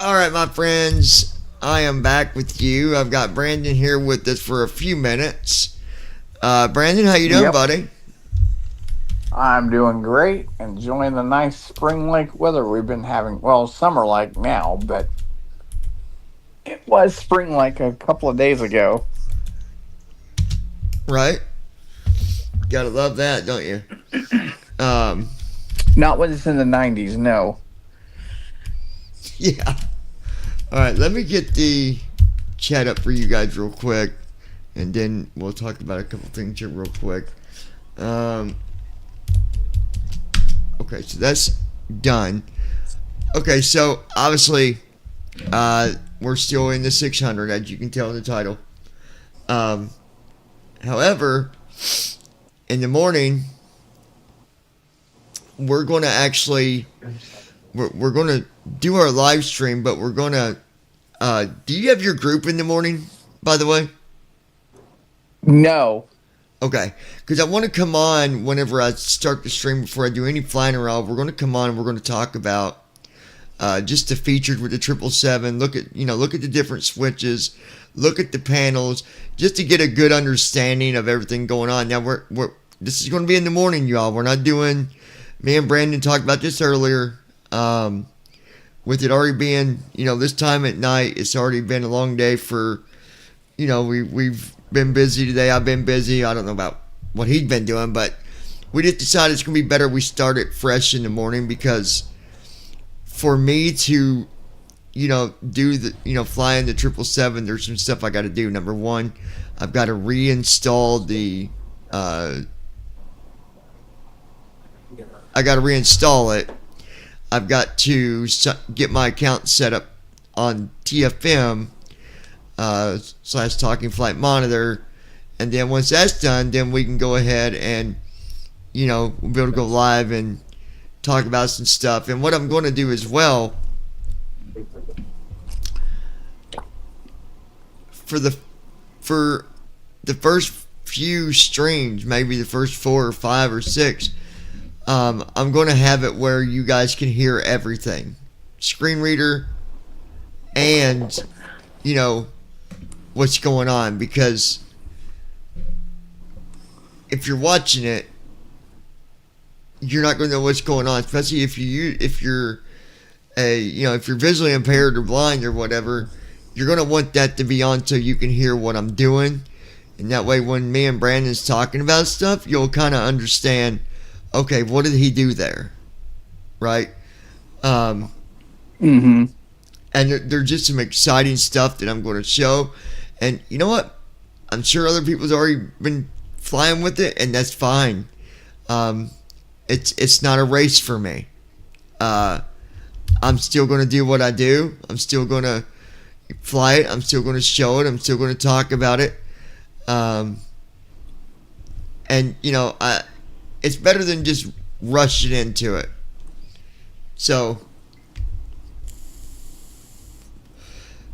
All right, my friends, I am back with you. I've got Brandon here with us for a few minutes. Brandon, how you doing, Yep, buddy? I'm doing great. Enjoying the nice spring like weather we've been having. Well, summer like now, but it was spring like a couple of days ago. Right? Gotta love that, don't you? Um, Not when it's in the 90s, no. yeah. All right, let me get the chat up for you guys real quick, and then we'll talk about a couple things here real quick. Um, okay, so that's done. Okay, so obviously, we're still in the 600, as you can tell in the title. Um, However, in the morning, we're going to actually we're going to do our live stream, but we're going to. Do you have your group in the morning? By the way, No. okay, because I want to come on whenever I start the stream before I do any flying around. We're going to come on and we're going to talk about just the features with the 777. Look at the different switches, look at the panels, just to get a good understanding of everything going on. Now we're this is going to be in the morning, y'all. We're not doing. Me and Brandon talked about this earlier. With it already being, this time at night, it's already been a long day for, we've been busy today. I've been busy. I don't know about what he'd been doing, but we just decided it's going to be better we start it fresh in the morning because for me to, do the, flying the 777, there's some stuff I got to do. Number one, I've got to reinstall I got to reinstall it. I've got to get my account set up on TFM / Talking Flight Monitor, and then once that's done, then we can go ahead and we'll be able to go live and talk about some stuff. And what I'm going to do as well for the first few streams, maybe the first 4 or 5 or 6. I'm going to have it where you guys can hear everything, screen reader, and what's going on. Because if you're watching it, you're not going to know what's going on, especially if you're if you're visually impaired or blind or whatever. You're going to want that to be on so you can hear what I'm doing, and that way when me and Brandon's talking about stuff, you'll kind of understand. Okay, what did he do there? Right? Mm-hmm. And there's just some exciting stuff that I'm going to show. And you know what? I'm sure other people's already been flying with it, and that's fine. It's not a race for me. I'm still going to do what I do. I'm still going to fly it. I'm still going to show it. I'm still going to talk about it. And it's better than just rushing into it. So,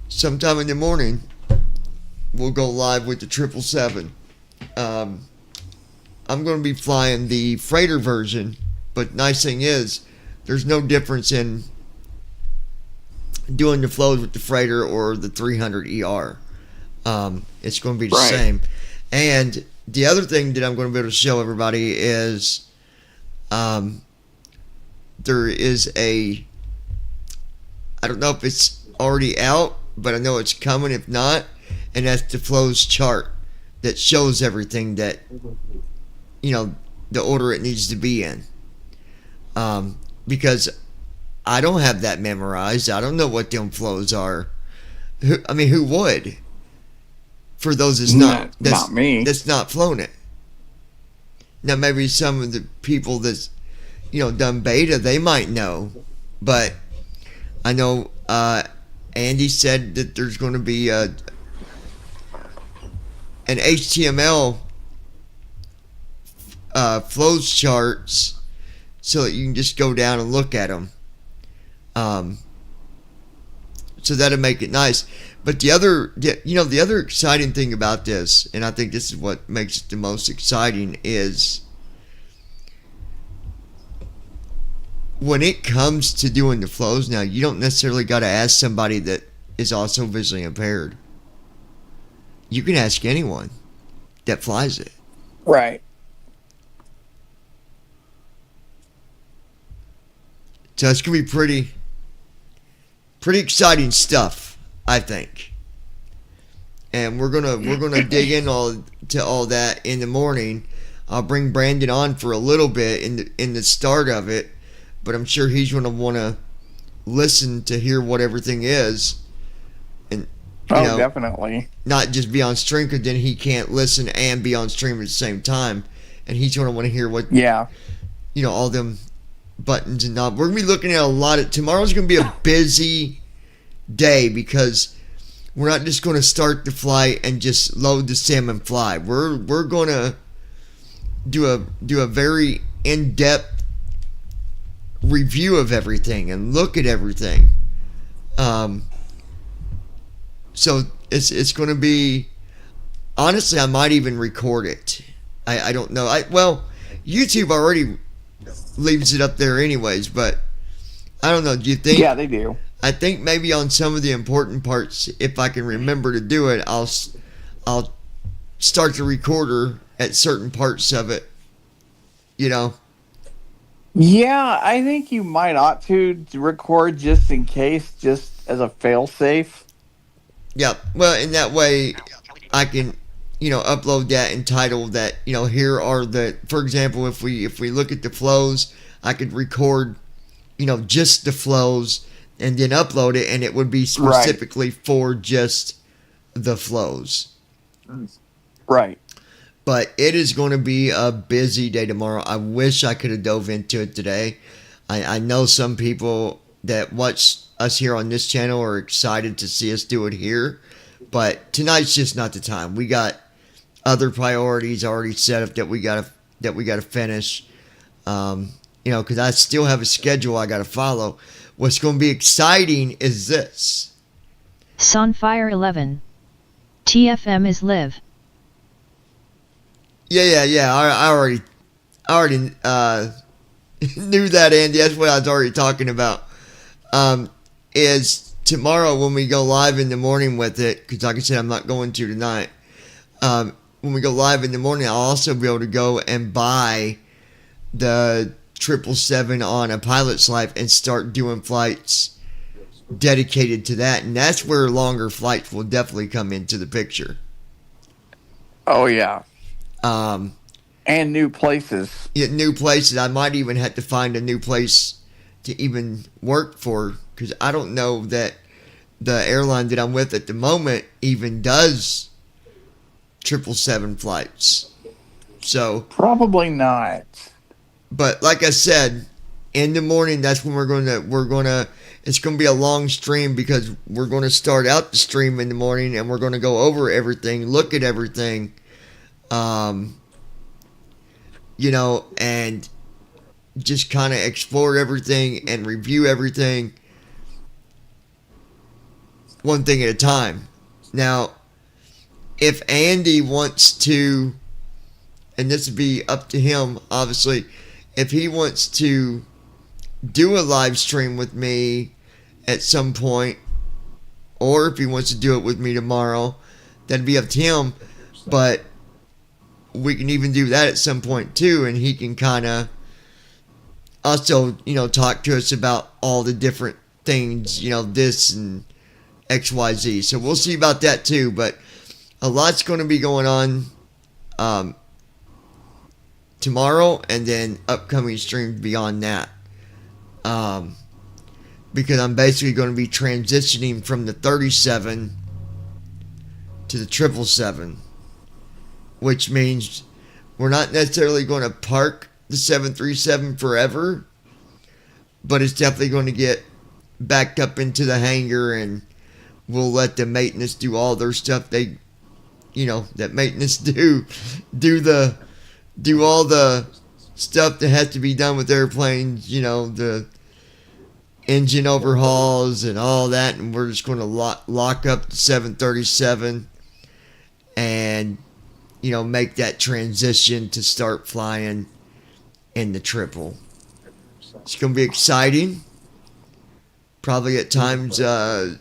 sometime in the morning, we'll go live with the 777. I'm going to be flying the freighter version, but nice thing is, there's no difference in doing the flows with the freighter or the 300 ER. It's going to be the Right. same. And the other thing that I'm going to be able to show everybody is there is I don't know if it's already out, but I know it's coming if not, and that's the flows chart that shows everything that, the order it needs to be in. Because I don't have that memorized. I don't know what them flows are. Who would? For those Not me. that's not flown it. Now maybe some of the people that's done beta, they might know, but I know Andy said that there's going to be an HTML flows charts so that you can just go down and look at them. So that'll make it nice. But the other exciting thing about this, and I think this is what makes it the most exciting, is when it comes to doing the flows now, you don't necessarily got to ask somebody that is also visually impaired. You can ask anyone that flies it. Right. So it's gonna be pretty exciting stuff, I think. And we're gonna dig in to all that in the morning. I'll bring Brandon on for a little bit in the start of it, but I'm sure he's gonna want to listen to hear what everything is, and Definitely. not just be on stream, because then he can't listen and be on stream at the same time, and he's gonna want to hear what Yeah. all them buttons and knobs. We're gonna be looking at a lot of. Tomorrow's gonna be a busy day because we're not just gonna start the flight and just load the sim and fly. We're gonna do a very in-depth review of everything and look at everything. So it's going to be, honestly, I might even record it. I don't know. Well, YouTube already leaves it up there anyways, but I don't know. Do you think? Yeah, they do. I think maybe on some of the important parts, if I can remember to do it, I'll start the recorder at certain parts of it. Yeah, I think you might ought to record just in case, just as a fail-safe. Yeah. Well, in that way, I can, upload that and title that. Here are the. For example, if we look at the flows, I could record, just the flows and then upload it, and it would be specifically for just the flows. Right. But it is going to be a busy day tomorrow. I wish I could have dove into it today. I know some people that watch us here on this channel are excited to see us do it here, but tonight's just not the time. We got other priorities already set up that we gotta finish. Because I still have a schedule I gotta follow. What's going to be exciting is this. Sunfire 11. TFM is live. Yeah. I already knew that, Andy. That's what I was already talking about. Is tomorrow when we go live in the morning with it, because like I said, I'm not going to tonight. When we go live in the morning, I'll also be able to go and buy the 777 on a pilot's life and start doing flights dedicated to that. And that's where longer flights will definitely come into the picture. Oh, yeah. And new places. Yeah, new places. I might even have to find a new place to even work for, because I don't know that the airline that I'm with at the moment even does 777 flights. So probably not. But like I said, in the morning, that's when it's gonna be a long stream, because we're gonna start out the stream in the morning and we're gonna go over everything, look at everything, and just kind of explore everything and review everything one thing at a time. Now, if Andy wants to, and this would be up to him, obviously, if he wants to do a live stream with me at some point, or if he wants to do it with me tomorrow, that'd be up to him. But we can even do that at some point too, and he can kind of also, talk to us about all the different things, this and XYZ. So we'll see about that too, but a lot's going to be going on tomorrow, and then upcoming streams beyond that. Because I'm basically going to be transitioning from the 37 to the 777, which means we're not necessarily going to park the 737 forever, but it's definitely going to get backed up into the hangar, and we'll let the maintenance do all their stuff. That maintenance do all the stuff that has to be done with airplanes, the engine overhauls and all that, and we're just going to lock up the 737 and make that transition to start flying in the triple. It's going to be exciting. Probably at times a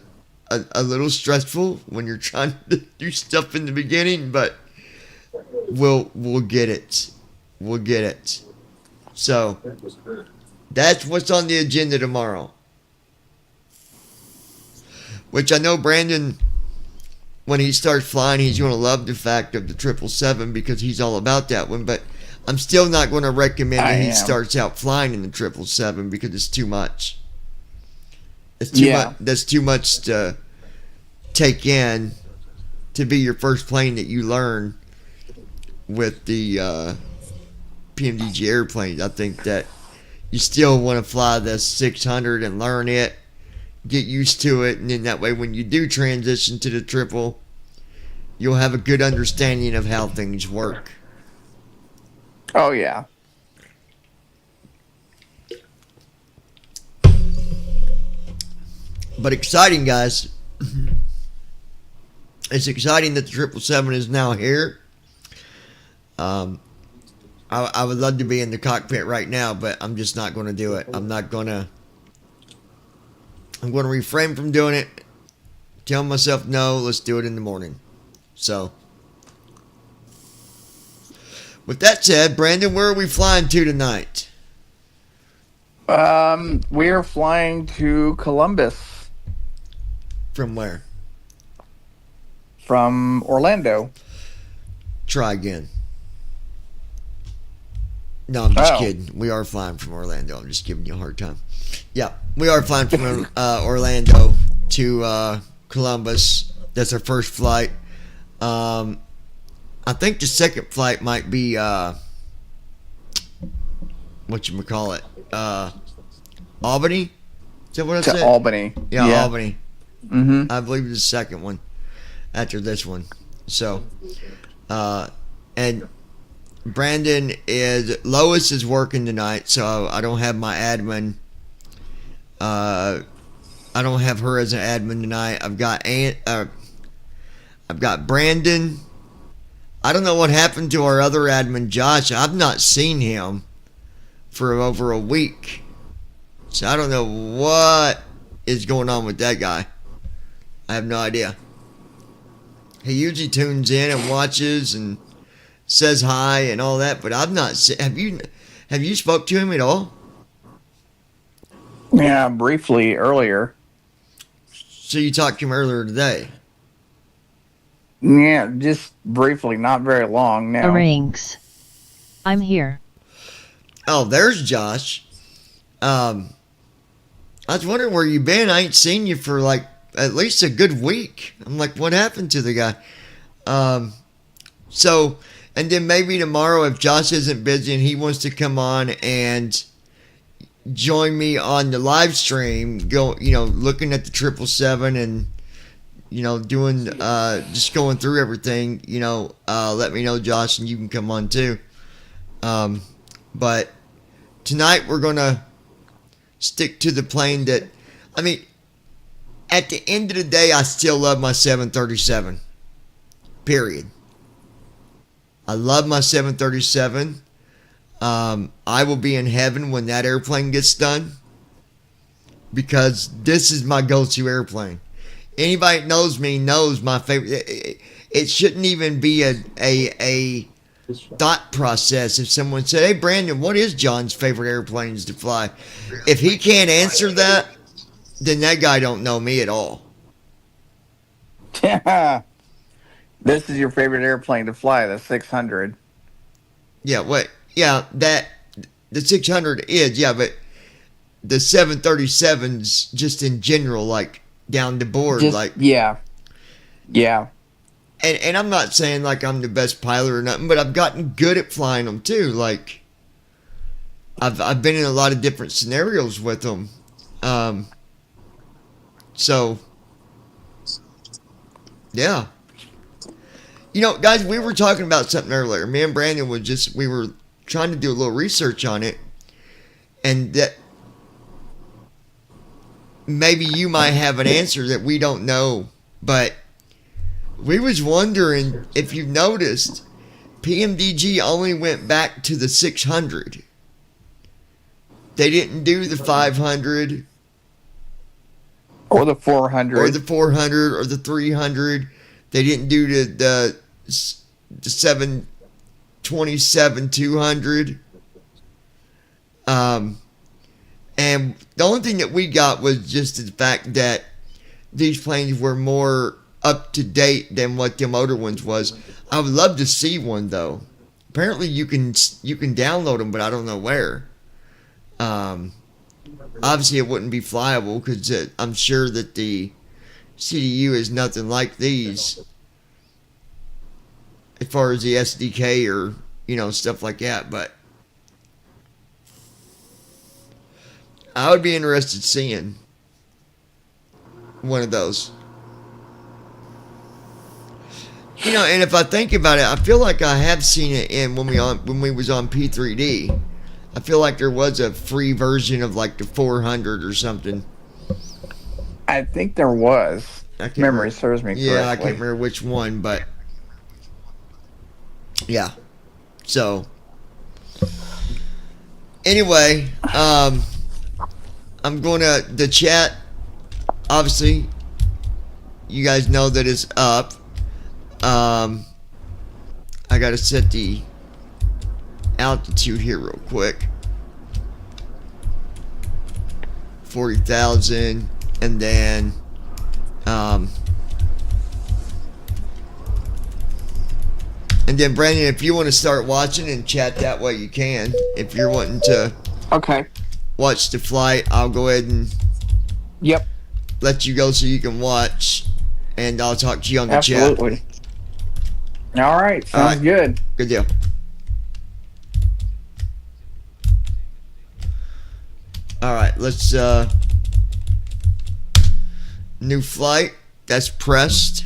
little stressful when you're trying to do stuff in the beginning, but we'll get it. We'll get it. So that's what's on the agenda tomorrow. Which I know Brandon, when he starts flying, he's going to love the fact of the 777 because he's all about that one. But I'm still not going to recommend that he starts out flying in the 777 because it's too much. It's too much. That's too much to take in to be your first plane that you learn with the PMDG airplanes. I think that you still want to fly the 600 and learn it, get used to it, and then that way when you do transition to the triple, you'll have a good understanding of how things work. Oh, yeah. But exciting, guys. It's exciting that the 777 is now here. I would love to be in the cockpit right now, but I'm just not going to do it. I'm going to refrain from doing it. Tell myself, no, let's do it in the morning. So, with that said, Brandon, where are we flying to tonight? We're flying to Columbus. From where? From Orlando. Try again. No, I'm just kidding. We are flying from Orlando. I'm just giving you a hard time. Yeah, we are flying from Orlando to Columbus. That's our first flight. I think the second flight might be whatchamacallit? Albany? Is that what I said? To Albany. Yeah, Albany. Mm-hmm. I believe the second one after this one. So, and Brandon Lois is working tonight, so I don't have my admin. I don't have her as an admin tonight. I've got Brandon. I don't know what happened to our other admin, Josh. I've not seen him for over a week. So I don't know what is going on with that guy. I have no idea. He usually tunes in and watches and says hi and all that, but I've not seen. Have you spoke to him at all? Yeah, briefly earlier. So you talked to him earlier today? Yeah, just briefly, not very long now. Rings. I'm here. Oh, there's Josh. I was wondering where you been. I ain't seen you for like at least a good week. I'm like, what happened to the guy? So, and then maybe tomorrow if Josh isn't busy and he wants to come on and join me on the live stream, looking at the 777 and, doing, just going through everything, let me know, Josh, and you can come on too. But tonight we're going to stick to the plane that, at the end of the day, I still love my 737. Period. I love my 737. I will be in heaven when that airplane gets done because this is my go-to airplane. Anybody that knows me knows my favorite. It shouldn't even be a thought process if someone said, "Hey, Brandon, what is John's favorite airplanes to fly?" If he can't answer that, then that guy don't know me at all. This is your favorite airplane to fly, the 600. Yeah, what? Yeah, the 600 is, yeah, but the 737s just in general, like down the board, yeah. And I'm not saying like I'm the best pilot or nothing, but I've gotten good at flying them too. Like I've been in a lot of different scenarios with them. So yeah. Guys, we were talking about something earlier. Me and Brandon we were trying to do a little research on it, and that maybe you might have an answer that we don't know, but we was wondering if you noticed PMDG only went back to the 600. They didn't do the 500 Or the 400. or the 400 or the 300. They didn't do the 727 200. And the only thing that we got was just the fact that these planes were more up to date than what them other ones was. I would love to see one though. Apparently you can download them, but I don't know where. Obviously it wouldn't be flyable because I'm sure that the CDU is nothing like these as far as the SDK or stuff like that. But I would be interested in seeing one of those. And if I think about it, I feel like I have seen it when we was on P3D. I feel like there was a free version of like the 400 or something. I think there was. Memory serves me correctly. Yeah, I can't remember which one, but yeah. So anyway, I'm going to the chat. Obviously, you guys know that it's up. I got to set the altitude here real quick. 40,000, and then Brandon, if you want to start watching and chat that way, you can. If you're wanting to watch the flight, I'll go ahead and let you go so you can watch, and I'll talk to you on the chat. Absolutely. All right, sounds good. Good deal. All right, let's new flight. That's pressed.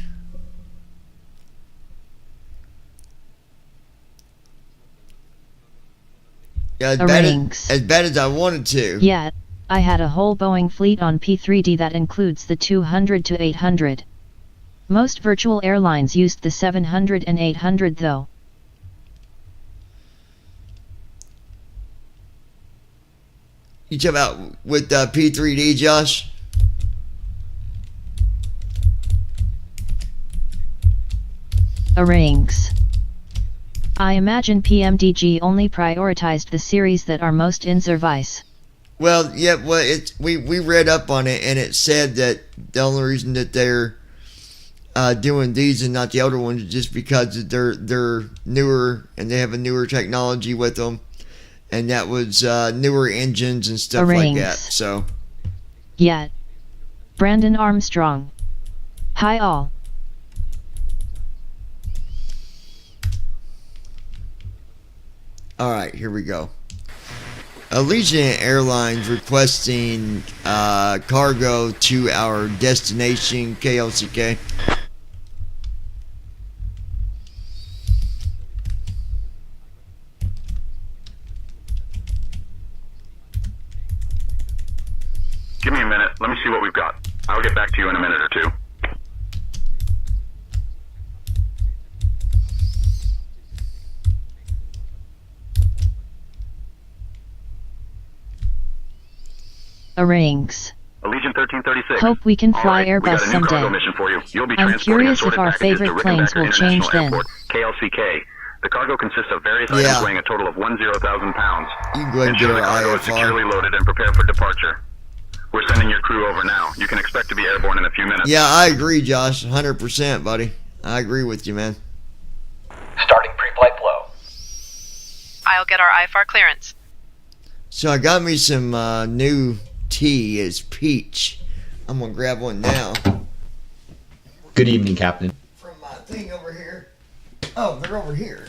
Yeah, as bad as I wanted to. Yet, I had a whole Boeing fleet on P3D that includes the 200 to 800. Most virtual airlines used the 700 and 800 though. You talk about with P3D, Josh? Rings. I imagine PMDG only prioritized the series that are most in service. Well, yeah, we read up on it, and it said that the only reason that they're doing these and not the older ones is just because they're newer and they have a newer technology with them, and that was newer engines and stuff like that. So, yet, Brandon Armstrong. Hi all. All right, here we go. Allegiant Airlines requesting cargo to our destination, KLCK. Give me a minute. Let me see what we've got. I'll get back to you in a minute or two. Rings. Allegiant 1336. Hope we can fly Airbus we got a new cargo someday. mission for you. You'll be I'm transporting curious if assorted our packages favorite to planes Rickenbacker will change International then. Airport, KLCK. The cargo consists of various items weighing a total of 10,000 pounds. You can go ahead and get Ensure the our cargo is securely IFR. loaded and prepared for departure. We're sending your crew over now. You can expect to be airborne in a few minutes. Yeah, I agree, Josh. 100%, buddy. I agree with you, man. Starting pre-flight flow. I'll get our IFR clearance. So I got me some new tea. It's peach. I'm going to grab one now. Good evening, Captain. From my thing over here. Oh, they're over here.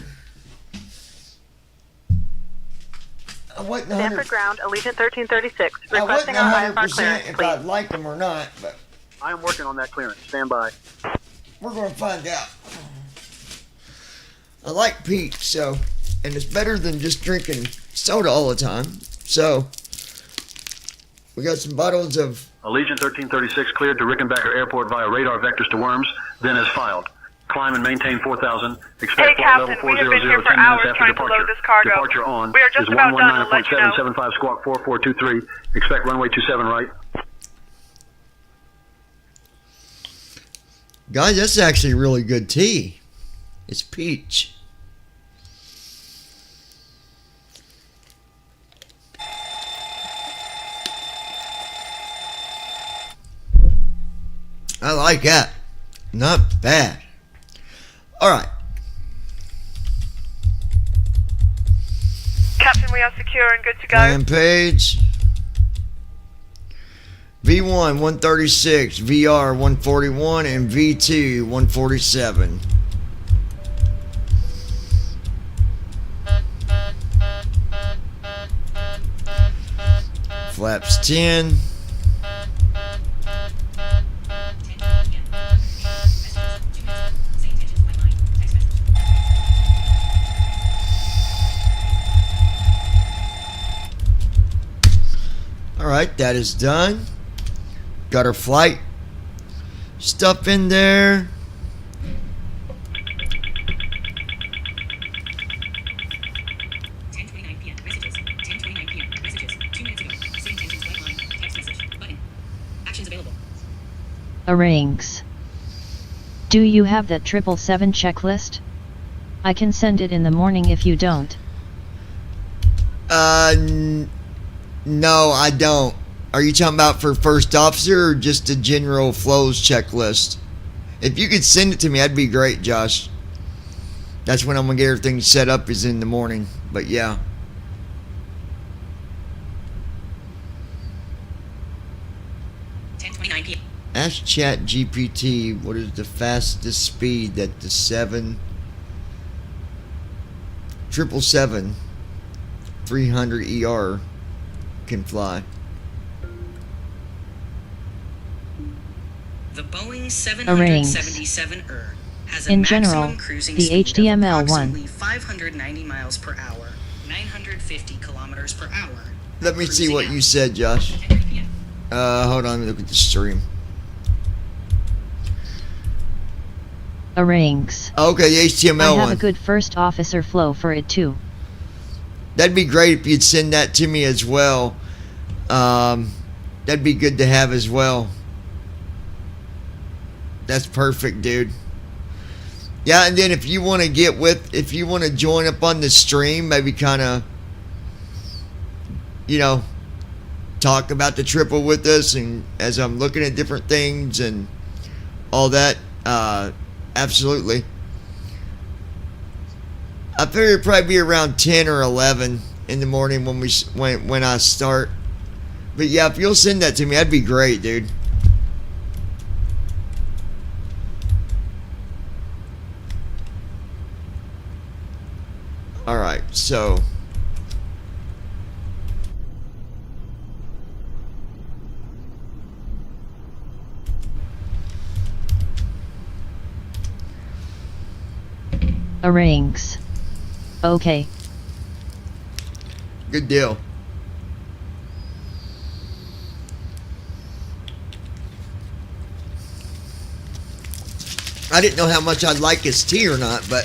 I wasn't Stanford ground, Allegiant 1336. I wasn't Requesting our IFR 100% clearance, if please. I'd like them or not, but I am working on that clearance. Stand by. we're going to find out. I like peach, so, and it's better than just drinking soda all the time. So, we got some bottles of Allegiant 1336 cleared to Rickenbacker Airport via radar vectors to Worms, then as filed. Climb and maintain 4,000. Expect Hey, flight Captain, level we have 400 been here for 10 minutes hours after trying to departure. load this cargo. Departure on We are just is about done, I'll let you know. 119.775 squawk 4423. Expect runway 27 right. Guys, that's actually really good tea. It's peach. I like that. Not bad. All right. Captain, we are secure and good to go. Plan page. V1 136, VR 141, and V2 147. Flaps 10. Alright, that is done. Got our flight stuff in there. Arranges. Do you have that 777 checklist? I can send it in the morning if you don't. No, I don't. Are you talking about for first officer or just a general flows checklist? If you could send it to me, that'd be great, Josh. That's when I'm gonna get everything set up, is in the morning. But yeah. Ask Chat GPT what is the fastest speed that the 777 300 ER can fly. The Boeing 777 has a in maximum general, cruising the speed HTML of one. approximately 590 miles per hour, 950 kilometers per hour. Let me see what you said, Josh. Hold on, let me look at the stream. Arranges. Okay, the HTML I have one. a good first officer flow for it too. That'd be great if you'd send that to me as well. That'd be good to have as well. That's perfect, dude. Yeah, and then if you want to if you want to join up on the stream, maybe kind of, talk about the triple with us, and as I'm looking at different things and all that, absolutely. I figure it'd probably be around 10 or 11 in the morning when I start. But yeah, if you'll send that to me, that'd be great, dude. Alright, so Arranges. Okay. good deal. I didn't know how much I'd like his tea or not, but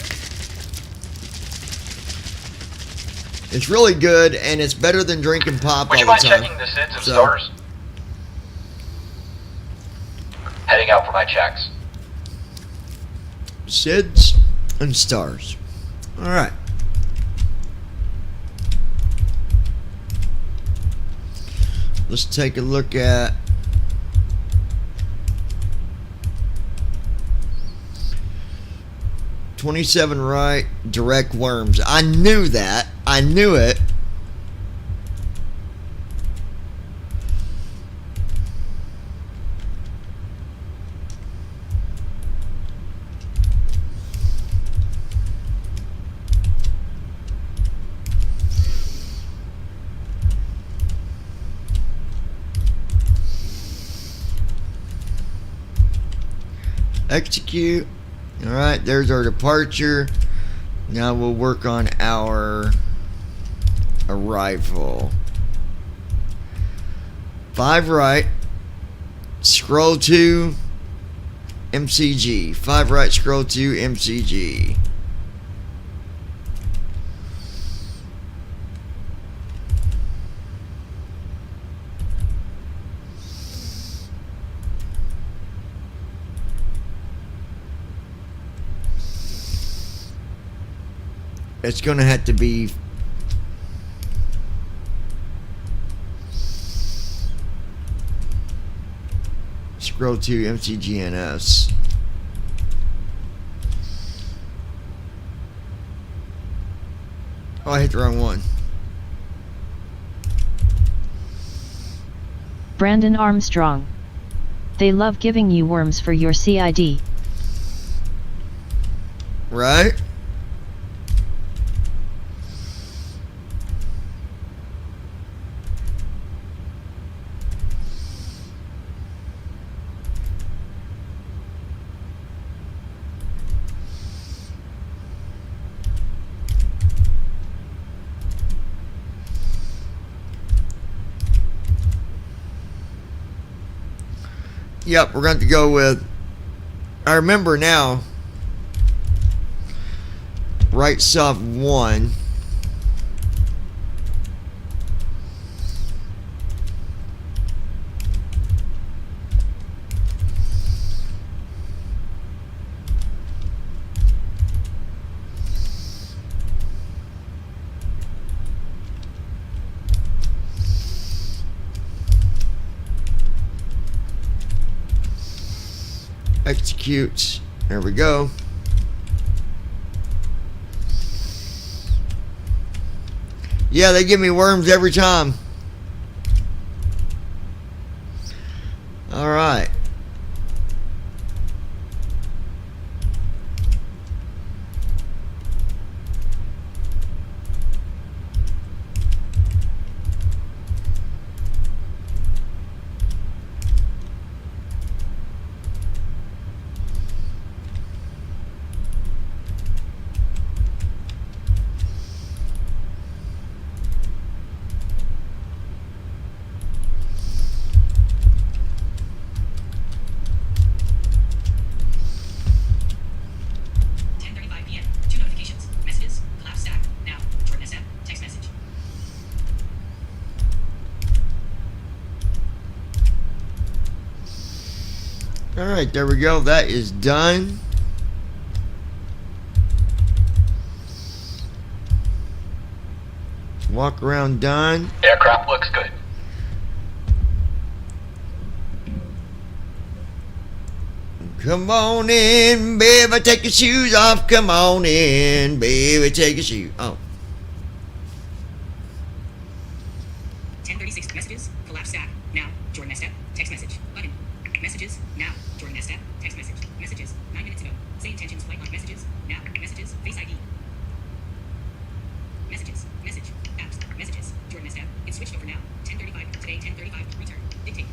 it's really good, and it's better than drinking pop Would all you the mind time. checking the SIDS and So- stars? Heading out for my checks. SIDS and stars. Alright. Let's take a look at .27 right, direct worms. I knew that. I knew it. Execute. Alright, there's our departure. Now we'll work on our arrival. 5 right. Scroll to MCG. 5 right, scroll to MCG. It's going to have to be scroll to MCGNS. Oh, I hit the wrong one. Brandon Armstrong. They love giving you worms for your CID. Right? Yep, we're going to go with, I remember now, right sub 1. Execute. There we go. Yeah, they give me worms every time. All right. Alright, there we go. That is done. Walk around done. Aircraft looks good. Come on in, baby, take your shoes off. Come on in, baby, take your shoes off. 1036 messages. Collapse stack. Now. Jordan Estep. Text message. Button. Messages. Now. Jordan Estep. Text message. Messages. 9 minutes ago. Say intentions. Flight on messages. Now. Messages. Face ID. Messages. Message. Apps. Messages. Jordan Estep. It's switched over now. 10:35. Today. 10:35. Return. Dictate.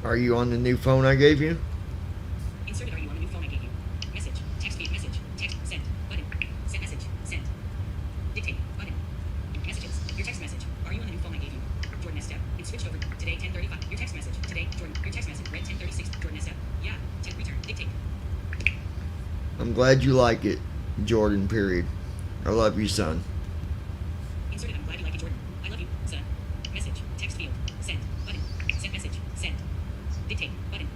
Are you on the new phone I gave you? Inserted. Are you on the new phone I gave you? Message. Text feed. Message. Text. Sent. Button. Send message. Sent. Dictate. Button. Messages. Your text message. Are you on the new phone I gave you? Jordan Estep. It's switched over. Today. 10:35. Your text message. Today. Jordan. Your text message. Read 10:36. Jordan Estep. Yeah. 10. Return. Dictate. I'm glad you like it, Jordan, period. I love you, son. Inserted. I'm glad you like it, Jordan. I love you, son. Message. Text field. Send. Button. Send message. Send. Dictate. Button.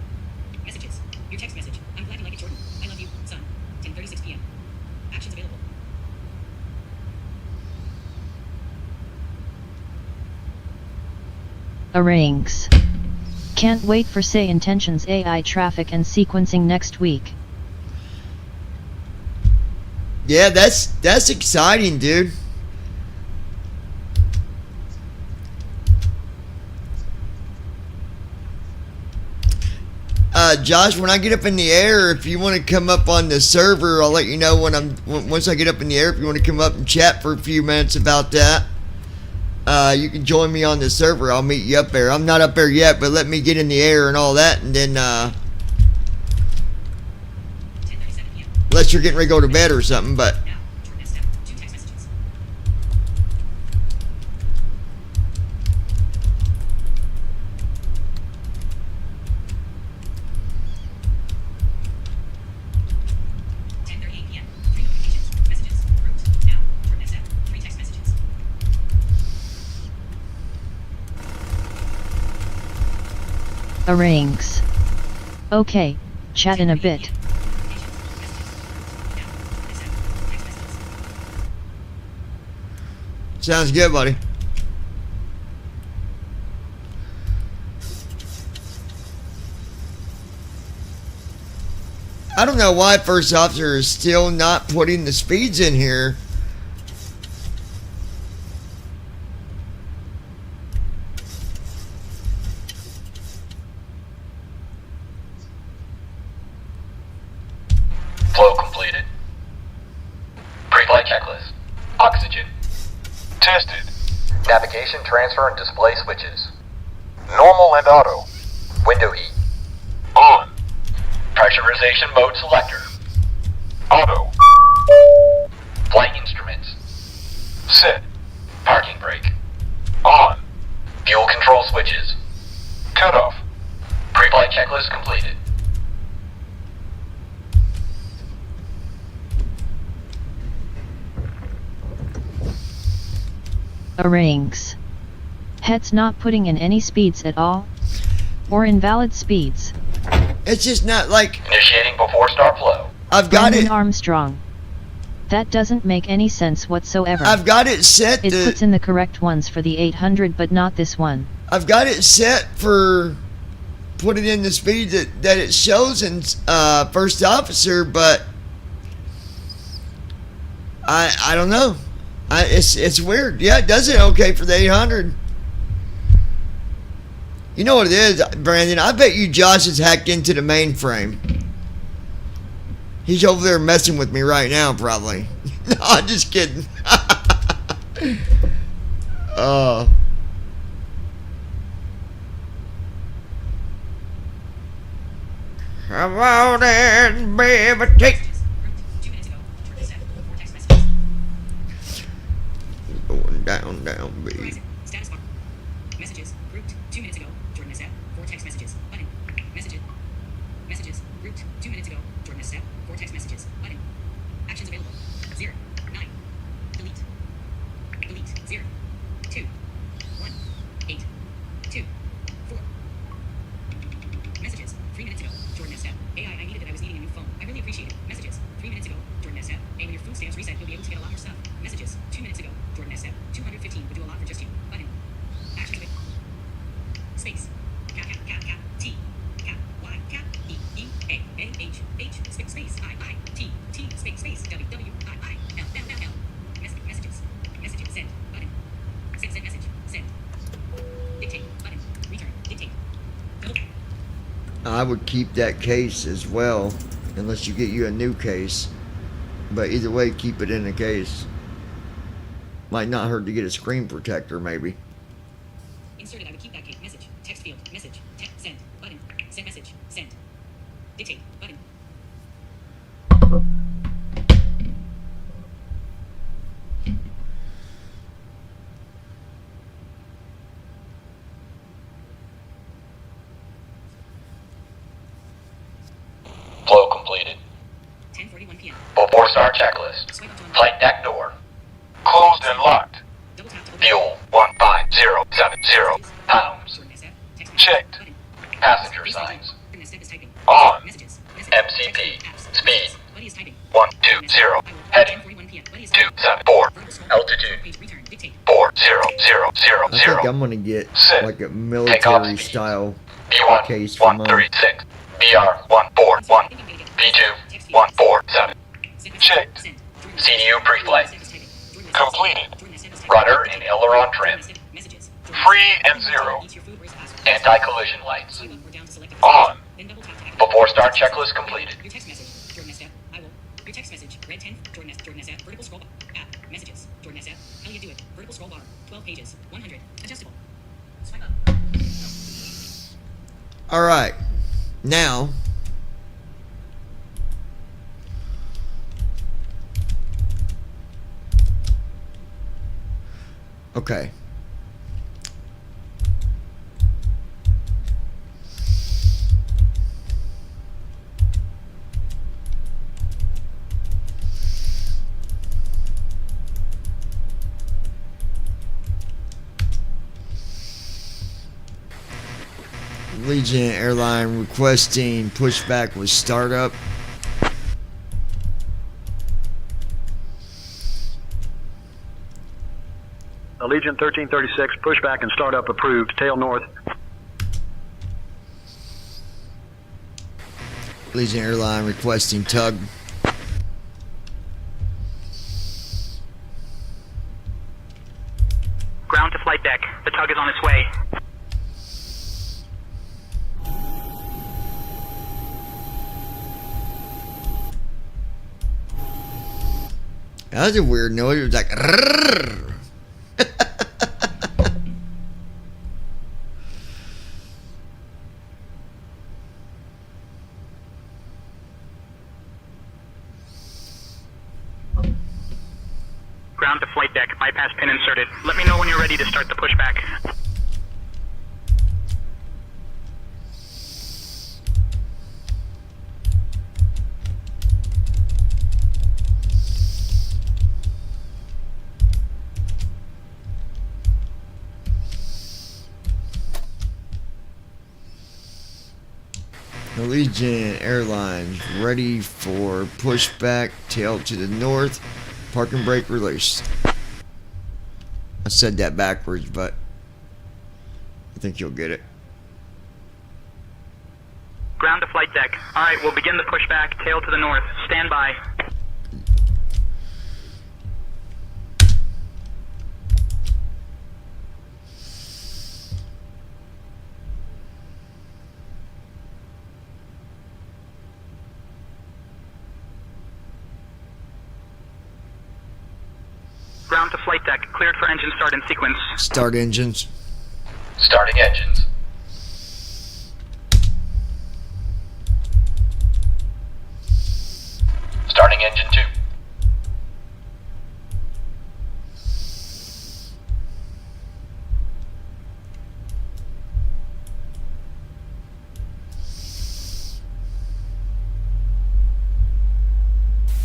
Messages. Your text message. I'm glad you like it, Jordan. I love you, son. 10:36 p.m. Actions available. Arranges. Can't wait for Say Intentions AI traffic and sequencing next week. Yeah, that's exciting, dude. Josh, when I get up in the air, if you want to come up on the server, I'll let you know once I get up in the air. If you want to come up and chat for a few minutes about that, you can join me on the server. I'll meet you up there. I'm not up there yet, but let me get in the air and all that, and then 10:37 p.m. unless you're getting ready to go to bed or something, but. Now. Jordan Estep. 2 text messages. Arranges. Okay, chat in a bit. Sounds good, buddy. I don't know why First Officer is still not putting the speeds in here. Flow completed. Pre-flight checklist. Oxygen. Tested. Navigation, transfer, and display switches. Normal and auto. Window heat. On. Pressurization mode selector. Auto. Flight instruments. Set. Parking brake. On. Fuel control switches. Cut off. Pre-flight checklist completed. Arranges. Head's not putting in any speeds at all? Or invalid speeds? It's just not like Initiating before start flow. I've got Brendan it. Armstrong. That doesn't make any sense whatsoever. I've got it set It to. puts in the correct ones for the 800 but not this one. I've got it set for putting in the speed that it shows in First Officer, but I don't know. It's weird. Yeah, it does it okay for the 800. You know what it is, Brandon? I bet you Josh is hacked into the mainframe. He's over there messing with me right now, probably. No, I'm just kidding. Come on in, baby, take. 2 minutes ago, short set, 4 text messages. Going down, baby. Verizon, status bar. Messages, grouped, 2 minutes ago, Jordan SF, 4 text messages, button. Messages, grouped, 2 minutes ago, Jordan SF, 4 text messages, button. Actions available, 0, 9, delete, 0, 2, 1, 8, 2, 4. Messages, 3 minutes ago, Jordan SF, AI, I needed it, I was needing a new phone. I really appreciate it. Messages, 3 minutes ago, Jordan SF, hey, when your food stamps reset, you'll be able to get a lot more stuff. Messages, 2 minutes ago, Jordan SF, 215 would do a lot for just you, button. Actions available. Space. Cap, T, cap, Y, cap, E, A, H, space, I, T, space, W, I, L. Messages, send, button. Send message, send. Dictate, button. Return, dictate. Go. I would keep that case as well, unless you get you a new case. But either way, keep it in a case. Might not hurt to get a screen protector, maybe. Inserted, I would keep that case. Message, text field, message, send, button. Send message, send. Dictate, button. Flow completed. 10:41 p.m. Before start checklist. Swipe up to unlock. Flight deck door. Closed and locked. Double tap to open. Fuel 15070 pounds. Jordan SF, text Checked. button. Passenger Space signs. Jordan SF is typing. On. Messages. MCP. Apps. Speed. Buddy is typing. 120. Heading 10:41 p.m. Buddy is typing. 274. Verbal scroll. Altitude. Page return. Dictate. 40000. I think I'm gonna get Set. like a Takeoff military speed. style B1 case for mine. 136. BR 141. B2 147. Checked. CDU pre-flight. Completed. Rudder and aileron trim. Free and 0. Anti-collision lights. On. Before start checklist completed. Your text message, Jordan SF, I will. Your text message, red 10, Jordan SF, vertical scroll bar, app, messages, Jordan SF, how do you do it? Vertical scroll bar, 12 pages, 100, adjustable. Swipe up. All right, now. Okay. Allegiant Airline requesting pushback with startup. Allegiant 1336, pushback and startup approved. Tail north. Allegiant Airline requesting tug. Ground to flight deck. The tug is on its way. That was a weird noise. It was like. "Rrrr." Ground to flight deck. Bypass pin inserted. Let me know when you're ready to start the pushback. Allegiant Airlines ready for pushback. Tail to the north. Parking brake released. I said that backwards, but I think you'll get it. Ground to flight deck. Alright, we'll begin the pushback. Tail to the north. Stand by. Ground to flight deck. Cleared for engine start in sequence. Start engines. Starting engines. Starting engine 2.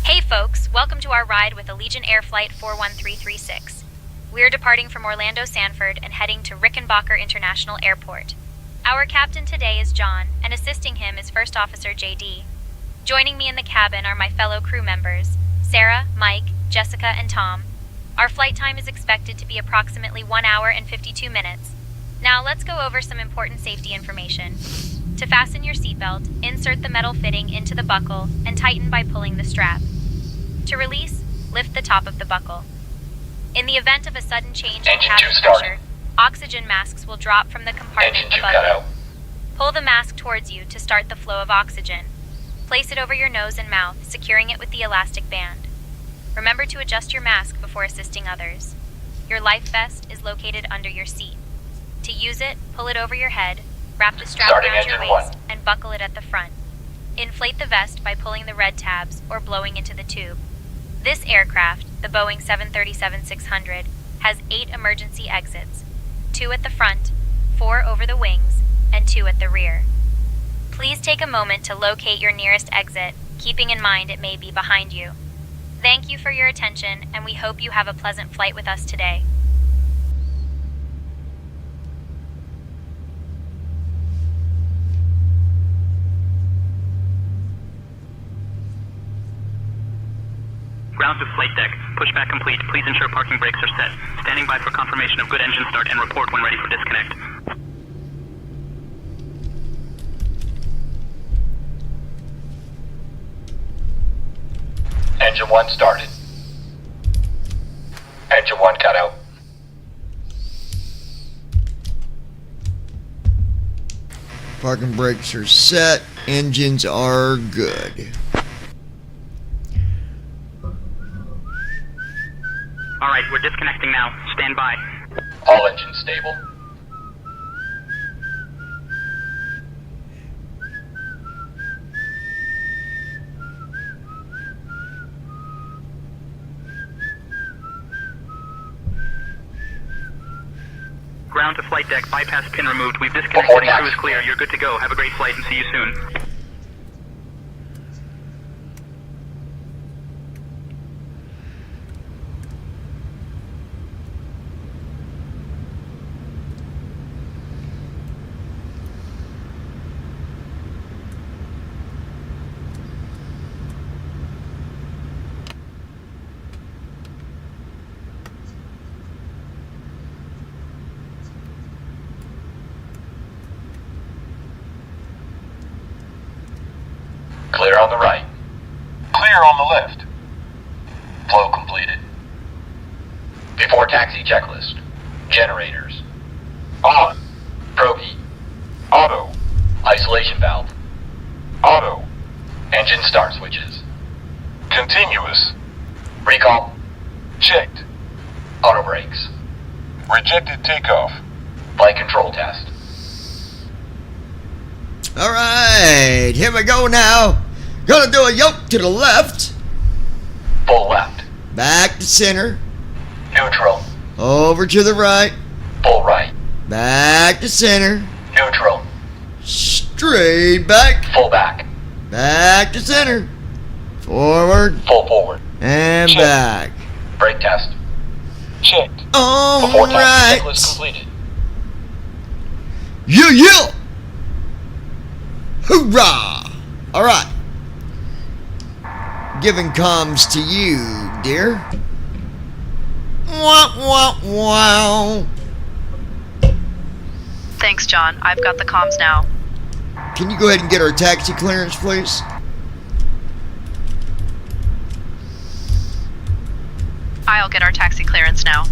Hey folks, welcome to our ride with Allegiant Air Flight 41336. We're departing from Orlando Sanford and heading to Rickenbacker International Airport. Our captain today is John, and assisting him is First Officer JD. Joining me in the cabin are my fellow crew members, Sarah, Mike, Jessica, and Tom. Our flight time is expected to be approximately 1 hour and 52 minutes. Now let's go over some important safety information. To fasten your seatbelt, insert the metal fitting into the buckle and tighten by pulling the strap. To release, lift the top of the buckle. In the event of a sudden change in Engine cabin 2 started. pressure, oxygen masks will drop from the compartment Engine 2 above cut you. out. Pull the mask towards you to start the flow of oxygen. Place it over your nose and mouth, securing it with the elastic band. Remember to adjust your mask before assisting others. Your life vest is located under your seat. To use it, pull it over your head, wrap the strap Starting around your engine waist, 1. and buckle it at the front. Inflate the vest by pulling the red tabs or blowing into the tube. This aircraft, the Boeing 737-600, has 8 emergency exits, 2 at the front, 4 over the wings, and 2 at the rear. Please take a moment to locate your nearest exit, keeping in mind it may be behind you. Thank you for your attention, and we hope you have a pleasant flight with us today. Ground to flight deck. Pushback complete. Please ensure parking brakes are set. Standing by for confirmation of good engine start and report when ready for disconnect. Engine 1 started. Engine 1 cut out. Parking brakes are set. Engines are good. Alright, we're disconnecting now. Stand by. All engines stable. Ground to flight deck. Bypass pin removed. We've disconnected. Reporting Crew is action. clear. You're good to go. Have a great flight and see you soon. Clear on the right. Clear on the left. Flow completed. Before taxi checklist. Generators. On. Probe. Auto. Isolation valve. Auto. Engine start switches. Continuous. Recall. Checked. Auto brakes. Rejected takeoff. Flight control test. All right, here we go now. Gonna do a yoke to the left, Full left. back to center, Neutral. over to the right, Full right. back to center, Neutral. straight back, Full back. back to center, forward, Full forward. and Check. back. Brake test. Checked. All Before taxi checklist right. completed. Yeah. Hoorah! All right. Giving comms to you, dear. Wow, wow, wow. Thanks, John. I've got the comms now. Can you go ahead and get our taxi clearance, please? I'll get our taxi clearance now.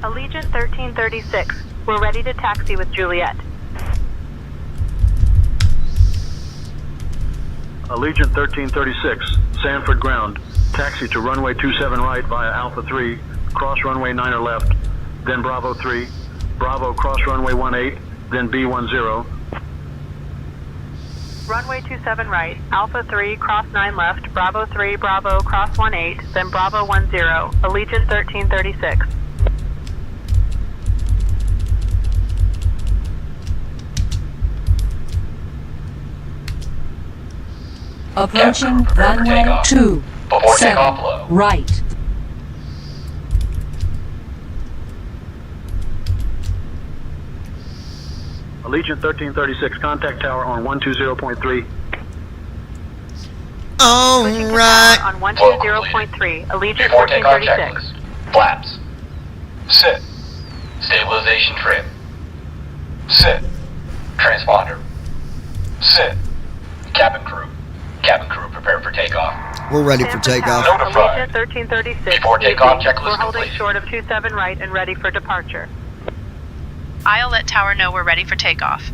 Allegiant 1336. We're ready to taxi with Juliet. Allegiant 1336, Sanford ground. Taxi to runway 27 right via Alpha 3, cross runway 9 left, then Bravo 3, Bravo cross runway 18, then B10. Runway 27 right, Alpha 3, cross 9 left, Bravo 3, Bravo, cross 18, then Bravo 10, Allegiant 1336. Captain, Approaching prepare for runway takeoff. 2. Before 7 takeoff, low. right. Allegiant 1336, contact tower on 120.3. All Switching to right. tower on 120.3, Allegiant Before takeoff 1336. checklist. Flaps. Set. Stabilization trim. Set. Transponder. Set. Cabin crew. Cabin crew prepare for takeoff. We're ready for Sanford takeoff. Tower, Notified. Allegiant 1336. Before takeoff, evening. checklist We're holding completed. short of 27 right and ready for departure. I'll let tower know we're ready for takeoff.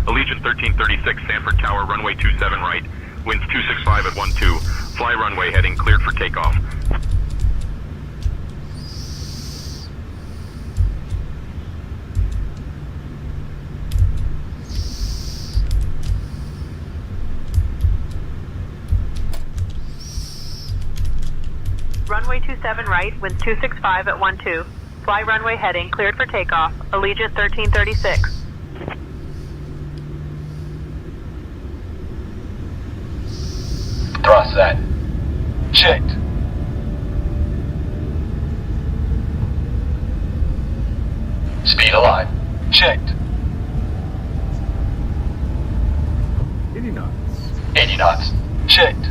Allegiant 1336, Sanford Tower, runway 27 right, winds 265 at 12. Fly runway heading cleared for takeoff. Runway 27 right, winds 265 at 12. Fly runway heading, cleared for takeoff. Allegiant 1336. Thrust set. Checked. Speed alive. Checked. 80 knots. Checked.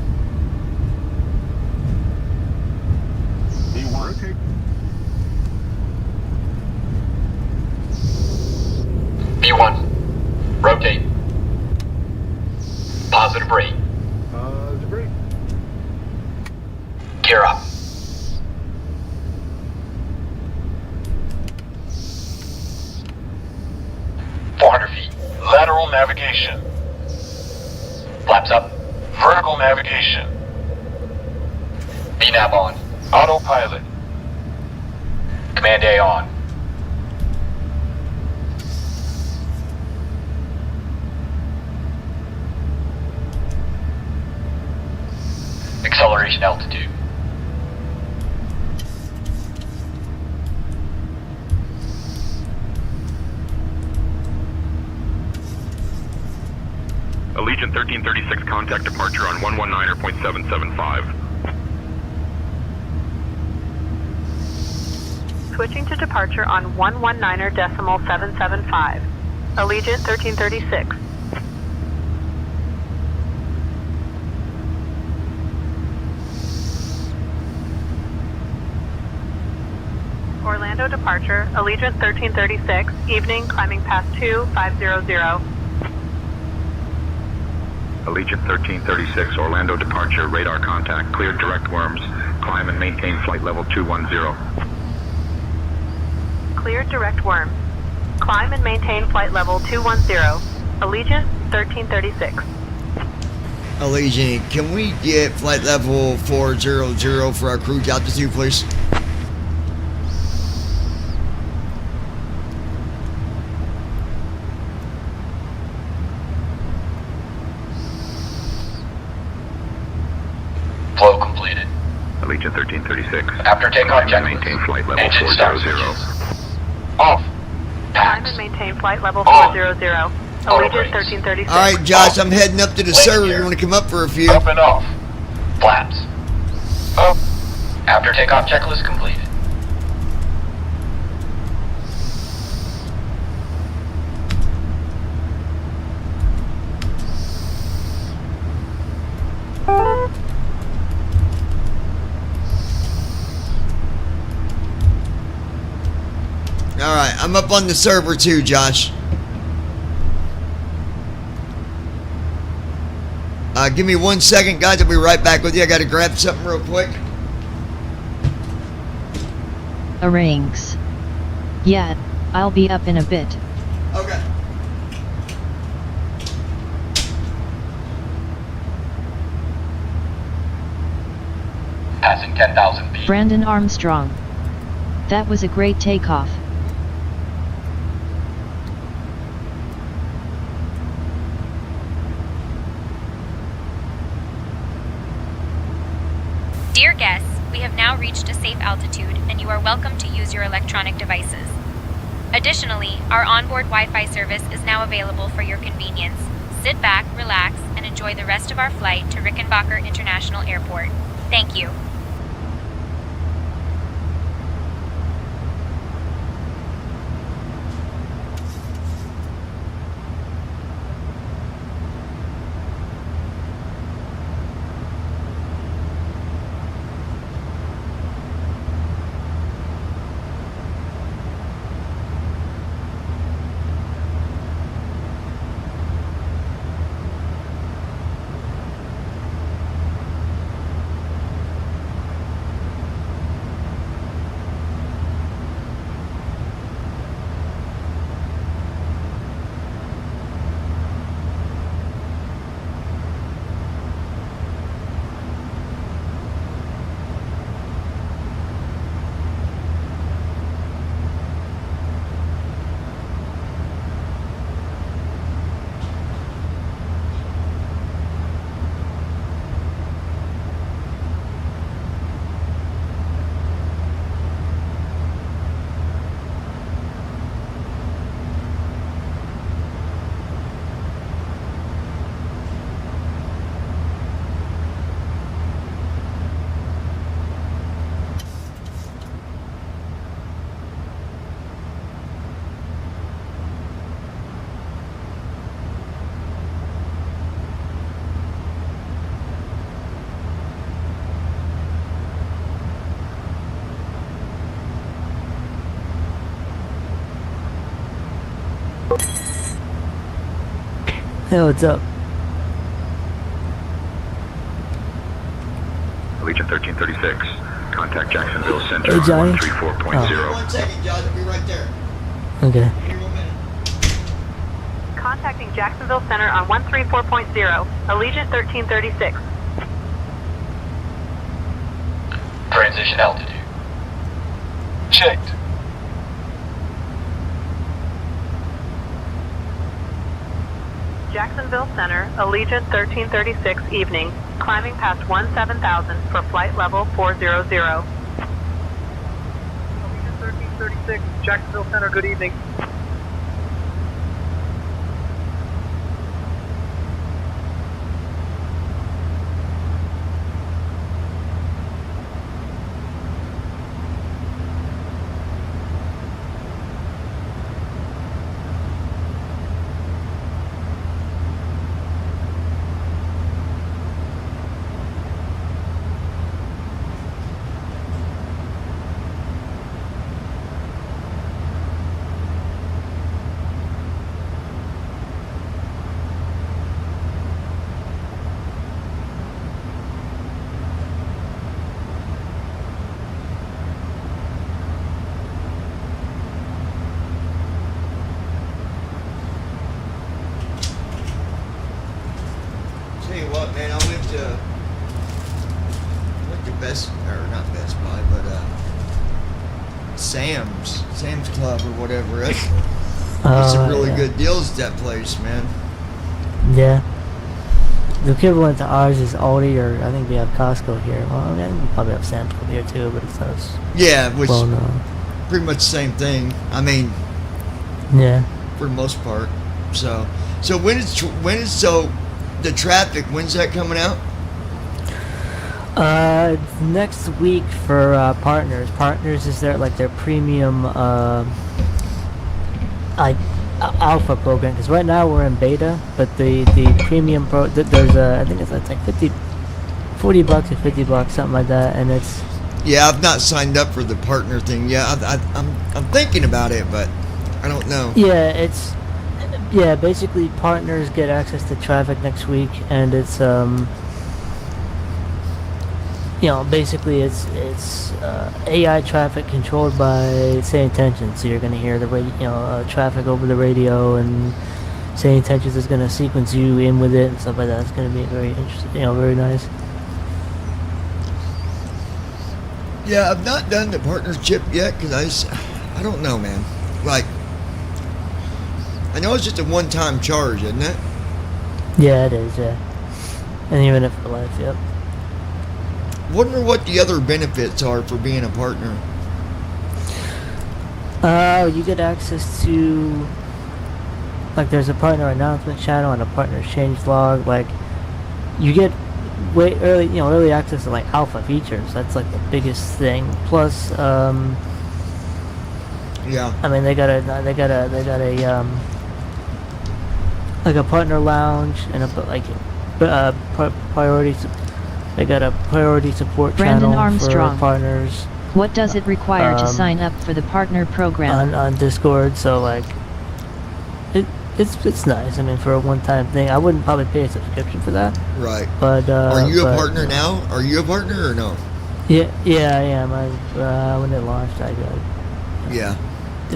B1. Rotate. Positive rate. Gear up. feet. Lateral navigation. Flaps up. Vertical navigation. VNAV on. Autopilot. Command A on. Acceleration altitude. Allegiant 1336, contact departure on 119.775. Switching to departure on 119.775. Allegiant 1336. Orlando departure, Allegiant 1336, evening, climbing past 2500. Allegiant 1336, Orlando departure, radar contact, cleared direct worms, climb and maintain flight level 210. Cleared direct worms. Climb and maintain flight level 210. Allegiant 1336. Allegiant, can we get flight level 400 for our cruise altitude, please? Flow completed. Allegiant 1336. After takeoff, Climb and maintain flight level engine start 400. switches. Off. Climb and maintain flight level 400. Allegiant 1336. All right, Josh, I'm heading up to the server. You want to come up for a few? Up and off. Flaps. Up. After takeoff checklist completed. All right, I'm up on the server too, Josh. Give me 1 second, guys. I'll be right back with you. I got to grab something real quick. Arranges. Yeah, I'll be up in a bit. Okay. Passing 10,000 feet. Brandon Armstrong. That was a great takeoff. Dear guests, we have now reached a safe altitude and you are welcome to use your electronic devices. Additionally, our onboard Wi-Fi service is now available for your convenience. Sit back, relax, and enjoy the rest of our flight to Rickenbacker International Airport. Thank you. Hey, what's up? Allegiant 1336. Contact Jacksonville Center Hey, Johnny. on 134.0. 1 second, Josh. I'll be right there. Okay. Give me 1 minute. Contacting Jacksonville Center on 134.0. Allegiant 1336. Transition altitude. Checked. Jacksonville Center, Allegiant 1336, evening, climbing past 17,000 for flight level 400. Allegiant 1336, Jacksonville Center, good evening. Sam's Club or whatever. That's get some really yeah. good deals at that place, man. Yeah. The equivalent to ours is Aldi, or I think we have Costco here. Well, I mean, we probably have Sam's Club here too, but it's not as Yeah, which well known. pretty much the same thing. I mean, Yeah. for the most part. So when is the traffic? When's that coming out? Next week for Partners. Partners is their premium alpha program, because right now we're in beta, but the premium there's I think it's like $40 or $50, something like that, and it's Yeah, I've not signed up for the partner thing. Yeah, I'm thinking about it, but I don't know. yeah, basically Partners get access to traffic next week, and it's basically it's AI traffic controlled by Say Intentions. So you're going to hear the traffic over the radio, and Say Intentions is going to sequence you in with it and stuff like that. It's going to be very interesting, very nice. Yeah, I've not done the partnership yet because I don't know, man. Like, I know it's just a one-time charge, isn't it? Yeah, it is. Yeah, and even if for life, yep. Wonder what the other benefits are for being a partner. You get access to, like, there's a partner announcement channel and a partner change log. Like, you get early access to like alpha features. That's like the biggest thing. Plus, yeah. I mean, they got a like a partner lounge and priority. They got a priority support Brandon channel Armstrong. for partners. What does it require to sign up for the partner program? On Discord? So like, it's nice. I mean, for a one-time thing, I wouldn't probably pay a subscription for that. Right. But are you a partner now? Are you a partner or no? Yeah, I am. When it launched, I got. Yeah.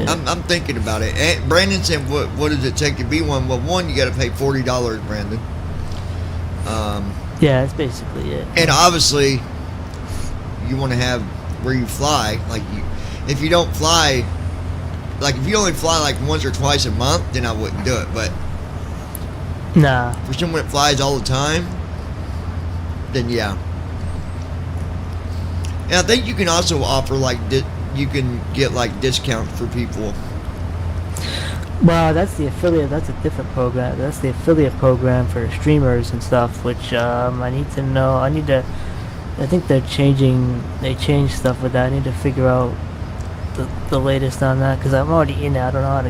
I'm thinking about it. And Brandon said, "What does it take to be one?" Well, one, you got to pay $40, Brandon. Yeah, that's basically it. And obviously, you want to have where you fly. Like, if you don't fly, like if you only fly like once or twice a month, then I wouldn't do it. But nah, for someone that flies all the time, then yeah. And I think you can also offer like you can get like discounts for people. Well, that's the affiliate. That's a different program. That's the affiliate program for streamers and stuff. Which I need to know. I think they changed stuff with that. I need to figure out the latest on that, because I'm already in it. I don't know how to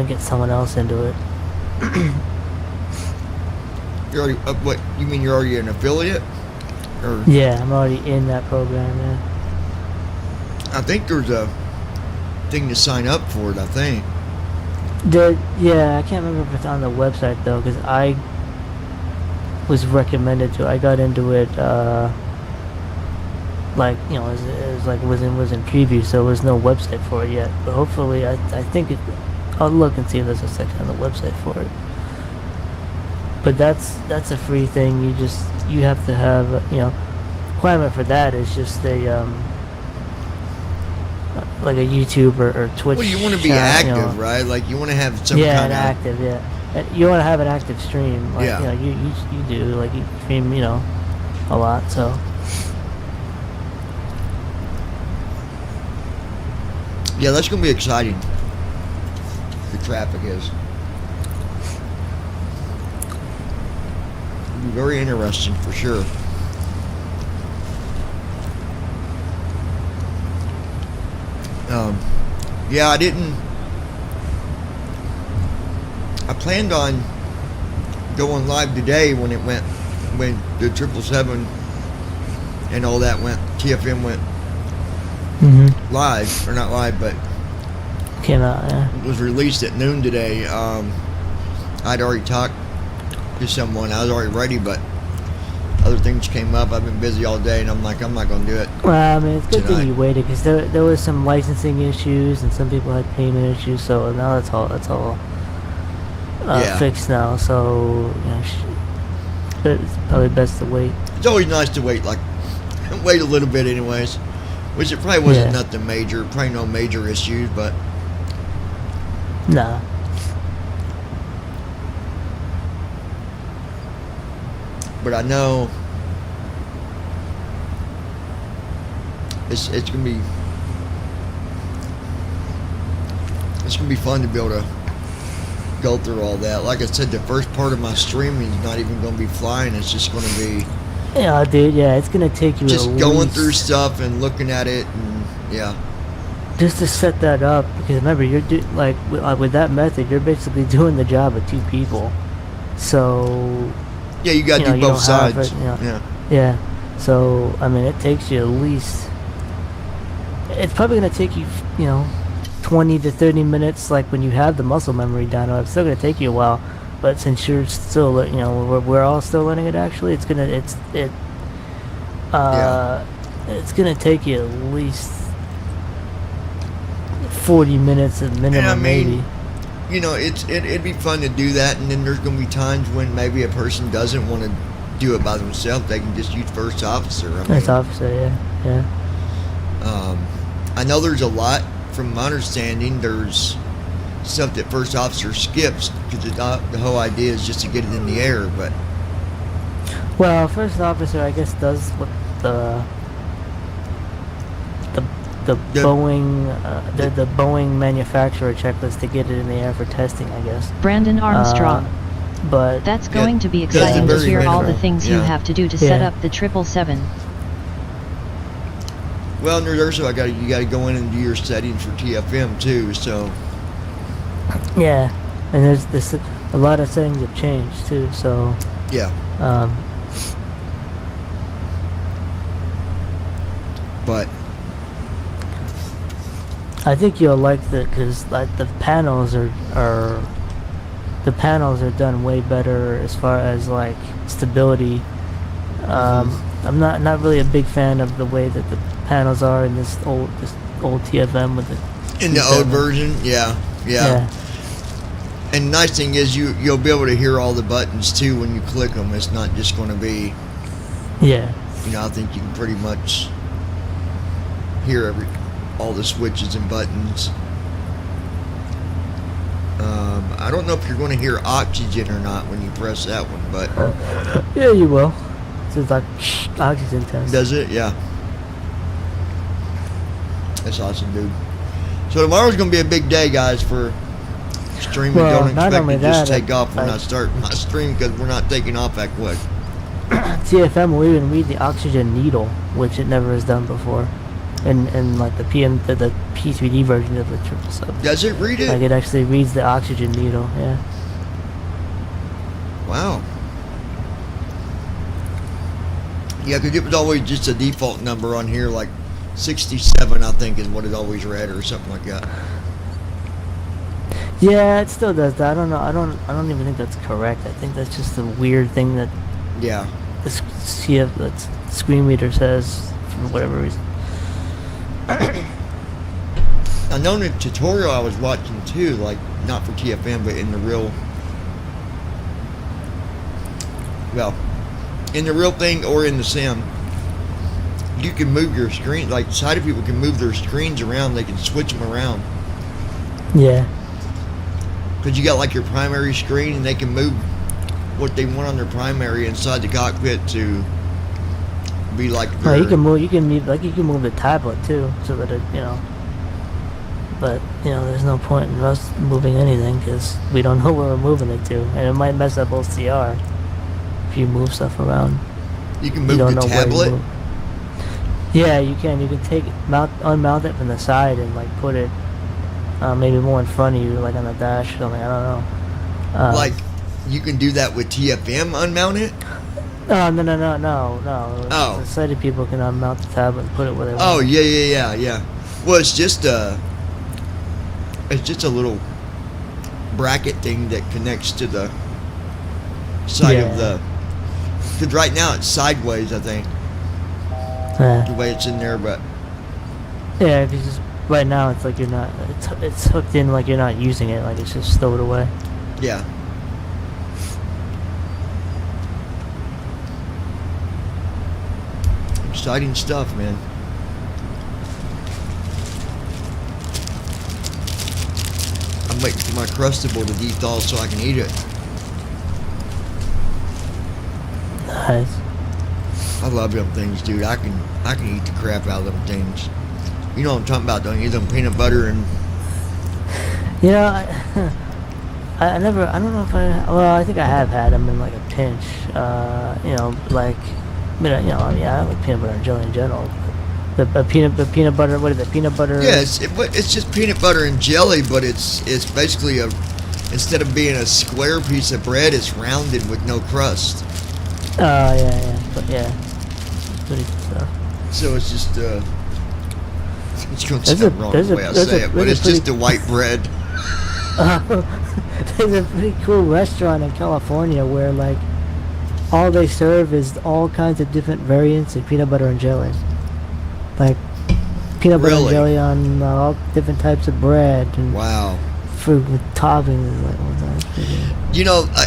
get someone else into it. You're already what? You mean you're already an affiliate? Or yeah, I'm already in that program. Yeah. I think there's a thing to sign up for it. I think. Yeah, I can't remember if it's on the website though, because I was recommended to. I got into it it was in preview, so there was no website for it yet. But hopefully, I think I'll look and see if there's a section on the website for it. But that's a free thing. You have to have requirement for that is just a like a YouTube or Twitch. Well, you want to be channel, active, right? Like you want to have some kind of active. Yeah, you want to have an active stream. Like, yeah. You do. Like you stream, a lot. So. Yeah, that's gonna be exciting. The traffic is. It'll be very interesting for sure. Yeah, I planned on going live today when the 777 and all that TFM went live, or not live, but came out, yeah. It was released at noon today. I'd already talked to someone. I was already ready, but other things came up. I've been busy all day, and I'm like, I'm not going to do it. Well, I mean, it's good tonight. that you waited, because there was some licensing issues, and some people had payment issues. So now that's all fixed now. So it's probably best to wait. It's always nice to wait, like wait a little bit, anyways. Which it probably wasn't Yeah. nothing major, probably no major issues, but Nah. I know it's gonna be fun to be able to go through all that. Like I said, the first part of my streaming is not even gonna be flying. It's just gonna be Yeah, dude. Yeah, it's gonna take you just at going least- through stuff and looking at it, and yeah. just to set that up, because remember, you're with that method, you're basically doing the job of two people. So Yeah, you gotta do you both don't have sides. it, Yeah. Yeah. So I mean, it takes you at least. It's probably gonna take you, 20 to 30 minutes. Like when you have the muscle memory down, it's still gonna take you a while. But since you're still, we're all still learning it. Actually, it's gonna take you at least 40 minutes at minimum, And I mean, maybe. you know, it'd be fun to do that, and then there's gonna be times when maybe a person doesn't want to do it by themselves. They can just use first officer. I mean, First officer, yeah. I know there's a lot. From my understanding, there's stuff that first officer skips because the whole idea is just to get it in the air. But Well, first officer, I guess, does what the Boeing the Boeing manufacturer checklist to get it in the air for testing, I guess. Brandon Armstrong. But That's going to be does the exciting to very hear all the minimum. things you Yeah. have to do to set Yeah. up the 777. well, and there's also you got to go in and do your settings for TFM too. So yeah, and there's this a lot of settings have changed too. So yeah, but I think you'll like because the panels are done way better as far as like stability. I'm not really a big fan of the way that the panels are in this old TFM with the in the old version, yeah. And the nice thing is you'll be able to hear all the buttons too when you click them. It's not just going to be, Yeah. I think you can pretty much hear all the switches and buttons. I don't know if you're going to hear oxygen or not when you press that one, but Yeah, you will. So it's like oxygen test. does it? Yeah. That's awesome, dude. So tomorrow's going to be a big day, guys, for streaming. Well, Don't not expect only to just that, take off when I like- start my stream because we're not taking off that quick. TFM will even read the oxygen needle, which it never has done before. And like the P3D version of the 777. Does it read it? Like it actually reads the oxygen needle, yeah. Wow. Yeah, because it was always just a default number on here, like 67, I think, is what it always read, or something like that. Yeah, it still does that. I don't know. I don't even think that's correct. I think that's just a weird thing that Yeah. the screen reader says for whatever reason. I know in the tutorial I was watching too, like not for TFM, but in the real thing or in the sim, you can move your screen. Like sighted people can move their screens around. They can switch them around. Yeah. Because you got like your primary screen, and they can move what they want on their primary inside the cockpit to be like. No, you their- can move. You can move the tablet too, so that it, But there's no point in us moving anything because we don't know where we're moving it to, and it might mess up OCR if you move stuff around. You can You move don't the know where you tablet. move. Yeah, you can. You can unmount it from the side and like put it maybe more in front of you, like on the dash or something. I don't know. Like you can do that with TFM. Unmount it. No. Oh. The sighted people can unmount the tablet and put it where they want. Oh yeah. Well, it's just a little bracket thing that connects to the side of the. Because right now it's sideways, I think. The way it's in there, but Yeah, because just right now it's like you're not. It's hooked in like you're not using it. Like it's just stowed away. yeah. Exciting stuff, man. I'm waiting for my Crustable to dethaw so I can eat it. Nice. I love them things, dude. I can eat the crap out of them things. You know what I'm talking about, don't you? Them peanut butter and... You know, I don't know if I think I have had them in like a pinch. You know, like, I like peanut butter and jelly in general. The peanut butter, what is it, peanut butter? Yeah, it's just peanut butter and jelly, but it's basically instead of being a square piece of bread, it's rounded with no crust. Oh, yeah. But yeah. Pretty good stuff. So it's just, it's going to sound wrong the way I say it, but it's just the white bread. There's a pretty cool restaurant in California where, like, all they serve is all kinds of different variants of peanut butter and jelly. Like, peanut butter and jelly on all different types of bread. And wow. Fruit with toppings. Like, you know, I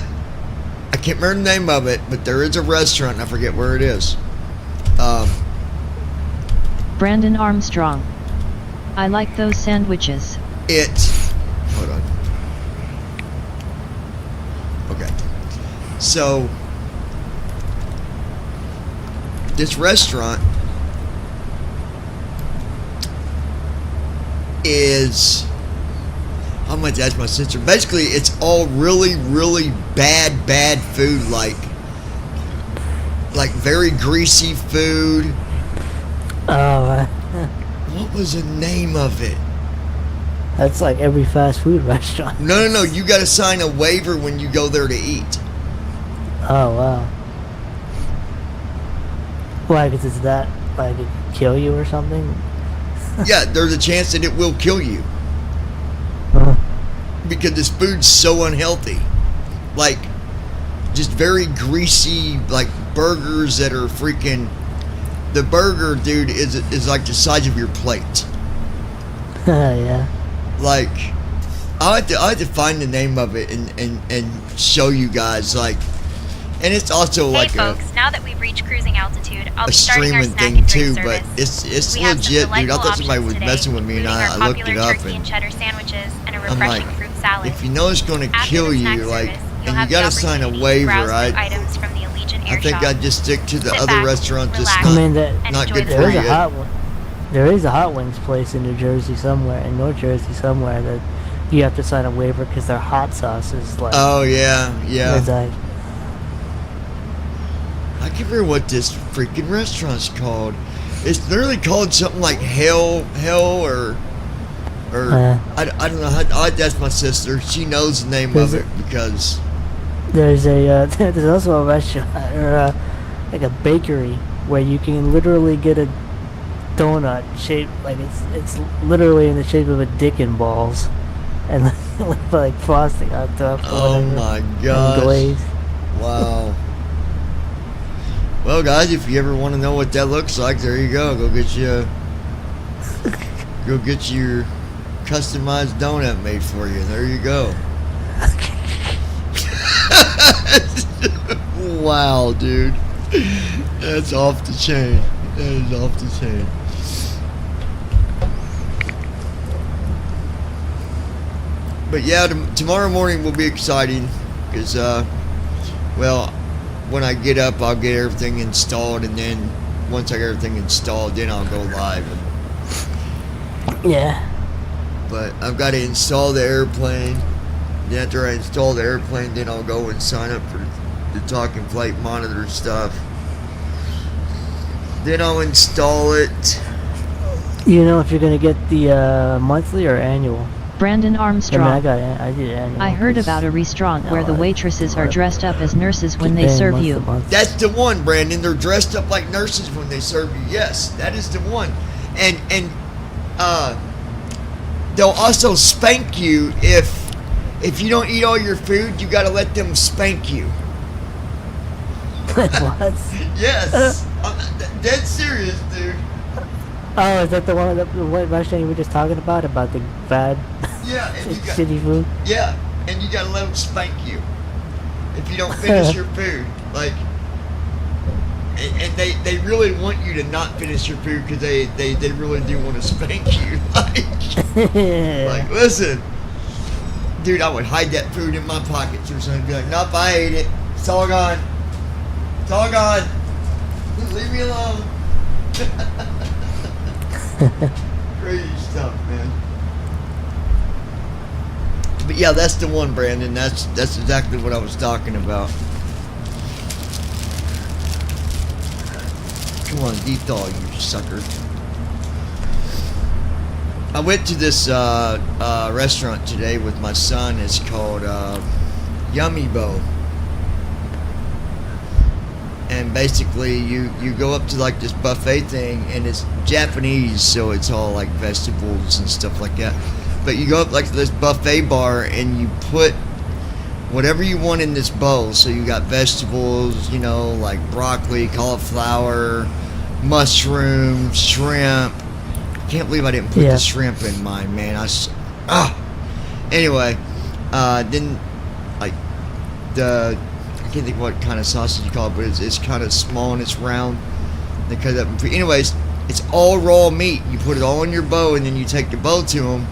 can't remember the name of it, but there is a restaurant, and I forget where it is. Brandon Armstrong. I like those sandwiches. Hold on. Okay. So, this restaurant is... How much that's my sister. Basically, it's all really, really bad food, like very greasy food. Oh, what was the name of it? That's like every fast food restaurant. No. You got to sign a waiver when you go there to eat. Oh, wow. Why? Because it's that, like, it could kill you or something? Yeah, there's a chance that it will kill you. Because this food's so unhealthy. Like, just very greasy, like, burgers that are freaking... The burger, dude, is like the size of your plate. Yeah. Like, I have to find the name of it and show you guys, like... And it's also hey like folks, now that we've reached cruising altitude, I'll a be starting our streaming snack thing and drink too, service. but it's We have legit, some dude. I delightful thought somebody was options messing with me, and including I our looked popular it up, turkey and cheddar sandwiches and a I'm refreshing like, fruit salad. if you know it's going to After kill the you, snack like, service, and you'll you have got to the sign a opportunity to waiver, browse through right? items from the Allegiant Air I think Shop. I'd just stick to the Sit other back, restaurants. It's relax, I mean, not good there for is you. a hot one. There is a hot wings place in New Jersey somewhere, in North Jersey somewhere, that you have to sign a waiver because their hot sauce is like... Oh, yeah. It's like... I can't remember what this freaking restaurant's called. It's literally called something like Hell, or I don't know. I'd ask my sister. She knows the name of it because... There's there's also a restaurant, or like a bakery, where you can literally get a donut shaped, like it's literally in the shape of a dick and balls, and with like frosting on top. Oh my gosh. Glaze. Wow. Well, guys, if you ever want to know what that looks like, there you go. Go get your customized donut made for you. There you go. Wow, dude. That's off the chain. That is off the chain. But yeah, tomorrow morning will be exciting because, well, when I get up, I'll get everything installed, and then once I get everything installed, then I'll go live. Yeah. But I've got to install the airplane. Then after I install the airplane, then I'll go and sign up for the Talking Flight Monitor stuff. Then I'll install it. You know if you're gonna get the monthly or annual? Brandon Armstrong. I did annual. I heard about a restaurant where the waitresses are dressed up as nurses when they serve you. That's the one, Brandon. They're dressed up like nurses when they serve you. Yes, that is the one. And they'll also spank you if you don't eat all your food. You got to let them spank you. What? Yes. I'm dead serious, dude. Oh, is that the one, the restaurant you were just talking about the bad, shitty food? Yeah, and you gotta let them spank you if you don't finish your food. Like, and they really want you to not finish your food because they really do want to spank you. Like, listen, Dude, I would hide that food in my pockets or something. Be like, nope, I ate it. It's all gone. It's all gone. Leave me alone. Crazy stuff, man. But yeah, that's the one, Brandon. That's exactly what I was talking about. Come on, dethal, you sucker. I went to this restaurant today with my son. It's called Yummy Bo. And basically you go up to like this buffet thing, and it's Japanese, so it's all like vegetables and stuff like that. But you go up like to this buffet bar and you put whatever you want in this bowl. So you got vegetables, you know, like broccoli, cauliflower, mushroom, shrimp. Can't believe I didn't put the shrimp in mine, man. Anyway, then like I can't think what kind of sausage you call it, but it's kind of small and it's round. They cut it up. Anyways, it's all raw meat. You put it all in your bowl, and then you take the bowl to them.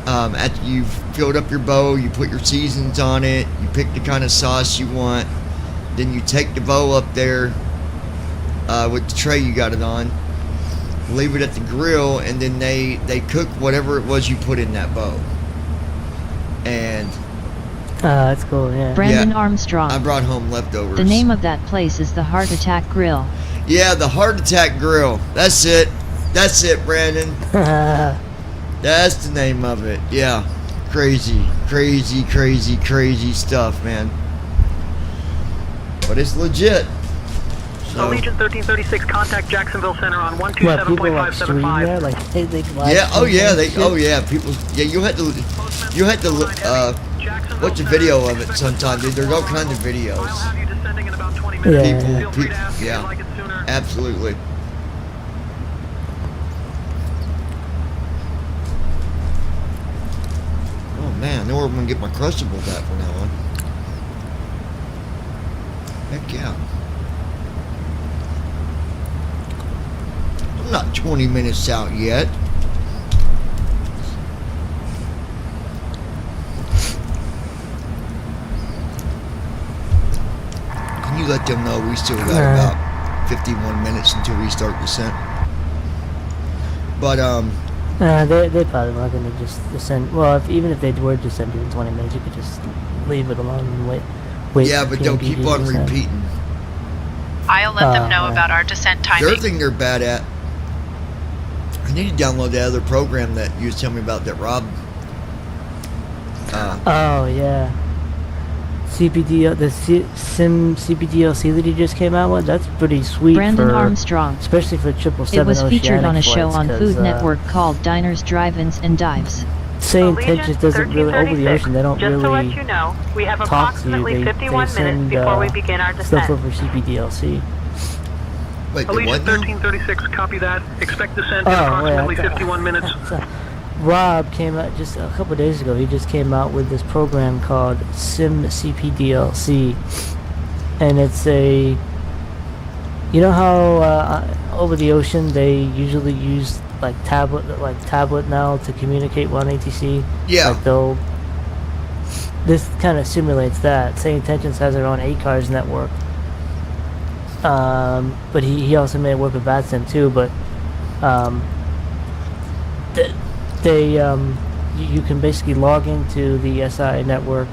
After you've filled up your bowl, you put your seasons on it. You pick the kind of sauce you want. Then you take the bowl up there with the tray you got it on. Leave it at the grill, and then they cook whatever it was you put in that bowl. And that's cool, yeah. Brandon Armstrong. I brought home leftovers. The name of that place is the Heart Attack Grill. Yeah, the Heart Attack Grill. That's it. That's it, Brandon. That's the name of it. Yeah. Crazy, crazy, crazy, crazy stuff, man. But it's legit. So. Allegiant 1336, contact Jacksonville Center on 127.575. There? Like, they yeah, oh yeah, people, yeah, you had to watch a video of it sometime, dude. There's all kinds of videos. People, yeah, absolutely. Oh man, I know where I'm gonna get my Crustables at from now on. Heck yeah. I'm not 20 minutes out yet. Can you let them know we still got about 51 minutes until we start descent? But they're probably not going to just descend. Well, even if they were descending in 20 minutes, you could just leave it alone and wait. Yeah, but they'll keep on repeating. I'll let them know about our descent timing. The other thing they're bad at, I need to download that other program that you was telling me about that Rob. Oh yeah, the Sim CPDLC that he just came out with. That's pretty sweet. Brandon Armstrong, especially for 777. It was featured on a show on flights, Food Network called Diners, Drive-Ins, and Dives. St. Intentions doesn't really over the ocean. They don't Just really to let you know, we have talk to you. approximately 51 they send, minutes before we begin our descent. Stuff over CPDLC. Wait, Allegiant 1336, copy that. Expect descent in approximately 51 minutes. Rob came out just a couple of days ago. He just came out with this program called Sim CPDLC, and it's a. You know how over the ocean they usually use like tablet now to communicate on ATC. Yeah. Like this kind of simulates that. St. Intentions has their own ACARS network. But he also made it work with VATSIM too. But you can basically log into the SI network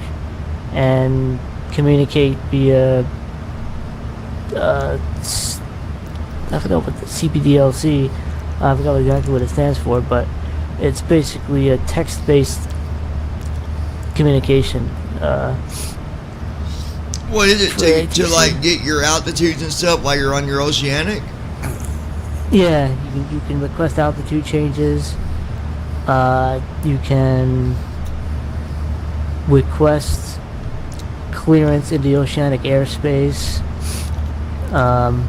and communicate via I forgot what the CPDLC. I forgot exactly what it stands for, but it's basically a text-based communication. What is it to like get your altitudes and stuff while you're on your oceanic? Yeah, you can request altitude changes. You can request clearance in the oceanic airspace, and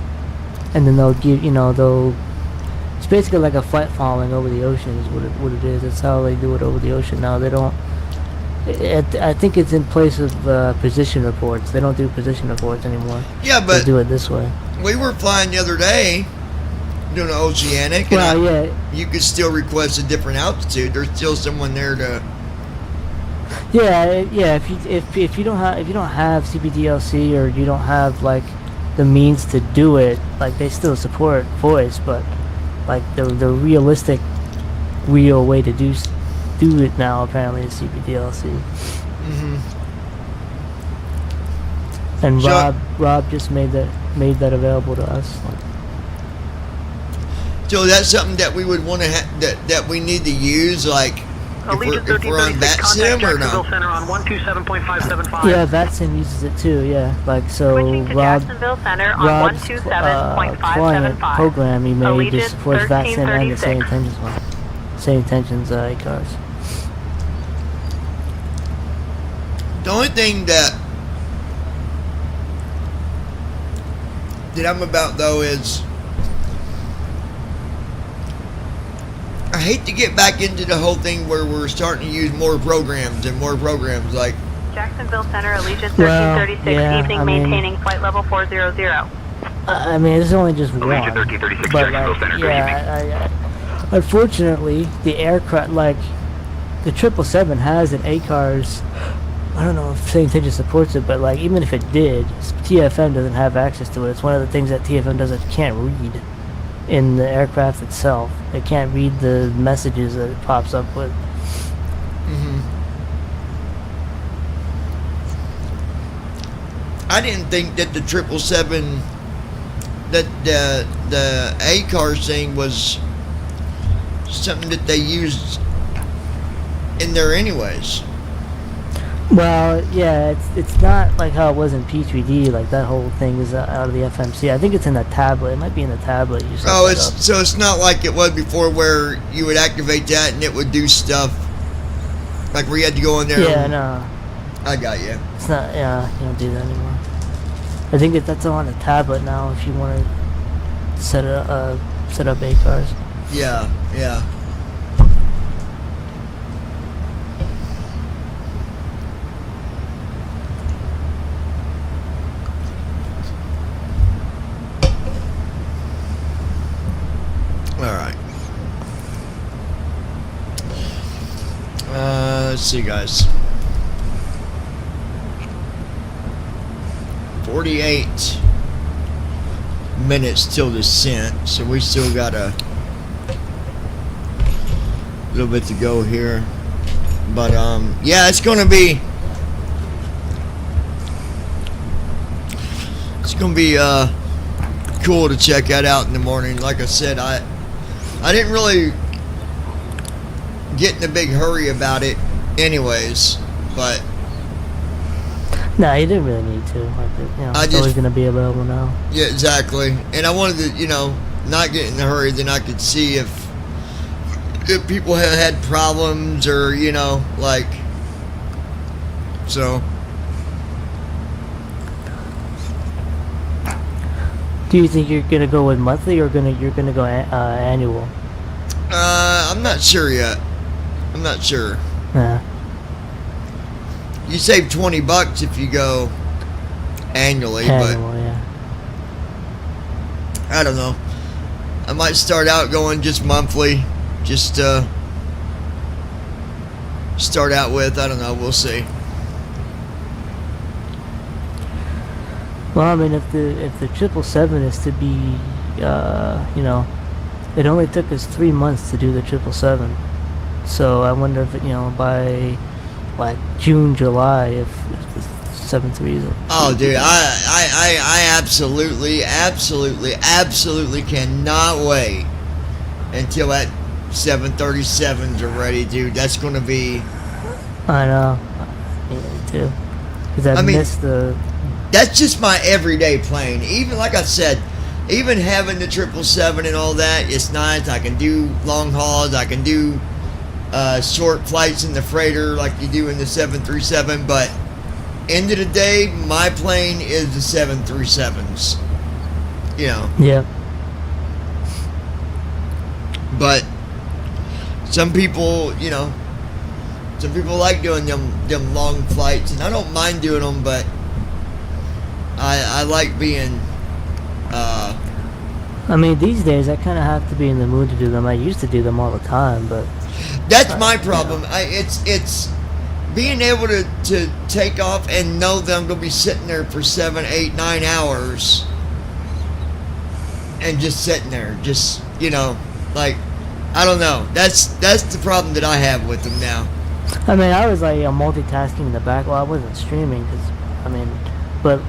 then they'll give it's basically like a flight following over the ocean is what it is. That's how they do it over the ocean now. They don't. I think it's in place of position reports. They don't do position reports anymore. Yeah, but they do it this way. We were flying the other day, doing an oceanic, and yeah, you could still request a different altitude. There's still someone there to Yeah. If you don't have CBDLC or you don't have like the means to do it, like they still support voice, but like the realistic, real way to do it now apparently is CBDLC. Mm-hmm. And So- Rob just made that available to us. So that's something that we would want to that we need to use, like if we're on that sim or Jacksonville no. Center on 127.575. Yeah, VATSIM uses it too. Yeah, like so. Switching to Jacksonville Center on Rob's 127.575. client program he made Allegiant just supports VATSIM and the same 1336. intentions one. Same intentions cars. The only thing that I'm about though is I hate to get back into the whole thing where we're starting to use more programs like Jacksonville Center, Allegiant Well, 1336, yeah, evening I mean- maintaining flight level 400. I mean, it's only just one. Allegiant 1336, But Jacksonville like, Center, good evening. yeah, unfortunately, the aircraft, like the 777, has an ACARS. I don't know if St. Intention supports it, but like even if it did, TFM doesn't have access to it. It's one of the things that TFM can't read in the aircraft itself. It can't read the messages that it pops up with. Mm-hmm. I didn't think that the 777 that the ACARS thing was something that they used in there anyways. Well, yeah, it's not like how it was in P3D. Like that whole thing is out of the FMC. I think it's in the tablet. It might be in the tablet. You set Oh, that it's up. so it's not like it was before where you would activate that and it would do stuff like where you had to go in there. Yeah, and- no, I got you. it's not. Yeah, you don't do that anymore. I think that's on a tablet now. If you want to set up ACARS. Yeah, yeah. All right. Let's see, guys. 48 minutes till descent, so we still got a little bit to go here. But yeah, it's gonna be cool to check that out in the morning. Like I said, I didn't really get in a big hurry about it anyways, but No, you didn't really need to. Like, it's always going to be available now. yeah, exactly. And I wanted to, not get in a hurry, then I could see if people have had problems or, like, so. Do you think you're going to go with monthly or you're going to go annual? I'm not sure yet. I'm not sure. Yeah. You save $20 if you go annually, Annual, yeah. but I don't know. I might start out going just monthly, just start out with. I don't know. We'll see. Well, I mean, if the 777 is to be, it only took us 3 months to do the 777. So I wonder if by like June, July, if the 73s. Oh, dude, I absolutely cannot wait until that 737s are ready, dude. That's gonna be. I know. Me too. Because I missed the. That's just my everyday plane. Even like I said, even having the 777 and all that, it's nice. I can do long hauls. I can do short flights in the freighter like you do in the 737. But end of the day, my plane is the 737s. Yeah. But some people, some people like doing them long flights, and I don't mind doing them, but I like being. I mean, these days I kind of have to be in the mood to do them. I used to do them all the time, but That's my problem. It's being able to take off and know that I'm going to be sitting there for 7, 8, 9 hours and just sitting there, just, you know, like, I don't know. That's the problem that I have with them now. I mean, I was like multitasking in the back while I wasn't streaming, because, I mean, but,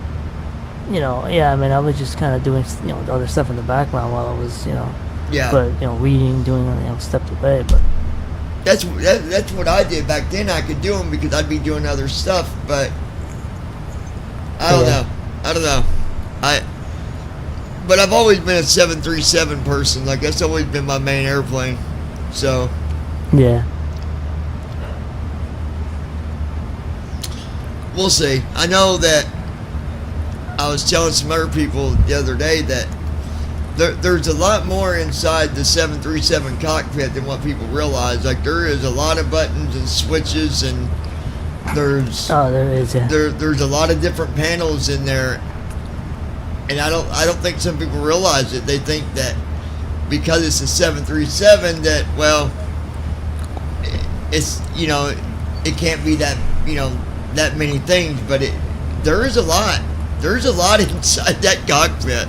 you know, yeah, I mean, I was just kind of doing, you know, other stuff in the background while I was, you know, Yeah. but, you know, reading, doing, you know, step to bed, but. That's what I did back then. I could do them because I'd be doing other stuff, but I don't know. But I've always been a 737 person. Like, that's always been my main airplane. So. Yeah. We'll see. I know that I was telling some other people the other day that there's a lot more inside the 737 cockpit than what people realize. Like, there is a lot of buttons and switches, and there's there is, yeah. There's a lot of different panels in there, and I don't think some people realize it. They think that because it's a 737 that, well, it's, you know, it can't be that, you know, that many things, but there is a lot. There's a lot inside that cockpit.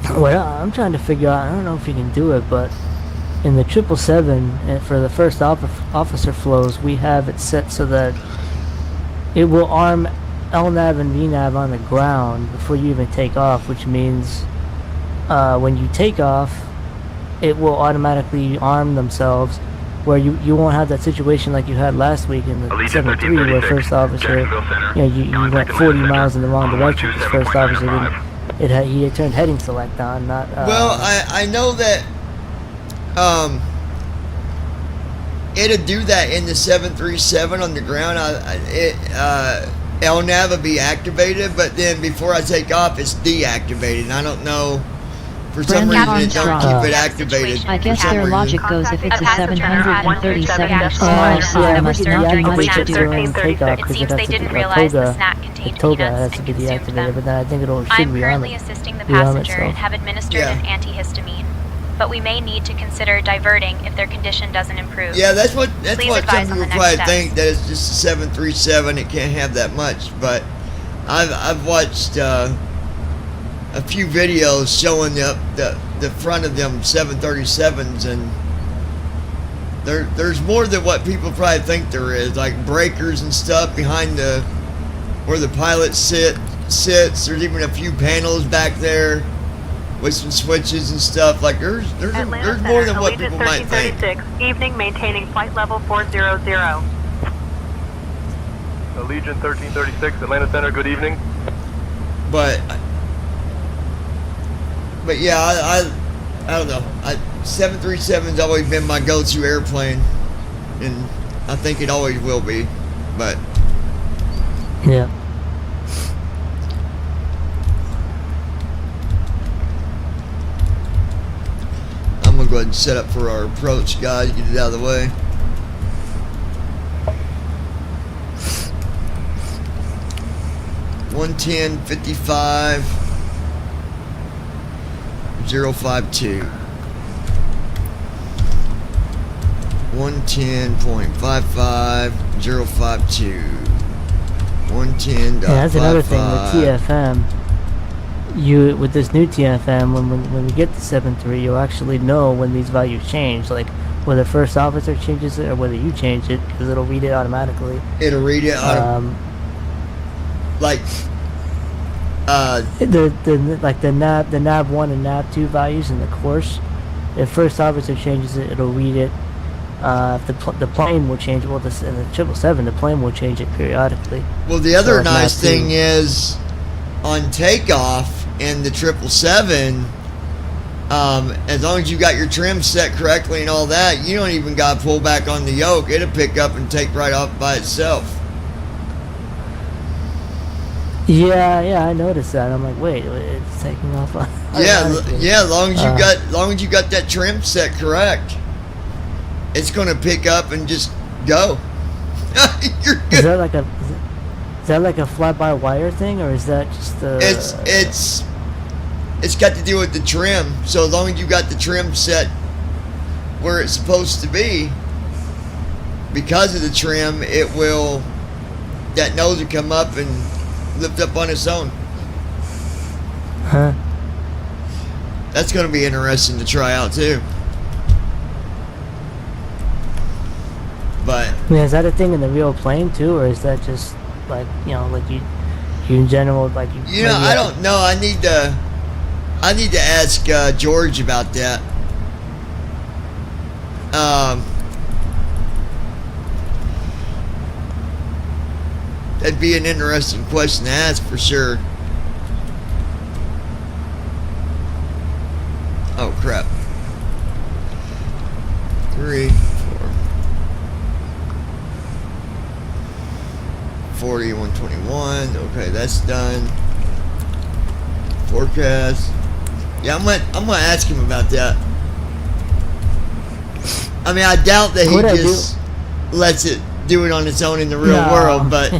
Well, I'm trying to figure out, I don't know if you can do it, but in the 777, for the first officer flows, we have it set so that it will arm LNAV and VNAV on the ground before you even take off, which means when you take off, it will automatically arm themselves, where you won't have that situation like you had last week in the 73, where first officer, you know, you went 40 miles in the wrong direction because first officer didn't. He had turned heading select on, not. Well, I know that it'll do that in the 737 on the ground. LNAV will be activated, but then before I take off, it's deactivated. And I don't know. For some reason, it don't keep it activated. I guess their logic goes if it's a 737 Yeah, must yeah, not be yeah, much to yeah, do. during takeoff, It 'cause seems it they has to didn't be realize the Toga. snack contained The Toga peanuts has to and be consumed deactivated, them. but then I think should I'm be on currently it. assisting the Be on it, passenger so. and have administered an antihistamine, but we may need to consider diverting if their condition doesn't improve. Yeah, that's what Please some advise on people the next probably steps. think, that it's just a 737. It can't have that much, but I've watched a few videos showing the front of them 737s, and there's more than what people probably think there is, like breakers and stuff behind where the pilot sits. There's even a few panels back there with some switches and stuff. Like there's more than what people might think. 1336, evening maintaining flight level 400. Allegiant 1336, Atlanta Center, good evening. But yeah, I don't know. 737's always been my go-to airplane, and I think it always will be. But yeah. I'm gonna go ahead and set up for our approach, guys. Get it out of the way. (110.55) 052. 110.55 052. 110.55. Yeah, that's another thing with TFM. With this new TFM, when we get to 7.3, you'll actually know when these values change, like whether first officer changes it or whether you change it, because it'll read it automatically. It'll read it like the nav 1 and nav 2 values in the course. If first officer changes it, it'll read it. If the plane will change. Well, in the 777, the plane will change it periodically. Well, the other So nice nav 2. thing is, on takeoff in the 777, as long as you got your trim set correctly and all that, you don't even got to pull back on the yoke. It'll pick up and take right off by itself. Yeah, I noticed that. I'm like, wait, it's taking off. Yeah, as long as you got that trim set correct, it's gonna pick up and just go. You're good. Is that like a fly-by-wire thing, or is that just It's got to do with the trim. So as long as you got the trim set where it's supposed to be, because of the trim, that nose will come up and lift up on its own. Huh. That's going to be interesting to try out too. But I mean, is that a thing in the real plane too, or is that just like like you in general, like you? I don't know. I need to ask George about that. That'd be an interesting question to ask for sure. Oh crap. 3, 4, 40, 121. Okay, that's done. Forecast. Yeah, I'm gonna ask him about that. I mean, I doubt that he just lets it do it on its own in the real world, but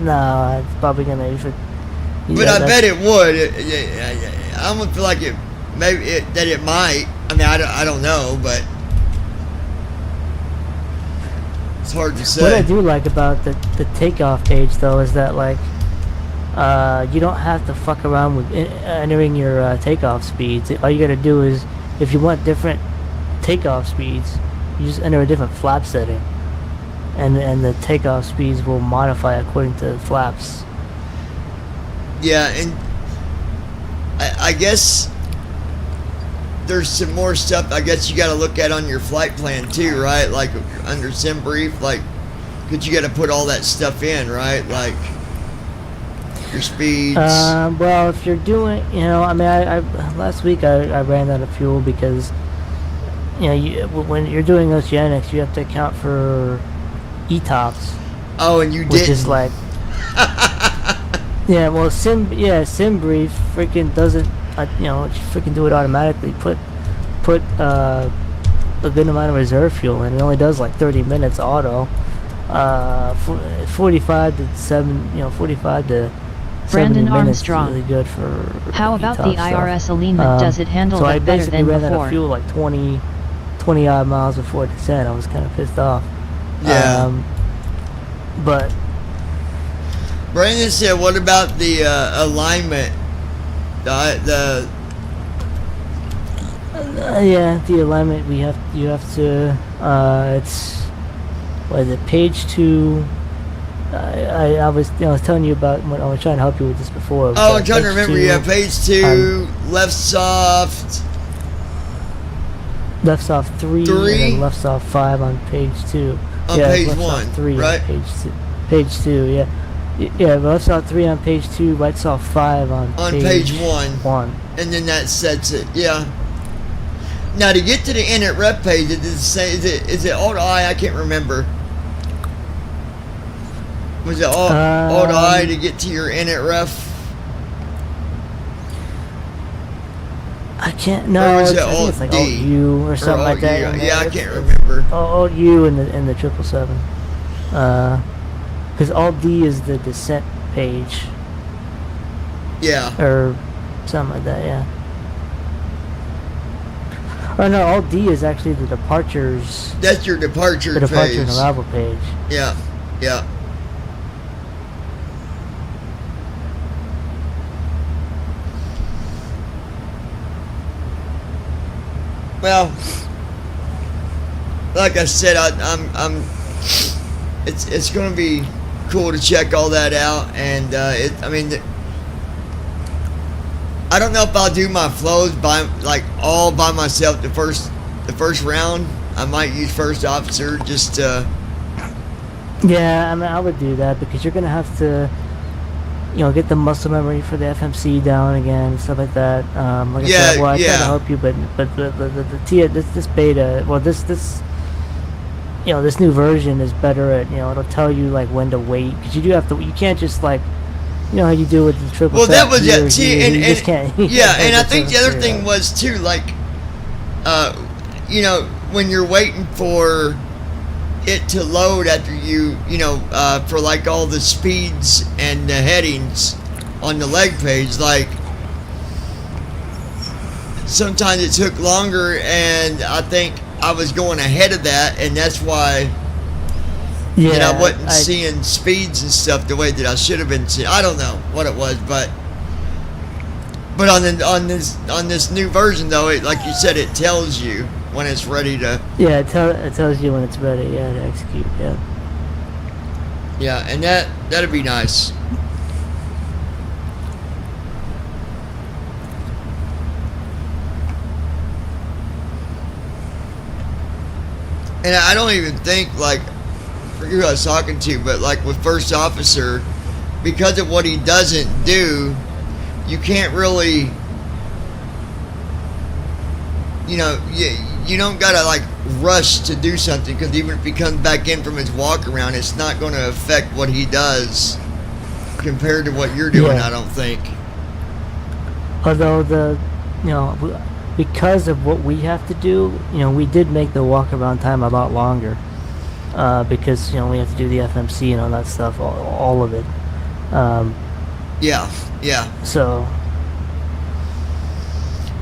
no, it's probably gonna. But I bet it would. I'm gonna feel like it might. I mean, I don't know, but it's hard to say. What I do like about the takeoff page though is that like you don't have to fuck around with entering your takeoff speeds. All you gotta do is, if you want different takeoff speeds, you just enter a different flap setting, and the takeoff speeds will modify according to the flaps. Yeah, and I guess there's some more stuff I guess you got to look at on your flight plan too, right? Like under SimBrief, like, because you got to put all that stuff in, right? Like your speeds. Well, if you're doing, I mean, I last week I ran out of fuel because when you're doing oceanics, you have to account for ETOPS. Oh, and you did. Which is like, yeah, well, SimBrief freaking doesn't, freaking do it automatically. Put a good amount of reserve fuel in. It only does like 30 minutes auto. 45 to 45 to 70 Brandon minutes Armstrong. is really good for. How about ETOPS the IRS stuff. alignment? Does it handle so it better than I basically ran out before? of fuel like 20 odd miles before descent. I was kind of pissed off. Yeah. But Brandon said, "What about the alignment? The the alignment you have to. It's what is it? Page 2. I was telling you about when I was trying to help you with this before. Oh, I'm trying to remember. Yeah, page 2, left soft. Left soft 3, and then left soft 5 on page 2. On page 1, 3 right? On page 2, yeah. Yeah, left soft 3 on page 2, right soft 5 on page 1. And then that sets it, yeah. Now to get to the init rep page, is it Alt I? I can't remember. Was it Alt I to get to your init ref? I can't. No, or is I it think Alt it's like D? Alt U or something like that. Yeah, I can't remember. Alt U in the 777. Because Alt D is the descent page. Yeah. Or something like that. Yeah. Oh no, Alt D is actually the departures. That's your departure The departure page. and arrival page. Yeah. Yeah. Well, like I said, it's going to be cool to check all that out, and I mean, I don't know if I'll do my flows all by myself the first round. I might use first officer just to. Yeah, I mean, I would do that because you're gonna have to, get the muscle memory for the FMC down again and stuff like that. Like I said, well, I try to help you, but this beta, well, this this new version is better at, it'll tell you like when to wait, because you can't just how you do with the triple. Well, that was and and I think the other thing was too, like, when you're waiting for it to load after you for like all the speeds and the headings on the leg page, like sometimes it took longer, and I think I was going ahead of that, and that's why and I wasn't seeing speeds and stuff the way that I should have been seeing. I don't know what it was, but on this new version though, it, like you said, it tells you when it's ready to. Yeah, it tells you when it's ready. Yeah, to execute. Yeah. Yeah, and that'd be nice. And I don't even think, like, I forget who I was talking to, but like with First Officer, because of what he doesn't do, you can't really, you know, you don't gotta like rush to do something, because even if he comes back in from his walk around, it's not going to affect what he does compared to what you're doing. Yeah. I don't think. Although because of what we have to do, we did make the walk around time a lot longer, because we have to do the FMC and all that stuff, all of it. Yeah. So.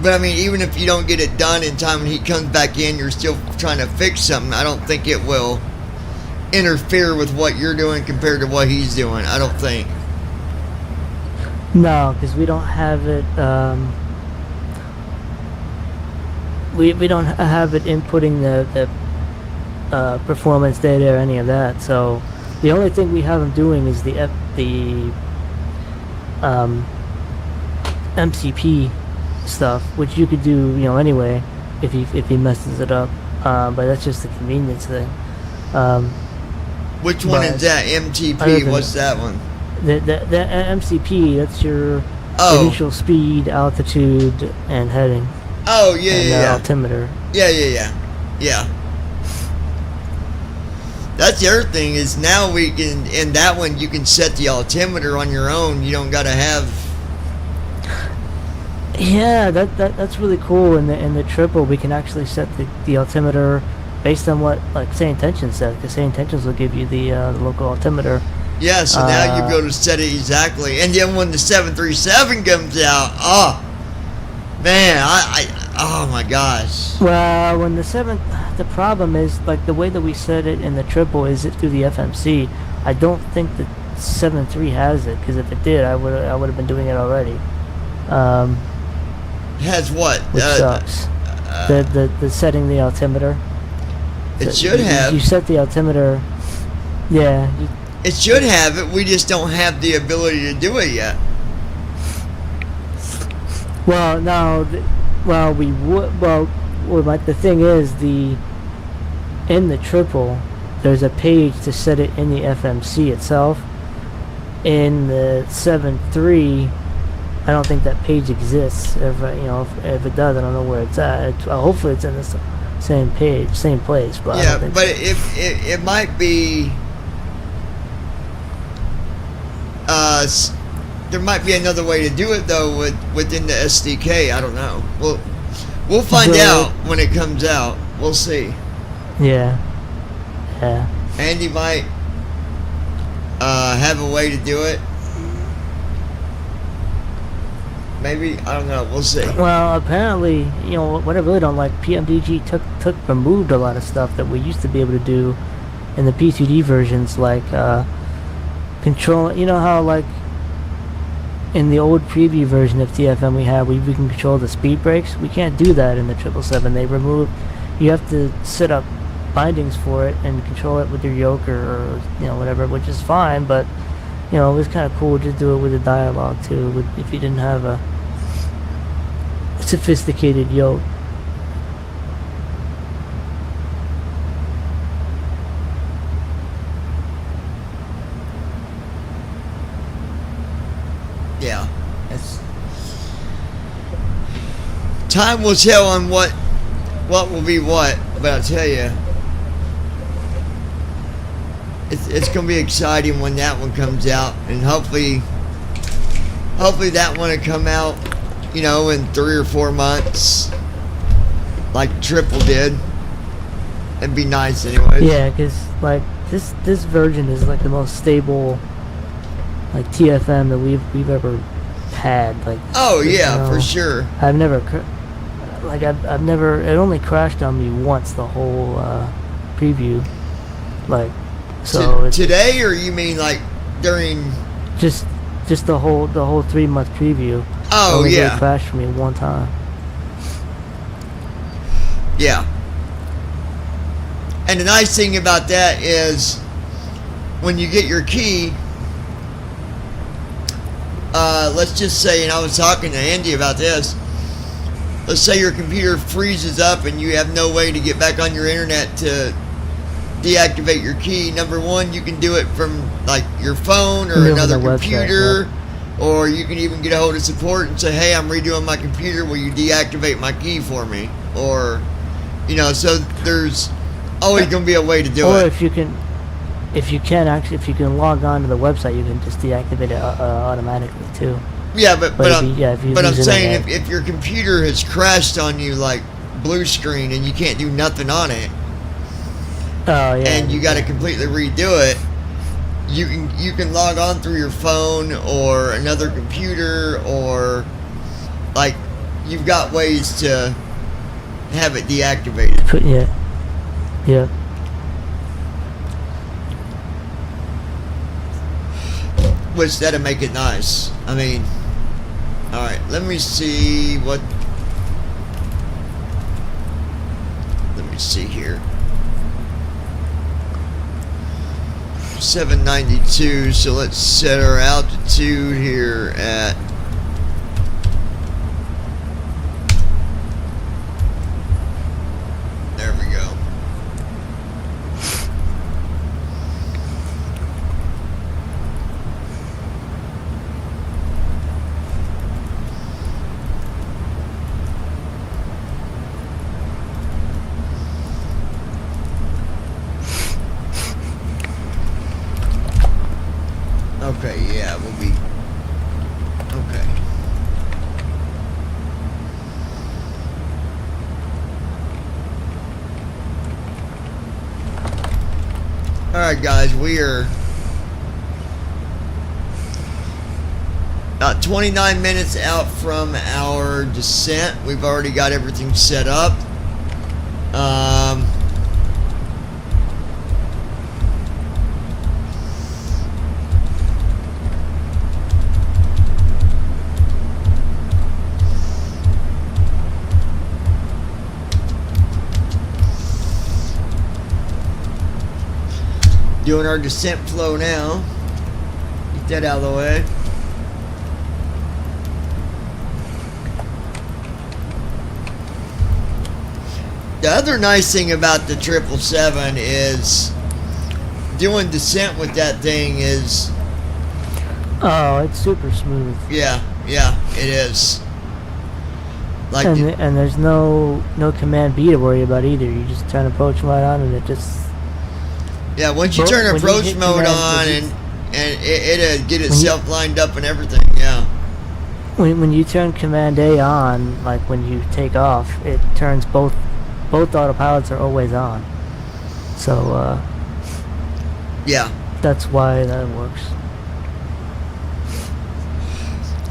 But I mean, even if you don't get it done in time when he comes back in, you're still trying to fix something. I don't think it will interfere with what you're doing compared to what he's doing. I don't think. No, because we don't have it. We don't have it inputting the performance data or any of that. So the only thing we have him doing is the MCP stuff, which you could do anyway if he messes it up. But that's just a convenience thing. Which one is that? MTP? What's that one? The MCP. That's your initial speed, altitude, and heading. Oh yeah. Altimeter. Yeah. That's the other thing is now we can, in that one you can set the altimeter on your own. You don't got to have. Yeah, that's really cool. In the triple, we can actually set the altimeter based on what, like, Say Intentions said, because Say Intentions will give you the local altimeter. Yeah, so now you go to set it exactly. And then when the 737 comes out, oh man, oh my gosh. Well, when the problem is, like, the way that we set it in the triple is it through the FMC. I don't think the 7.3 has it, because if it did, I would have been doing it already. Has what? Which sucks. The setting the altimeter. It should have. You set the altimeter. Yeah. It should have it. We just don't have the ability to do it yet. Well, no. We would. Well, like, the thing is, in the triple, there's a page to set it in the FMC itself. In the 7.3, I don't think that page exists. If it does, I don't know where it's at. Hopefully, it's in the same page, same place. But yeah, but it might be. There might be another way to do it though within the SDK. I don't know. We'll find out when it comes out. We'll see. Yeah. Andy might have a way to do it. Maybe, I don't know. We'll see. Well, apparently, what I really don't like, PMDG removed a lot of stuff that we used to be able to do in the P2D versions, like control. You know how, like, in the old preview version of TFM we can control the speed brakes. We can't do that in the 777. They removed. You have to set up bindings for it and control it with your yoke or whatever, which is fine. But it was kind of cool to do it with a dialogue too. If you didn't have a sophisticated yoke. Yeah, time will tell on what will be what, but I'll tell you, it's gonna be exciting when that one comes out, and hopefully that one will come out, in 3 or 4 months, like Triple did. It'd be nice, anyways. Yeah, because like this version is like the most stable, like, TFM that we've ever had. Like, oh yeah, for sure. I've never it only crashed on me once the whole preview, like So it's today, or you mean like during? just the whole 3-month preview. Oh, only yeah. It crashed for me one time. Yeah. And the nice thing about that is when you get your key, let's just say, and I was talking to Andy about this, let's say your computer freezes up and you have no way to get back on your internet to deactivate your key. Number one, you can do it from like your phone or another computer, or you can even get a hold of support and say, hey, I'm redoing my computer, will you deactivate my key for me? Or, you know, so there's always going to be a way to do or it. if you can log on to the website, you can just deactivate it automatically too. Yeah, but I'm use saying internet. if your computer has crashed on you like blue screen and you can't do nothing on it, oh yeah, and you got to completely redo it, you can log on through your phone or another computer, or like you've got ways to have it deactivated. Yeah. Which that'll make it nice. I mean, all right, let me see what. Let me see here. 792. So let's set our altitude here at. There we go. Okay, yeah, we'll be. Okay. Alright, guys, we are about 29 minutes out from our descent. We've already got everything set up. Doing our descent flow now. Get that out of the way. The other nice thing about the 777 is doing descent with that thing is. Oh, it's super smooth. Yeah, it is. Like and there's no command B to worry about either. You just turn approach mode on and it just. Yeah, once you turn approach mode on and it'll get itself lined up and everything, yeah. When you turn Command A on, like when you take off, it turns both autopilots are always on. So, yeah. That's why that works.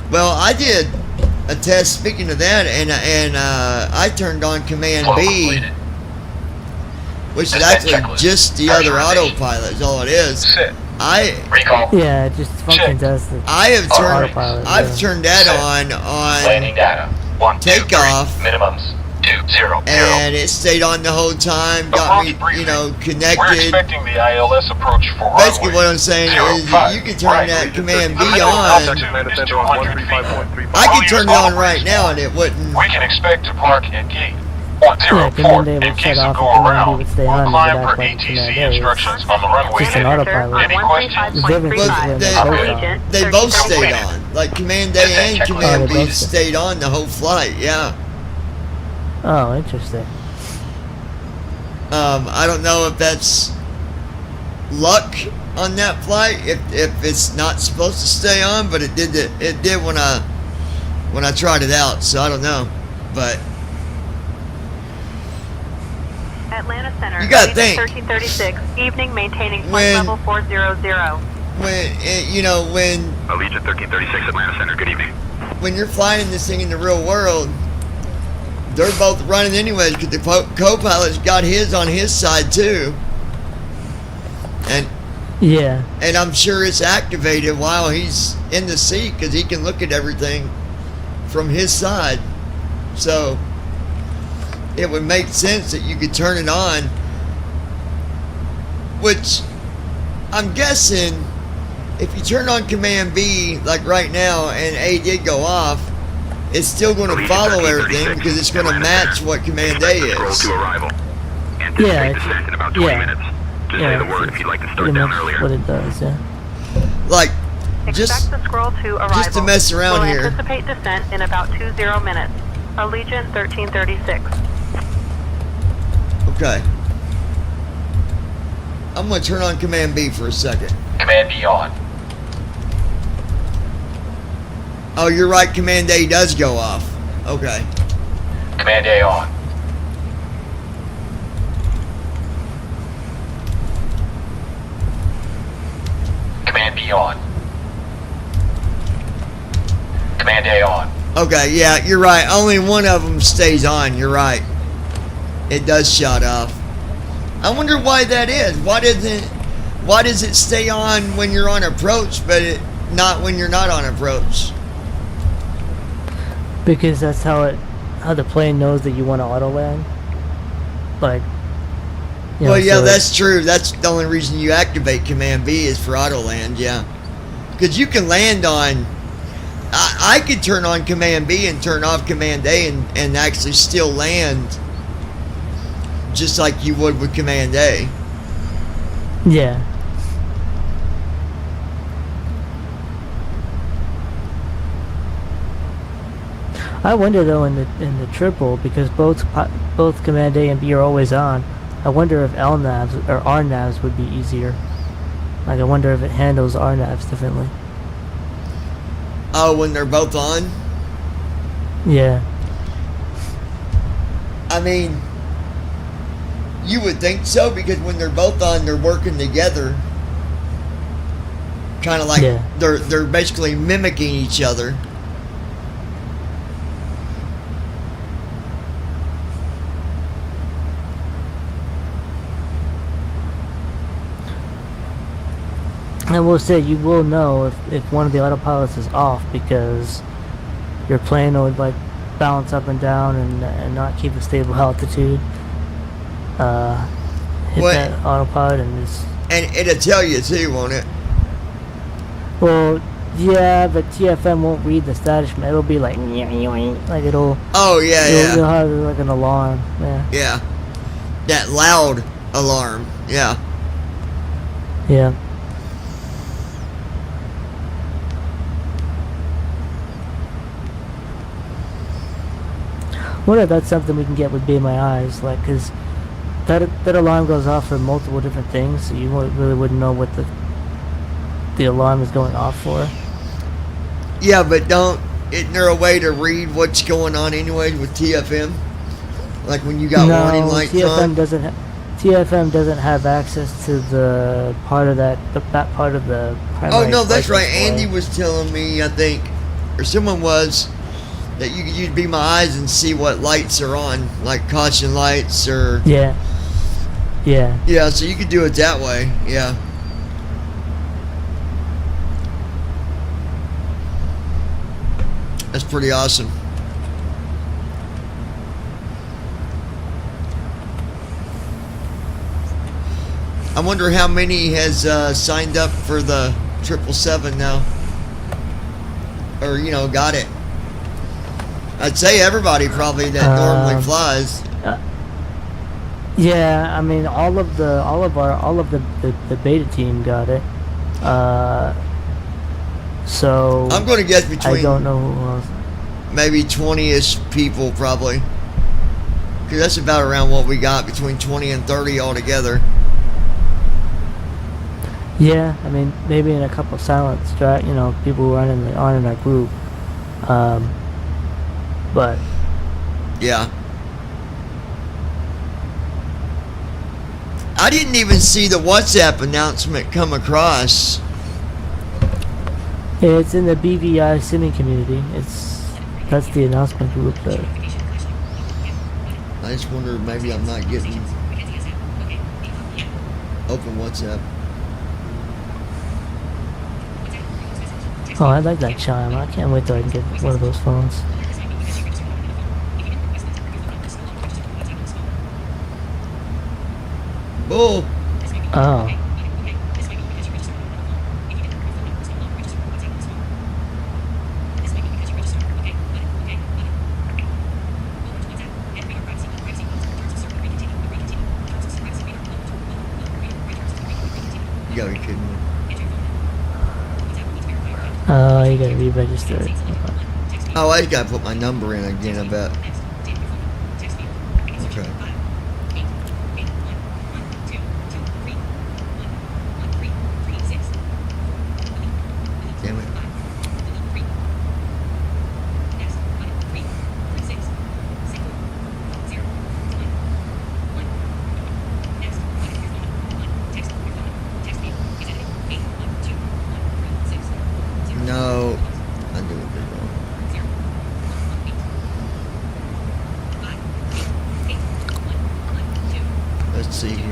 Well, I did a test, speaking of that, and I turned on Command B. Which is actually just the other autopilot is all it is. Yeah, it just functions as the autopilot. I've turned that on Landing data. 1, 2, 3, takeoff. minimums. 2, 0, 0. And it stayed on the whole time, got me, connected. We're expecting the ILS approach for Basically what I'm saying is you can turn that Command B on. I can turn it on right now and it wouldn't. We can expect to park at gate Yeah, 104 Command A in would case shut of off go and Command B around. would stay We'll on and climb go per back like ATC Command A. instructions on the runway. Just an autopilot. Any questions? The difference is when they both on. They both stayed on. Like Command A and Command they B both stayed on the whole flight, yeah. Oh, interesting. I don't know if that's luck on that flight, if it's not supposed to stay on, but it did when I tried it out, so I don't know. But Atlanta Center. You gotta think. 1336. Evening maintaining flight When- level 400. when Allegiant 1336 Atlanta Center, good evening. when you're flying this thing in the real world, they're both running anyways because the co-pilot's got his on his side too. And Yeah. And I'm sure it's activated while he's in the seat because he can look at everything from his side. So it would make sense that you could turn it on, which I'm guessing if you turn on Command B like right now and A did go off, it's still going to follow everything because it's going to match what Command A is. To arrival. Anticipate descent in about 20 minutes. Just say the word if you'd like to start down earlier. What it does, yeah. Like, Expect the scroll to arrival. just to mess around we'll here. Anticipate descent in about 20 minutes. Allegiant 1336. Okay. I'm going to turn on Command B for a second. Command B on. Oh, you're right. Command A does go off. Okay. Command A on. Command B on. Command A on. Okay, yeah, you're right. Only one of them stays on. You're right. It does shut off. I wonder why that is. Why does it stay on when you're on approach, but not when you're not on approach? Because that's how the plane knows that you want to auto land. Like, you know, Well, yeah, so that's true. That's the only reason you activate Command B is for auto land, yeah. Because you can land on... I could turn on Command B and turn off Command A and actually still land just like you would with Command A. Yeah. I wonder though in the triple, because both Command A and B are always on, I wonder if LNAVs or RNAVs would be easier. Like I wonder if it handles RNAVs differently. Oh, when they're both on? Yeah. I mean, you would think so, because when they're both on, they're working together. Kind of like they're basically mimicking each other. And we'll say you will know if one of the autopilots is off, because your plane would like bounce up and down and not keep a stable altitude. Hit that autopilot and just... And it'll tell you too, won't it? Well, yeah, but TFM won't read the status. It'll be like it'll... Oh, yeah, It'll have like an alarm, yeah. Yeah. That loud alarm, yeah. Yeah. I wonder if that's something we can get with Be My Eyes, like, cause that alarm goes off for multiple different things, so you really wouldn't know what the alarm is going off for. Yeah, but isn't there a way to read what's going on anyway with TFM? Like when you got warning lights on? TFM doesn't have access to the part of that part of the primary. Oh no, that's flight right. display. Andy was telling me, I think, or someone was, that you could use Be My Eyes and see what lights are on, like caution lights or... Yeah. Yeah. Yeah, so you could do it that way, yeah. That's pretty awesome. I wonder how many has signed up for the 777 now. Or, got it. I'd say everybody probably that normally flies. Yeah, I mean all of the beta team got it. So I'm going to guess between, I don't know who else. Maybe 20-ish people probably. Because that's about around what we got, between 20 and 30 altogether. Yeah, I mean maybe in a couple of silent people who aren't in our group. But yeah, I didn't even see the WhatsApp announcement come across. It's in the BVI simming community. That's the announcement group there. I just wonder, maybe I'm not getting open WhatsApp. Oh, I like that chime. I can't wait till I can get one of those phones. Bull. Oh. You gotta be kidding me. Oh, you gotta re-register it. Oh, I gotta put my number in again, I bet. Okay. Damn it. No, I do it wrong. Let's see here.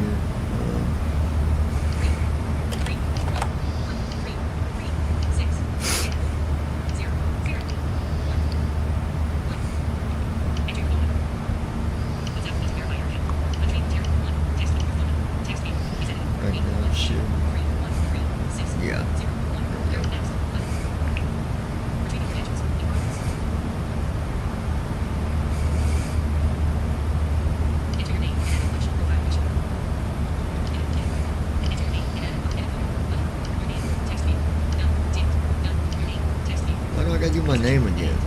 Right now, shit. Yeah. Why do I gotta do my name again?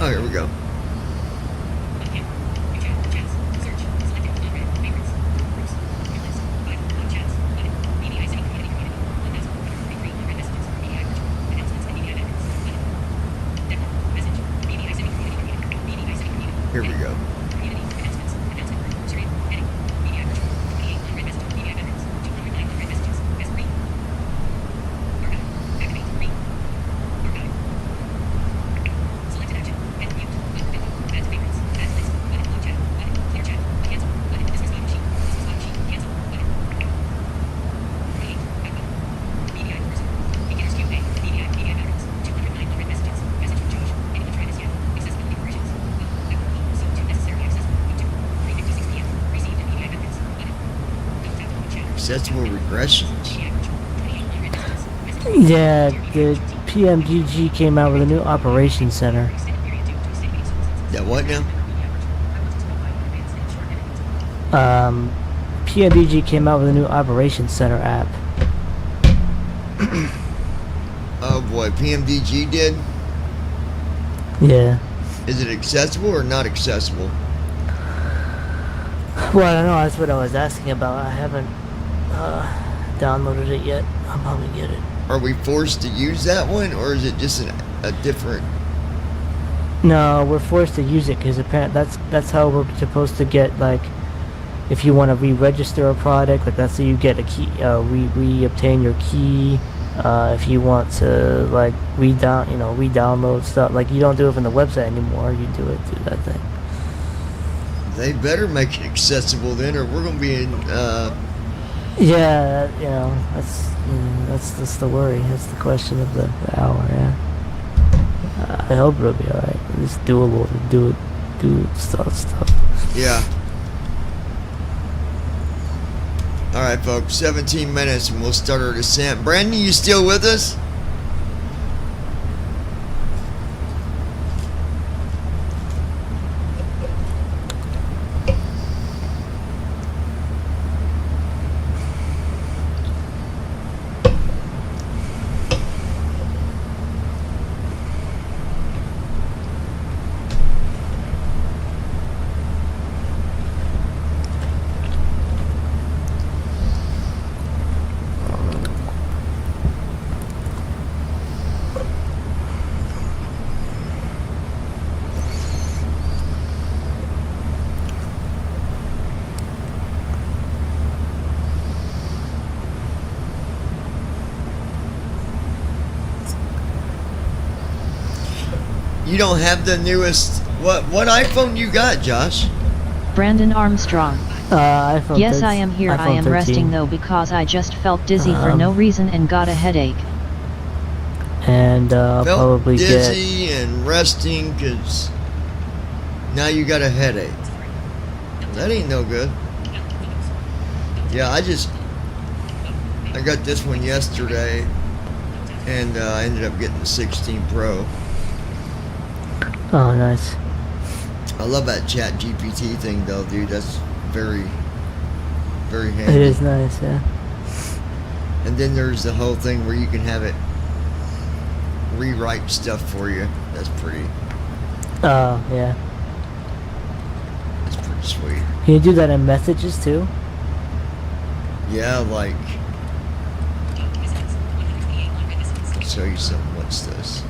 Oh, here we go. Here we go. Accessible regressions. Yeah, the PMGG came out with a new operations center. Yeah, what now? PMGG came out with a new operations center app. Oh boy, PMDG did? Yeah. Is it accessible or not accessible? Well, I don't know. That's what I was asking about. I haven't downloaded it yet. I'll probably get it. Are we forced to use that one, or is it just a different? No, we're forced to use it because apparently that's how we're supposed to get, like, if you want to re-register a product, like that's how you get a key. Re-obtain your key. If you want to like re-download stuff, like you don't do it from the website anymore. You do it through that thing. They better make it accessible then, or we're gonna be in. Yeah, that's the worry. That's the question of the hour. Yeah. I hope it'll be alright. It's doable to do stuff. Yeah. Alright, folks, 17 minutes and we'll start our descent. Brandon, you still with us? You don't have the newest. What iPhone you got, Josh? Brandon Armstrong. iPhone Yes, 13 I am here. I iPhone am 13. resting though because I just felt dizzy for no reason and got a headache. And I'll Felt probably dizzy and resting because now you got a headache. That ain't no good. Yeah, I got this one yesterday, and I ended up getting the 16 Pro. get. Oh, nice. I love that Chat GPT thing though, dude. That's very, very handy. It is nice, yeah. And then there's the whole thing where you can have it rewrite stuff for you. That's pretty. Oh, yeah. That's pretty sweet. Can you do that in messages too? Yeah, like. I'll show you something. What's this?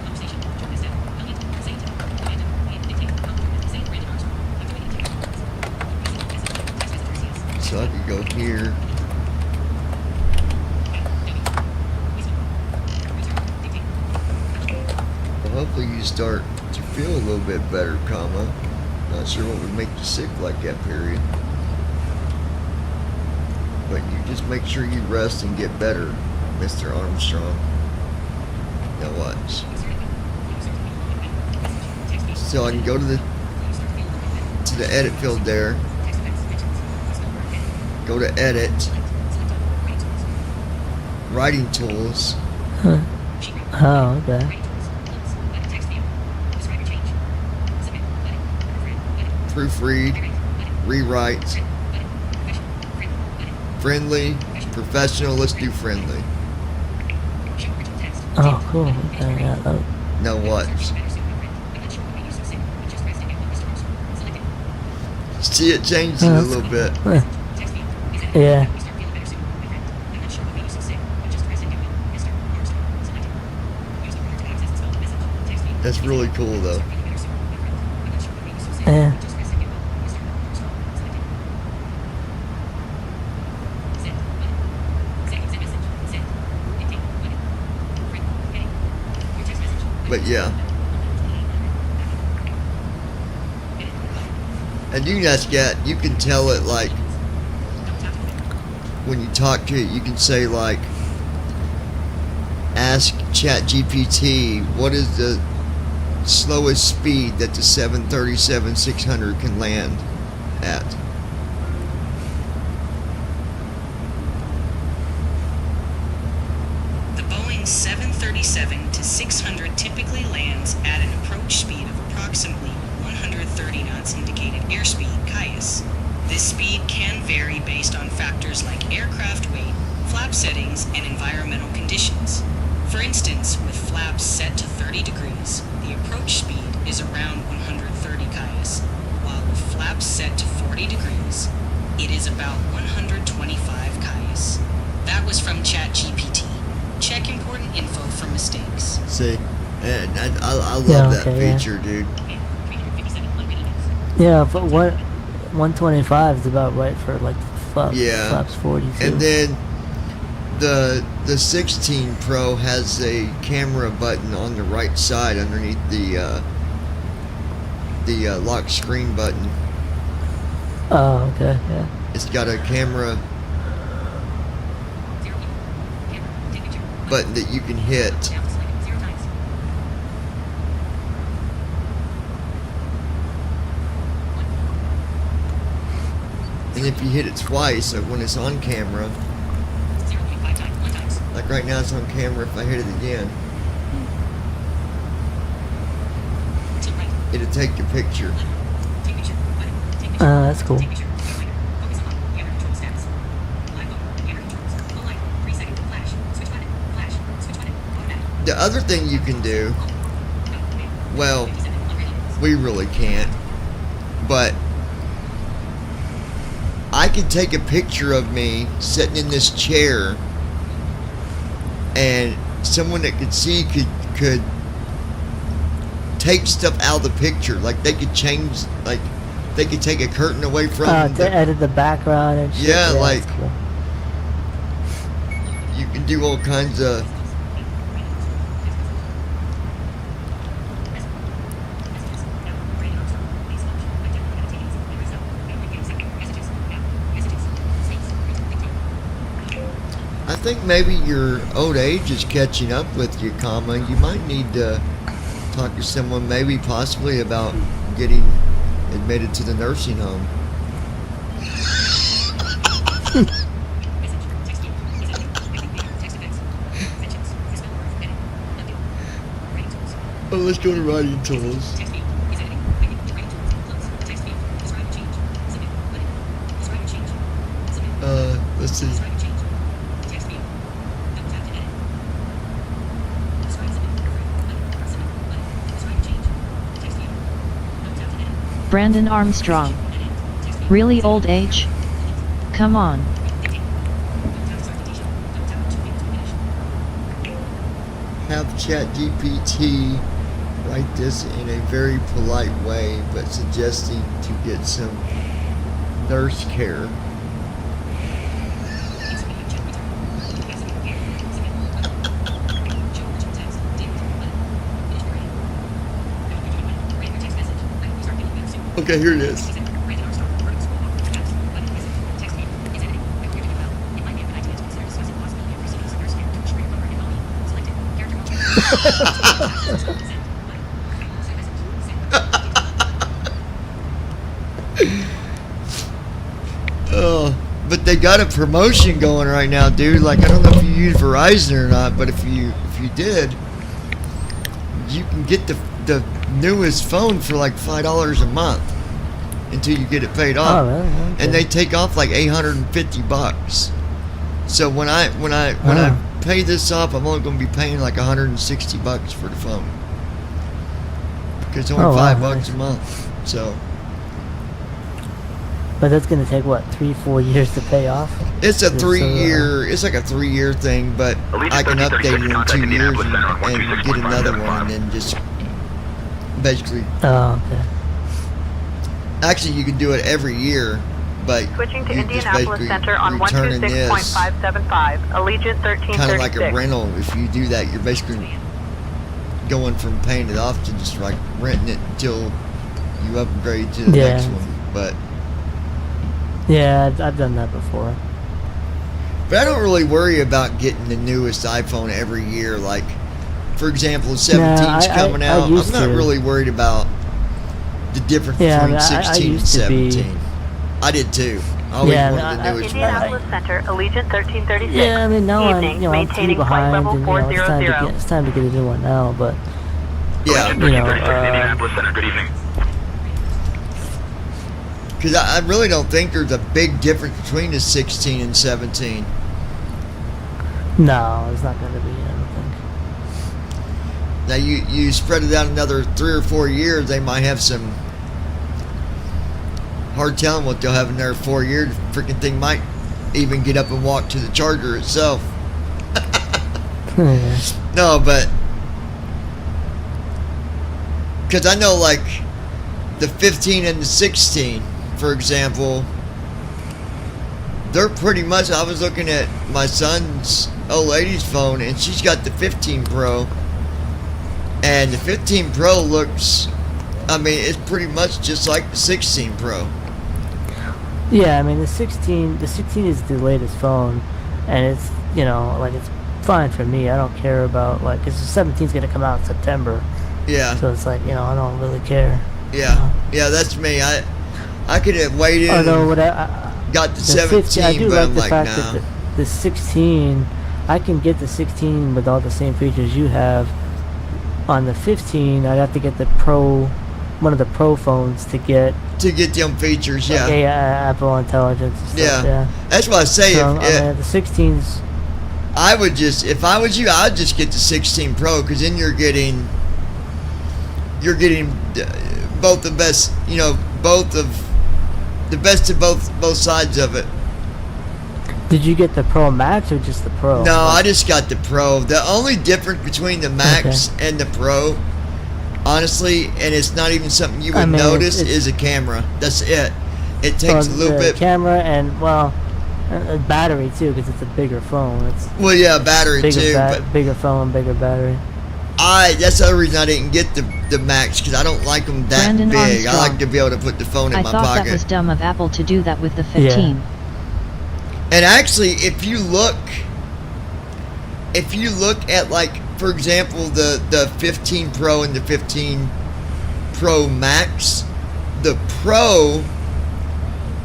So I could go here. Well, hopefully you start to feel a little bit better, comma. Not sure what would make you sick like that, period. But you just make sure you rest and get better, Mr. Armstrong. Now watch. So I can go to the edit field there. Go to edit. Writing tools. Huh. Oh, okay. Proofread. Rewrite. Friendly. Professional. Let's do friendly. Oh, cool. Okay, yeah, that, Now watch. See it changing a little bit. yeah. That's really cool though. Yeah. But yeah. And you guys you can tell it like, when you talk to it, you can say like, ask ChatGPT, what is the slowest speed that the 737-600 can land at? The Boeing 737-600 typically lands at an approach speed of approximately 130 knots indicated airspeed, (KIAS). This speed can vary based on factors like aircraft weight, flap settings, and environmental conditions. For instance, with flaps set to 30 degrees, the approach speed is around 130 (KIAS), while with flaps set to 40 degrees, it is about 125 (KIAS). That was from ChatGPT. Check important info for mistakes. See? And I love that feature, dude. Yeah, but 125 is about right for like flaps 40 too. And then the 16 Pro has a camera button on the right side underneath the lock screen button. Oh, okay, yeah. It's got a camera button that you can hit. And if you hit it twice, like when it's on camera, like right now it's on camera, if I hit it again, it'll take the picture. That's cool. The other thing you can do, well, we really can't, but I could take a picture of me sitting in this chair, and someone that could see could take stuff out of the picture. Like they could change, like they could take a curtain away from to edit the background and shit. Yeah, like that's cool. You can do all kinds of think maybe your old age is catching up with you, comma. You might need to talk to someone, maybe possibly about getting admitted to the nursing home. Oh, let's go to writing tools. Let's see. Brandon Armstrong. Really old age? Come on. Have ChatGPT write this in a very polite way, but suggesting to get some nurse care. Okay, here it is. Oh, but they got a promotion going right now, dude. Like, I don't know if you use Verizon or not, but if you did, you can get the newest phone for like $5 a month until you get it paid off. Oh, really? Okay. And they take off like $850. So when I pay this off, I'm only going to be paying like $160 for the phone. Because it's only $5 a month. So. But that's gonna take what, 3-4 years to pay off? It's a 3-year. It's like a 3-year thing, but I can update it in 2 years and get another one, and then just basically. Oh, okay. Actually, you can do it every year, but Switching to you just Indianapolis basically Center on returning this 126.575, Allegiant 1336. kind of like a rental. If you do that, you're basically going from paying it off to just like renting it until you upgrade to the next one. But yeah, I've done that before. But I don't really worry about getting the newest iPhone every year. Like, for example, 17's coming out. I'm not really worried about the difference between 16 and 17. I did too. I always wanted the newest one. Indianapolis Center, Allegiant 1336. Yeah, I mean, now Evening, I'm maintaining too flight behind, level and 400. it's time to get a new one now. But yeah, Indianapolis Center. Good evening. Because I really don't think there's a big difference between the 16 and 17. No, it's not going to be. I don't think. Now you spread it out another 3 or 4 years, they might have some. Hard telling what they'll have in there 4 years. The freaking thing might even get up and walk to the charger itself. No, but because I know like the 15 and the 16, for example, they're pretty much. I was looking at my son's old lady's phone, and she's got the 15 Pro, and the 15 Pro looks. I mean, it's pretty much just like the 16 Pro. Yeah, I mean the 16 is the latest phone, and it's like it's fine for me. I don't care about like because the 17 is gonna come out in September. Yeah. So it's like I don't really care. Yeah, yeah, that's me. I could have waited. Although what got the 17, 15, I do but like I'm the like, fact nah. that the 16, I can get the 16 with all the same features you have. On the 15, I'd have to get the Pro, one of the Pro phones to get them features. Yeah. Like, Apple Intelligence. And stuff, yeah. That's what I say. So, the 16s. I would just, if I was you, I'd just get the 16 Pro, because then you're getting both the best, both of the best of both sides of it. Did you get the Pro Max or just the Pro? No, I just got the Pro. The only difference between the Max and the Pro, honestly, and it's not even something you would notice, is a camera. That's it. It takes a little bit. Camera and a battery too, because it's a bigger phone. Battery too. But bigger phone, bigger battery. That's the other reason I didn't get the Max, because I don't like them that Brandon big. Armstrong. I like to be able to put the phone in my pocket. I thought that was dumb of Apple to do that with the 15. And actually, if you look if you look at, like, for example, the 15 Pro and the 15 Pro Max, the Pro,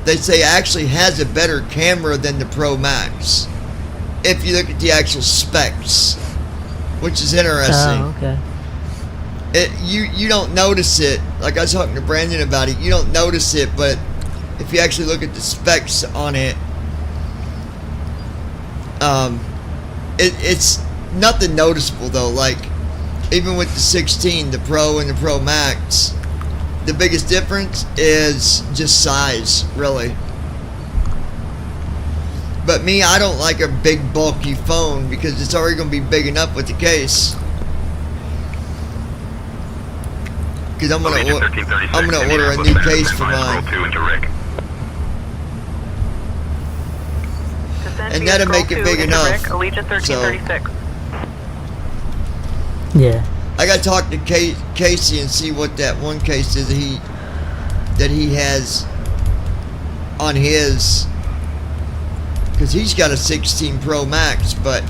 they say, actually has a better camera than the Pro Max. If you look at the actual specs, which is interesting. Oh, okay. You don't notice it. Like I was talking to Brandon about it, you don't notice it, but if you actually look at the specs on it, it's nothing noticeable though. Like even with the 16, the Pro and the Pro Max, the biggest difference is just size, really. But me, I don't like a big bulky phone because it's already going to be big enough with the case. Because I'm gonna order a new case for mine, and that'll make it big enough. So, yeah, I gotta talk to Casey and see what that one case is that he has on his, because he's got a 16 Pro Max, but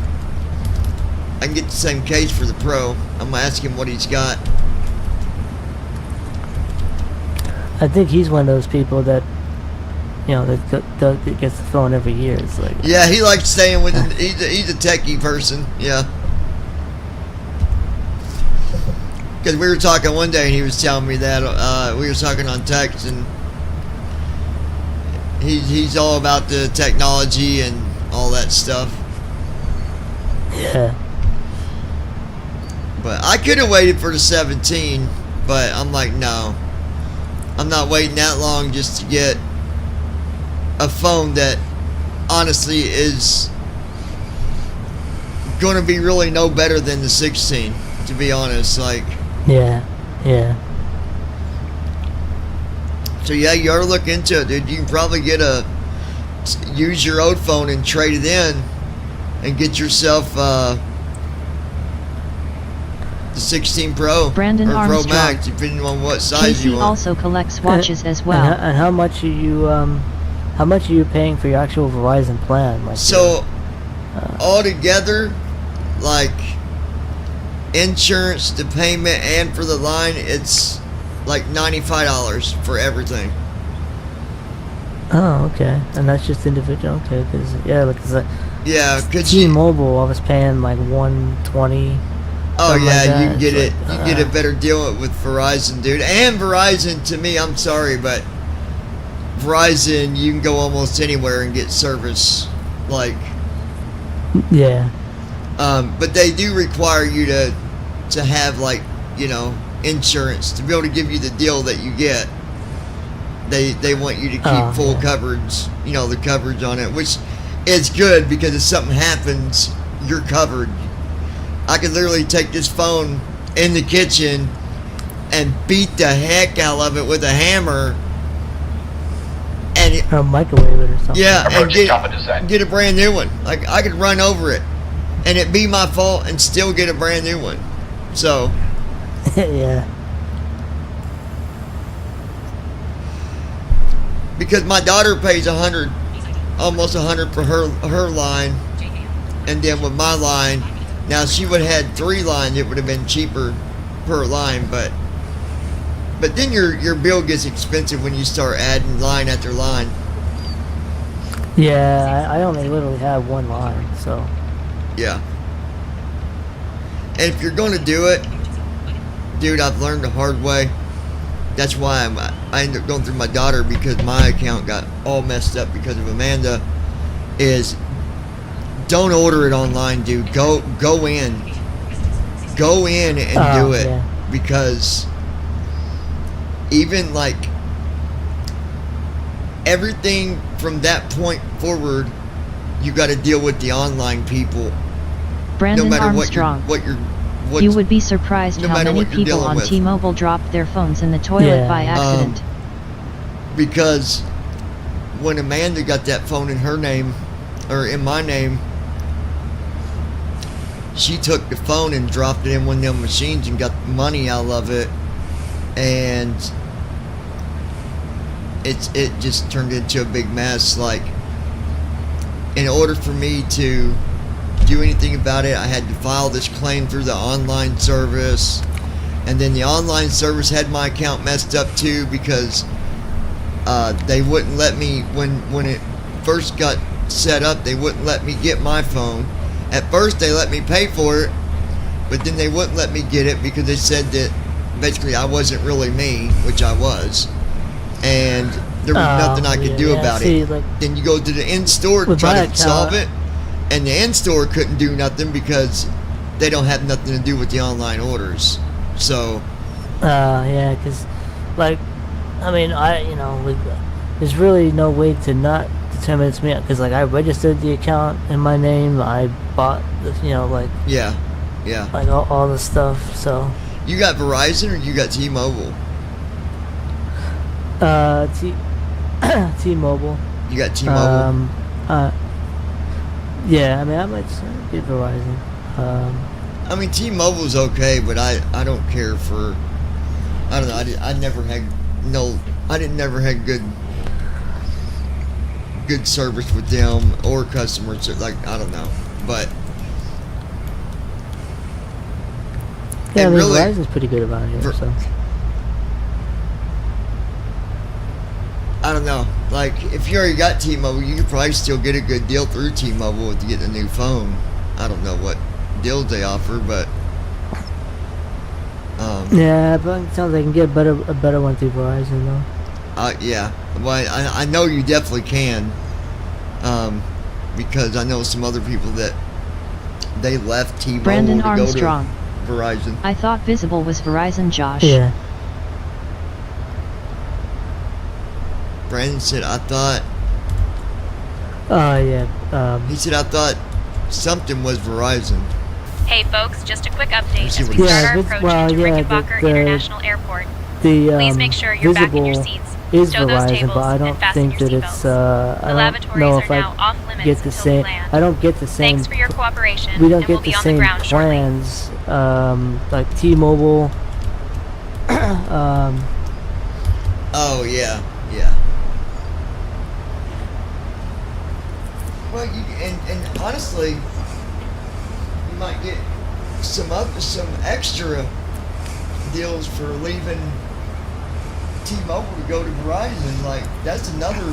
I can get the same case for the Pro. I'm gonna ask him what he's got. I think he's one of those people that, you know, that gets the phone every year. It's like, yeah, he likes staying with it. He's a techie person. Yeah. Because we were talking one day and he was telling me that we were talking on text, and he's all about the technology and all that stuff. Yeah. But I could have waited for the 17, but I'm like, no. I'm not waiting that long just to get a phone that honestly is going to be really no better than the 16, to be honest. Like, yeah. So yeah, you ought to look into it, dude. You can probably use your old phone and trade it in and get yourself the 16 Pro Brandon or Armstrong. Pro Max, depending on what size Casey you want. also collects watches as well. And how much are you paying for your actual Verizon plan? Like so, altogether, like insurance, the payment, and for the line, it's like $95 for everything. Oh, okay. And that's just individual. Okay, because because T-Mobile, I was paying like $120. Oh yeah, like you can get it's it. You get a better deal with Verizon, dude. And Verizon, to me, I'm sorry, but Verizon, you can go almost anywhere and get service. Like, yeah. But they do require you to have, like, you know, insurance to be able to give you the deal that you get. They want you to keep full coverage, you know, the coverage on it, which is good because if something happens, you're covered. I could literally take this phone in the kitchen and beat the heck out of it with a hammer, and or microwave it or something. Yeah, and get a brand new one. Like, I could run over it, and it be my fault, and still get a brand new one. So, yeah. Because my daughter pays almost $100 for her line, and then with my line. Now, she would have had 3 lines, it would have been cheaper per line, but then your bill gets expensive when you start adding line after line. Yeah, I only literally have 1 line, so. Yeah. And if you're going to do it, dude, I've learned the hard way. That's why I ended up going through my daughter, because my account got all messed up because of Amanda, is don't order it online, dude. Go in and do it. Yeah. Because even like everything from that point forward, you got to deal with the online people. Brandon no matter Armstrong. what You would be surprised no how matter many what you're people dealing on with. T-Mobile dropped their phones in the toilet by accident. Because when Amanda got that phone in her name, or in my name, she took the phone and dropped it in one of them machines and got money out of it, and it just turned into a big mess. Like, in order for me to do anything about it. I had to file this claim through the online service, and then the online service had my account messed up too because they wouldn't let me when it first got set up. They wouldn't let me get my phone. At first, they let me pay for it, but then they wouldn't let me get it because they said that basically I wasn't really me, which I was, and there was nothing I could do about it. Like, then you go to the in-store to try to solve it, and the in-store couldn't do nothing because they don't have nothing to do with the online orders. So yeah, because like, I mean, there's really no way to not determine it's me, because like I registered the account in my name, I bought this, like yeah, like all the stuff. So you got Verizon or you got T-Mobile? T-Mobile. You got T-Mobile? Yeah, I mean, I might get Verizon. I mean, T-Mobile's okay, but I don't care for. I don't know. I never had never had good service with them or customers. Like, I don't know, but yeah, I mean, really, Verizon's pretty good about it. So I don't know. Like, if you already got T-Mobile, you could probably still get a good deal through T-Mobile to get a new phone. I don't know what deals they offer, but yeah, but it sounds like you can get a better one through Verizon though. Yeah. Well, I know you definitely can, because I know some other people that they left T-Mobile Brandon to Armstrong. go to Verizon. I thought Visible was Verizon, Josh. Yeah. Brandon said, I thought. Yeah. He said, I thought something was Verizon. Hey folks, just a quick update see as what we he start says. our approach into Rickenbacker International Airport. Please make sure you're back in your Visible seats. is Stow those Verizon, tables but I don't and fasten think your that it's seatbelts. I The don't lavatories know are if I now off limits get the until same. we land. I don't get the same. Thanks for your cooperation. We don't and get we'll the be on the same ground shortly. plans, like T-Mobile. Oh, yeah. Well, and honestly, you might get some extra deals for leaving T-Mobile to go to Verizon. Like, that's another.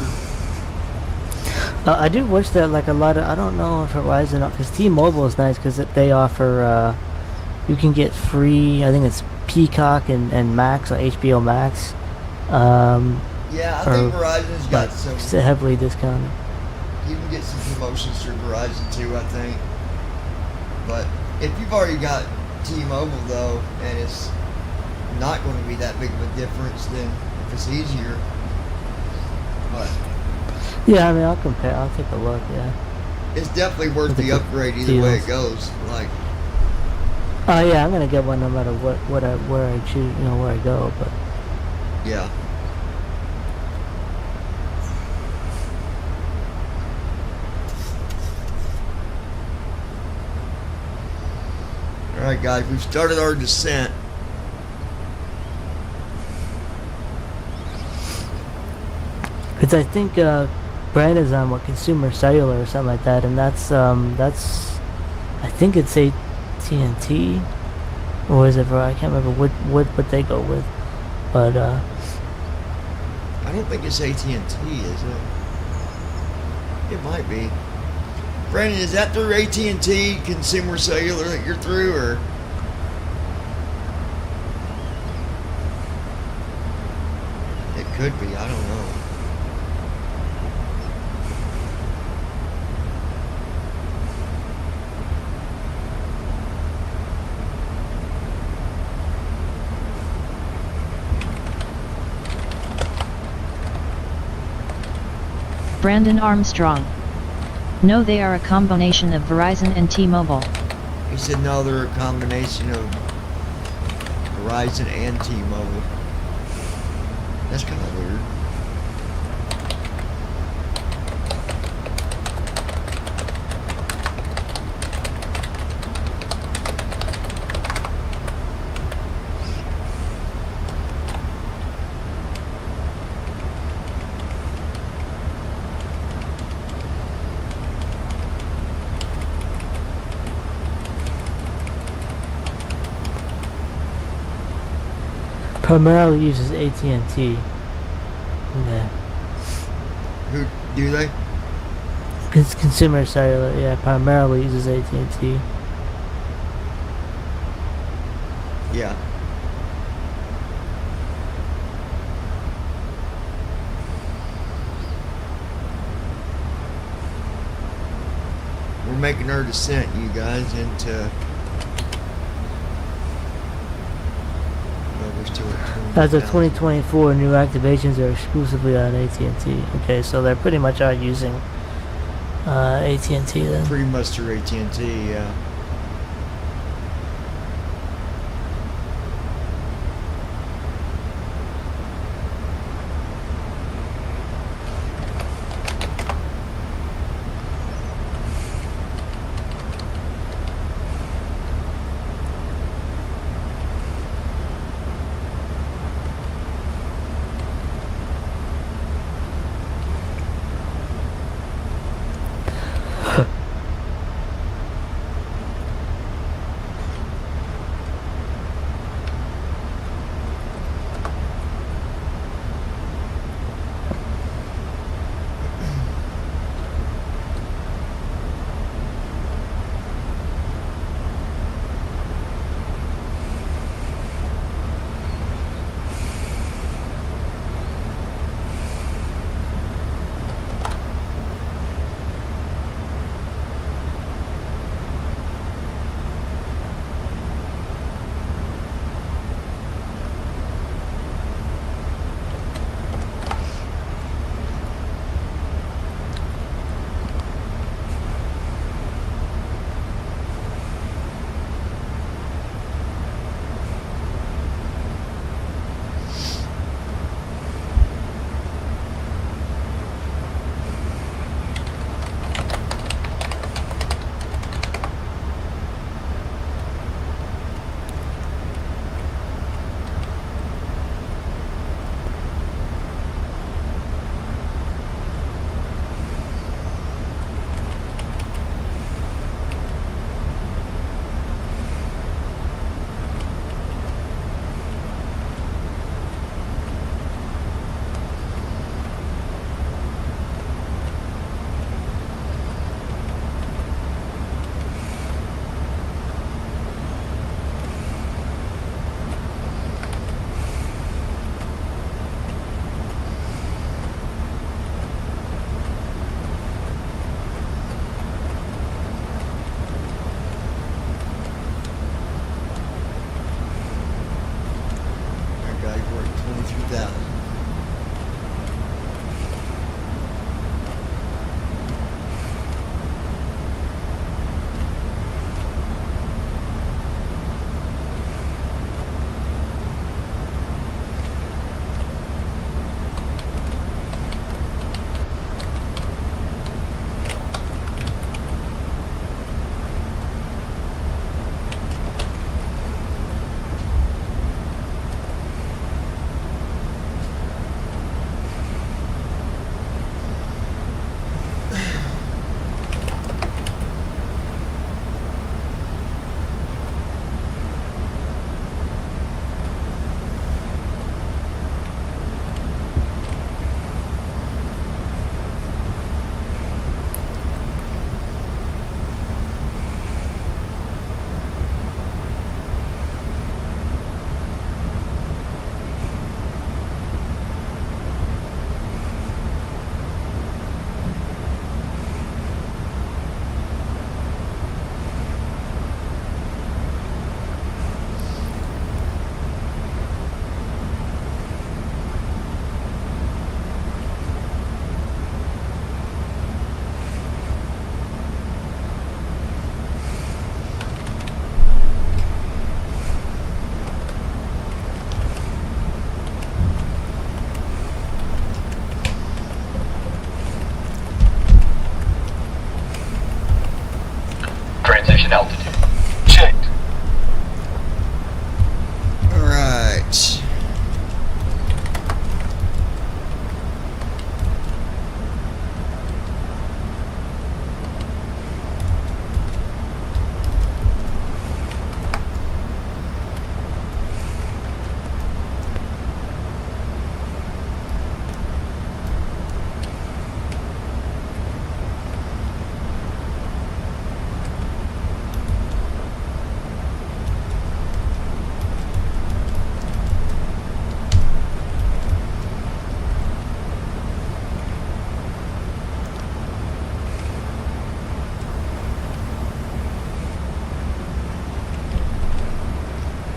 I do wish that like a lot of, I don't know if Verizon, because T-Mobile is nice because they offer you can get free, I think it's Peacock and Max, or HBO Max. Yeah, I think Verizon's got like, some heavily discounted. You can get some promotions through Verizon too, I think. But if you've already got T-Mobile though, and it's not going to be that big of a difference, then if it's easier. But yeah, I mean, I'll compare. I'll take a look. Yeah, it's definitely worth the upgrade either way it goes. Like, yeah, I'm gonna get one no matter where I choose, where I go. But yeah. All right, guys, we've started our descent. because I think Brandon's on Consumer Cellular or something like that, and that's I think it's AT&T, or is it Verizon? I can't remember what they go with, but I don't think it's AT&T, is it? It might be. Brandon, is that through AT&T Consumer Cellular that you're through, or? It could be. I don't know. Brandon Armstrong. No, they are a combination of Verizon and T-Mobile. He said no, they're a combination of Verizon and T-Mobile. That's kind of weird. primarily uses AT&T. Yeah. Who do they? Consumer cellular, yeah, primarily uses AT&T. Yeah. We're making our descent, you guys, into. Well, we're still at 20. As of 2024, new activations are exclusively on AT&T. Okay, so they pretty much are using AT&T then. Pretty much through AT&T, yeah.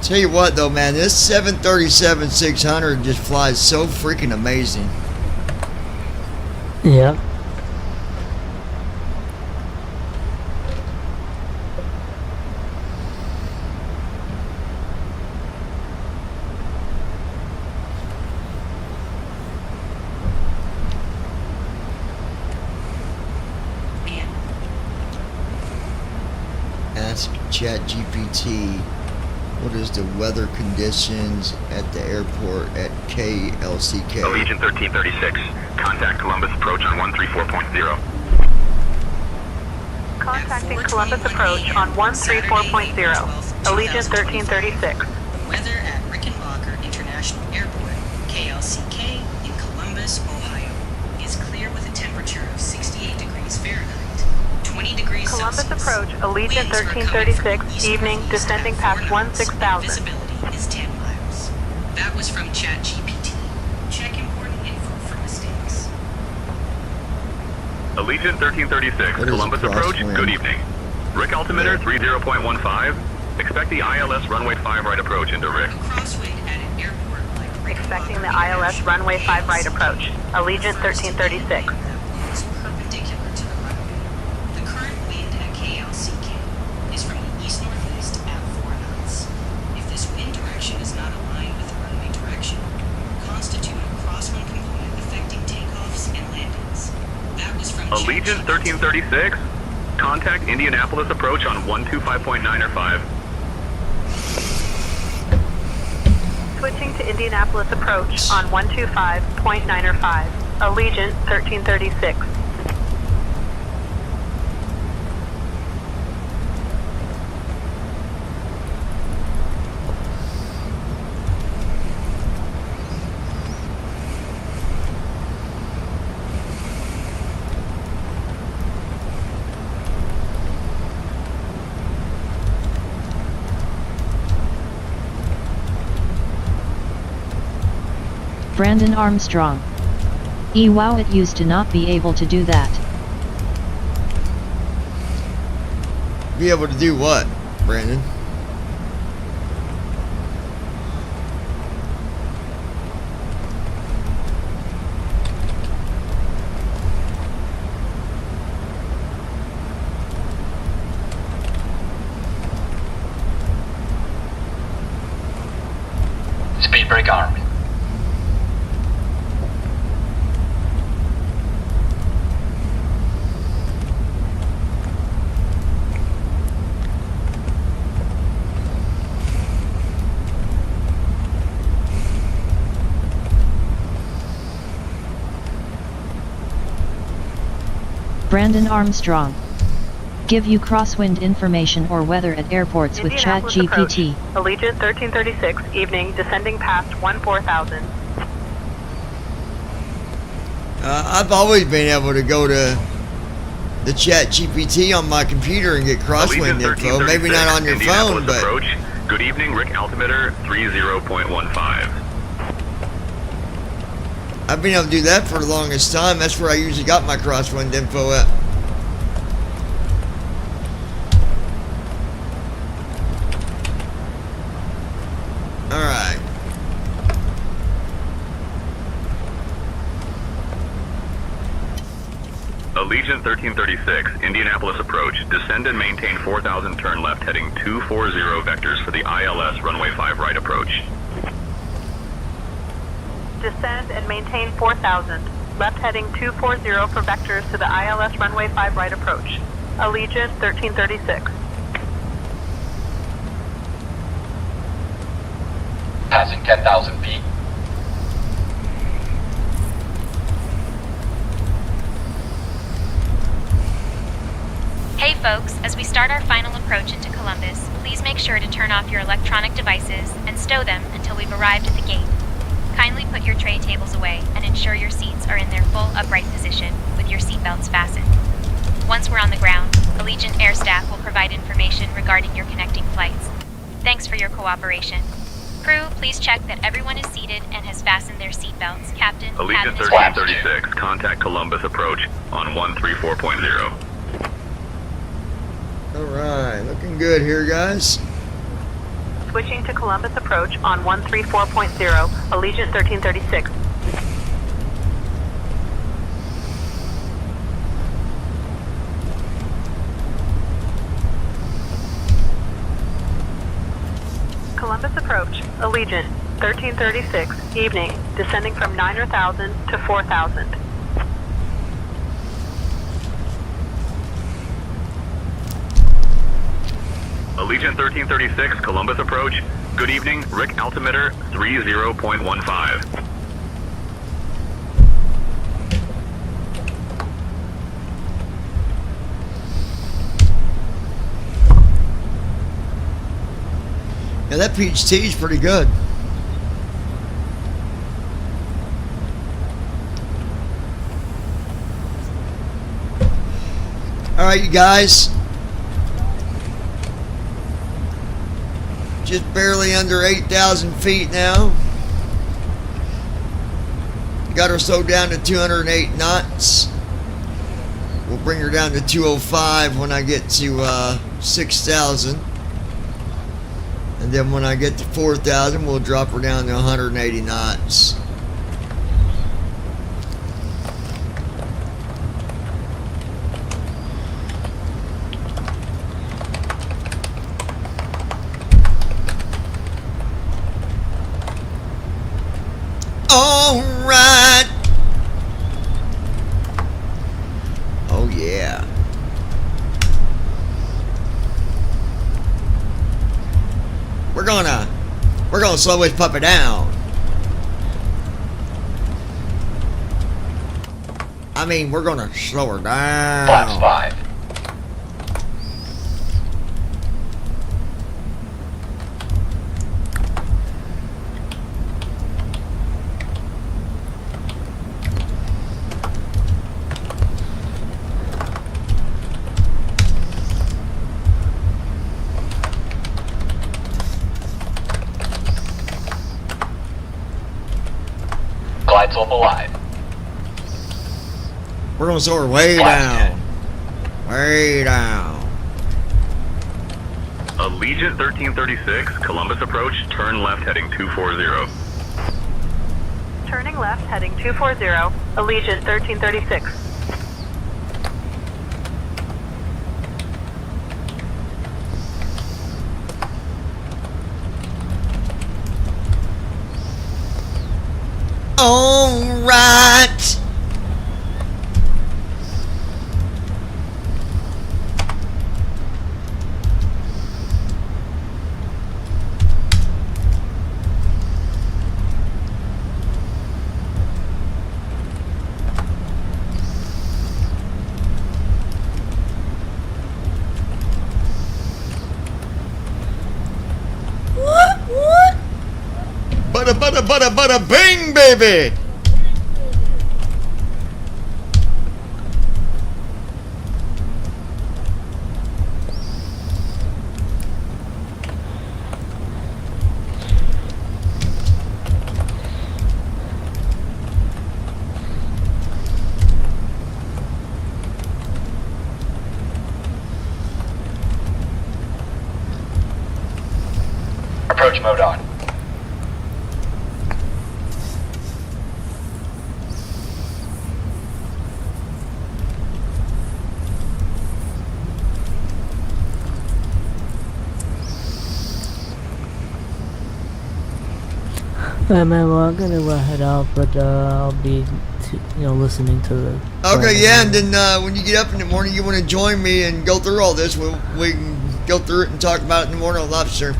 Tell you what though, man, this 737-600 just flies so freaking amazing. Yep. Ask ChatGPT what is the weather conditions at the airport at KLCK. Allegiant 1336, contact Columbus approach on 134.0. Contacting Columbus approach on 134.0. Allegiant 1336. Weather at Rickenbacker International Airport, KLCK, in Columbus, Ohio, is clear with a temperature of 68 degrees Fahrenheit, 20 degrees Columbus Celsius. approach, Allegiant Winds are coming from 1336, east evening, northeast descending at past 4 knots. 16,000. Visibility is 10 miles. That was from ChatGPT. Check important info for mistakes. Allegiant 1336, What is Columbus approach, crosswind? good evening. Rick altimeter 30.15. Expect the ILS runway 5 right approach into Rick. Crosswind at an airport like Expecting the ILS runway 5 right approach. Allegiant 1336. blows perpendicular to the runway. The current wind at KLCK is from the east-northeast at 4 knots. If this wind direction is not aligned with the runway direction, constitute a crosswind component affecting takeoffs and landings. That was from Allegiant 1336, contact Indianapolis approach on 125.9 or 5. Switching to Indianapolis approach on 125.905. Allegiant 1336. Brandon Armstrong. Wow, it used to not be able to do that. Be able to do what, Brandon? Speed brake armed. Brandon Armstrong. Give you crosswind information or weather at airports with Indianapolis ChatGPT. approach. Allegiant 1336, evening, descending past 14,000. I've always been able to go to the ChatGPT on my computer and get crosswind Allegiant info. Maybe not on your phone, Indianapolis but approach, good evening, Rick altimeter 30.15. I've been able to do that for the longest time. That's where I usually got my crosswind info at. Alright. Allegiant 1336, Indianapolis approach, descend and maintain 4,000, turn left heading 240 vectors for the ILS runway 5 right approach. Descend and maintain 4,000. Left heading 240 for vectors to the ILS runway 5 right approach. Allegiant 1336. Passing 10,000 feet. Hey folks, as we start our final approach into Columbus, please make sure to turn off your electronic devices and stow them until we've arrived at the gate. Kindly put your tray tables away and ensure your seats are in their full upright position with your seatbelts fastened. Once we're on the ground, Allegiant Air Staff will provide information regarding your connecting flights. Thanks for your cooperation. Crew, please check that everyone is seated and has fastened their seatbelts. Captain, Allegiant cabin is 1336, contact Columbus approach on 134.0. Alright, looking good here, guys. switching to Columbus approach on 134.0, Allegiant 1336. Columbus approach, Allegiant 1336, evening, descending from 9,000 to 4,000. Allegiant 1336, Columbus approach. Good evening, Rick altimeter 30.15. Yeah, that peach tea is pretty good. All right, you guys. Just barely under 8,000 feet now. Got her slowed down to 208 knots. We'll bring her down to 205 when I get to 6,000. And then when I get to 4,000, we'll drop her down to 180 knots. All right. Oh yeah. We're gonna slow this puppy down. I mean, we're gonna slow her down. Flaps 5. Glide slope alive. We're gonna slow her way down. Way down. Allegiant 1336, Columbus approach, turn left heading 240. Turning left, heading 240, Allegiant 1336. All right. What? Bada bing, baby. Approach mode on. Alright, man, well, I'm gonna head out, but I'll be, listening to the... Okay, yeah, and then when you get up in the morning, you want to join me and go through all this. We can go through it and talk about it in the morning on Lobster.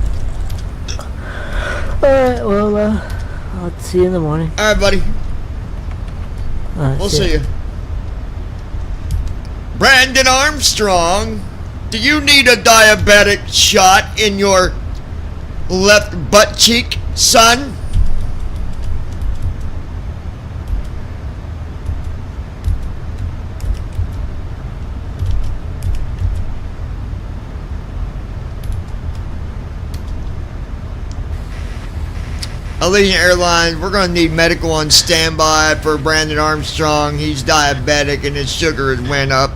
Alright, well, I'll see you in the morning. Alright, buddy. Alright, We'll see you. Brandon Armstrong, do you need a diabetic shot in your left butt cheek, son? Allegiant Airlines, we're going to need medical on standby for Brandon Armstrong. He's diabetic and his sugar has went up.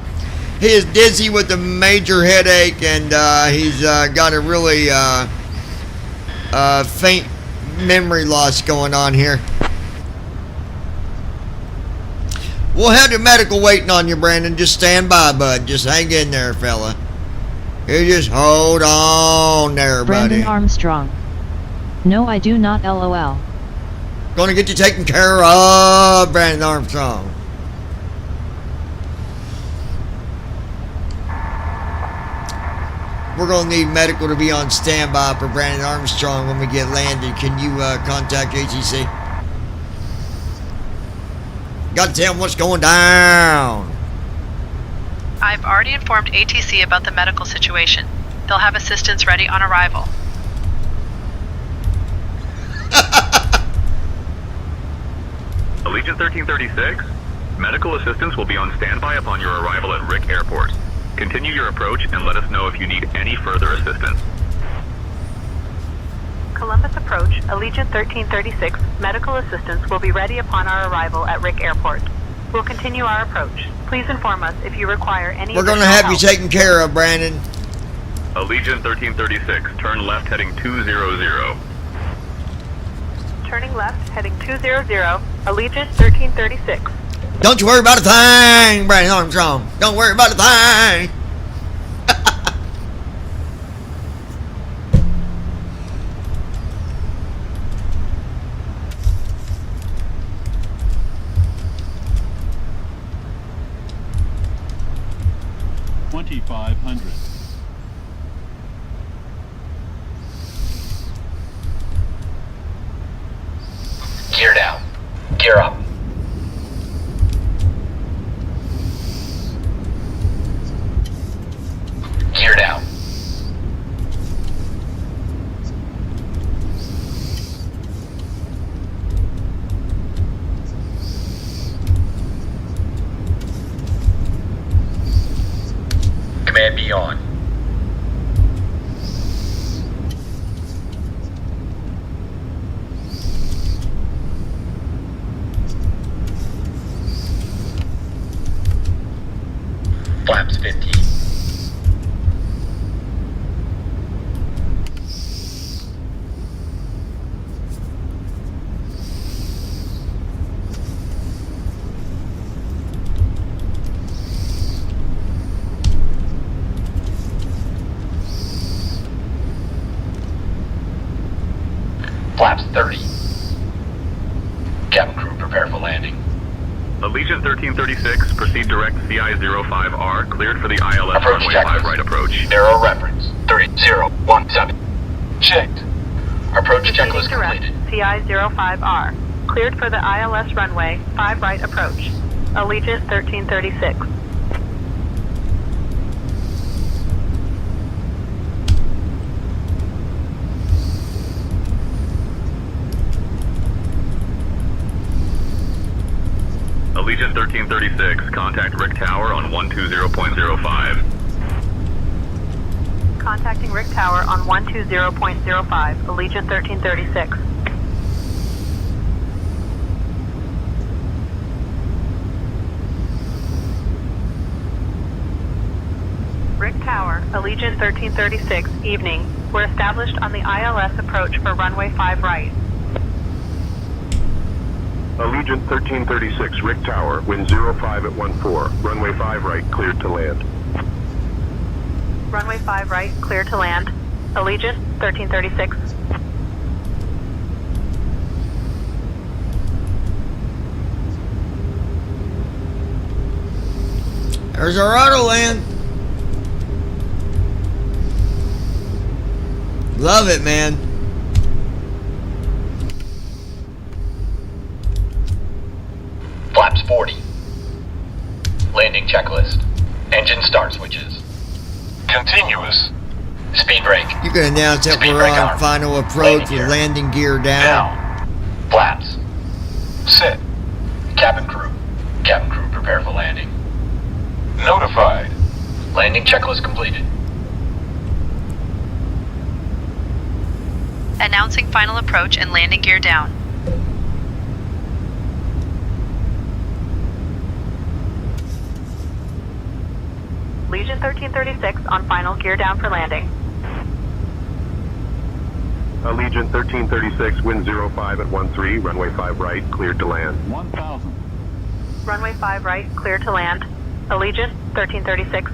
He is dizzy with a major headache, and he's got a really faint memory loss going on here. We'll have the medical waiting on you, Brandon. Just stand by, bud. Just hang in there, fella. You just hold on there, Brandon buddy. Armstrong. No, I do not, LOL. Gonna get you taken care of, Brandon Armstrong. We're gonna need medical to be on standby for Brandon Armstrong when we get landed. Can you contact ATC? Gotta tell them what's going down. I've already informed ATC about the medical situation. They'll have assistance ready on arrival. Allegiant 1336, medical assistance will be on standby upon your arrival at Rick Airport. Continue your approach and let us know if you need any further assistance. Columbus approach, Allegiant 1336, medical assistance will be ready upon our arrival at Rick Airport. We'll continue our approach. Please inform us if you require any We're gonna additional have you help. taken care of, Brandon. Allegiant 1336, turn left heading 200. Turning left, heading 200, Allegiant 1336. Don't you worry about a thing, Brandon Armstrong. Don't worry about a thing. Gear down. Gear up. Gear down. Command be on. Flaps 15. Flaps 30. Cabin crew prepare for landing. Allegiant 1336, proceed direct CI-05R, cleared for the ILS Approach runway checklist. 5 right approach. Narrow reference 3017. Checked. Approach checklist Proceeding direct, completed. CI-05R. Cleared for the ILS runway, 5 right approach. Allegiant 1336. Allegiant 1336, contact Rick Tower on 120.05. Contacting Rick Tower on 120.05, Allegiant 1336. Rick Tower, Allegiant 1336, evening. We're established on the ILS approach for runway 5 right. Allegiant 1336, Rick Tower, wind 05 at 14. Runway 5 right, cleared to land. Runway 5 right, clear to land. Allegiant 1336. There's our auto land. Love it, man. Flaps 40. Landing checklist. Engine start switches. Continuous. Speed brake. You can announce that Speed we're brake on arm. final approach Landing with gear. landing gear down. Down. Flaps. Set. Cabin crew. Cabin crew prepare for landing. Notified. Landing checklist completed. Announcing final approach and landing gear down. Legion 1336 on final gear down for landing. Allegiant 1336, wind 05 at 13, runway 5 right, cleared to land. 1000. Runway 5 right, clear to land. Allegiant 1336.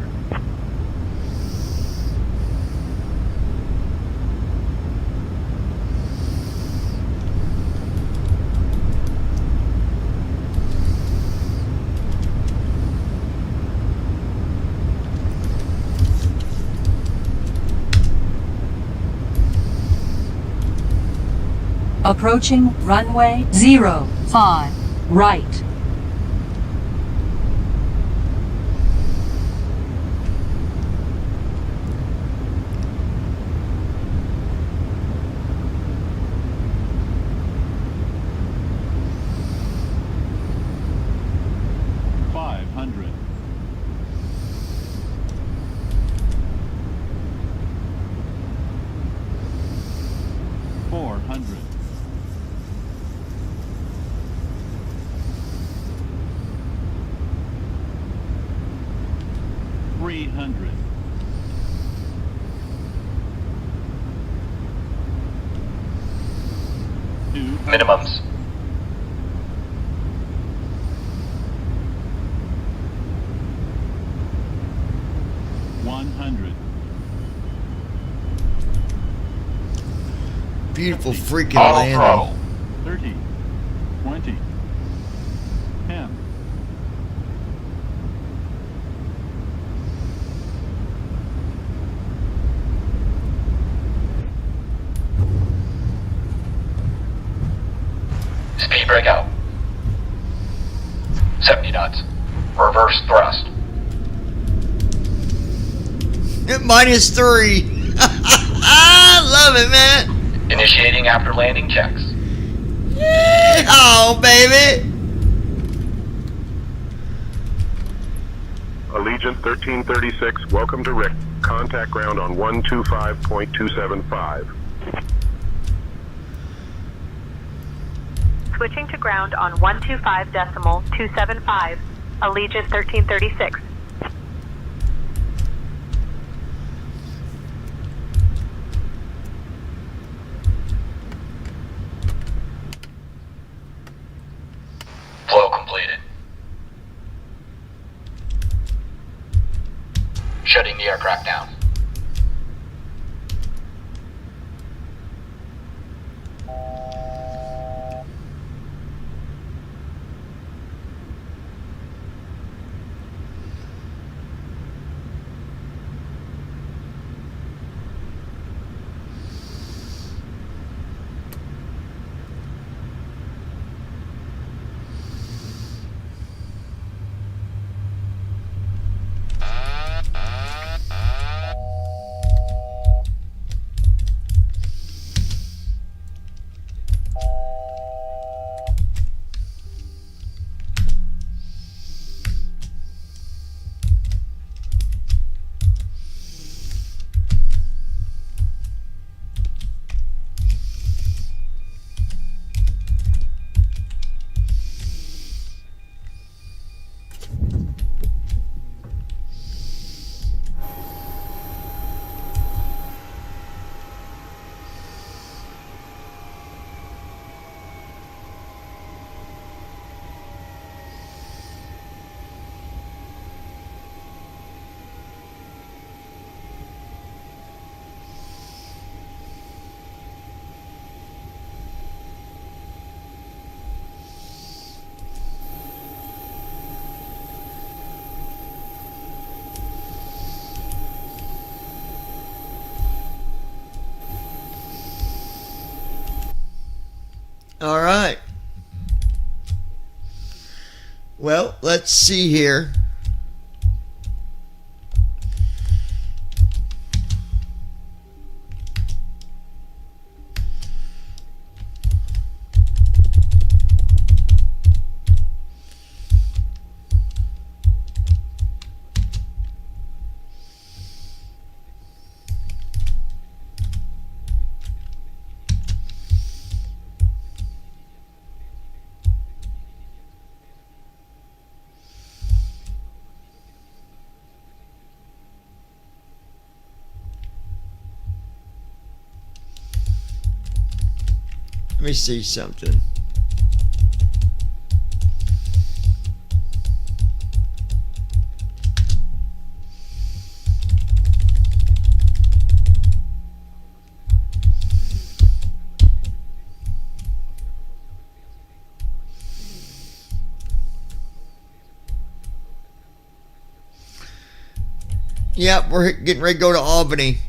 Approaching runway 05, right. Minimums. Beautiful freaking Auto landing. throttle. 30, 20, 10. Speed breakout. 70 knots. Reverse thrust. -3. I love it, man. Initiating after landing checks. Oh, baby. Allegiant 1336, welcome to Rick. Contact ground on 125.275. Switching to ground on 125.275. Allegiant 1336. Flow completed. Shutting the aircraft down. All right. Well, let's see here. me see something. Yep, we're getting ready to go to Albany.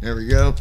There we go.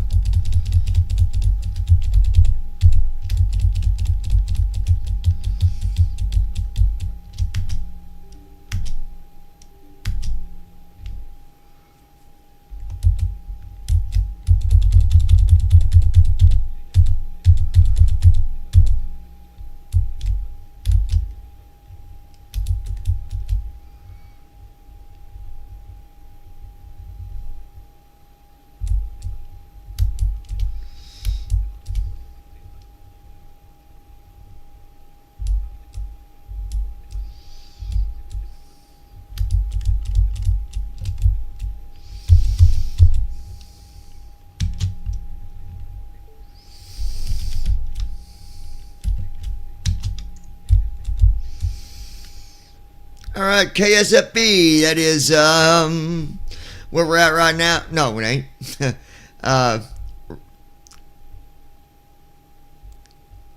All right, KSFB, that is where we're at right now. No, it ain't.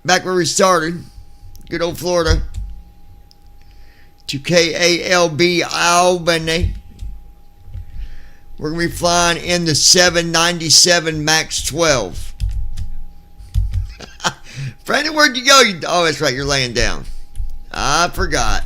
Back where we started, good old Florida, to KALB Albany. We're going to be flying in the 797 MAX 12. Brandon, where'd you go? Oh, that's right, you're laying down. I forgot.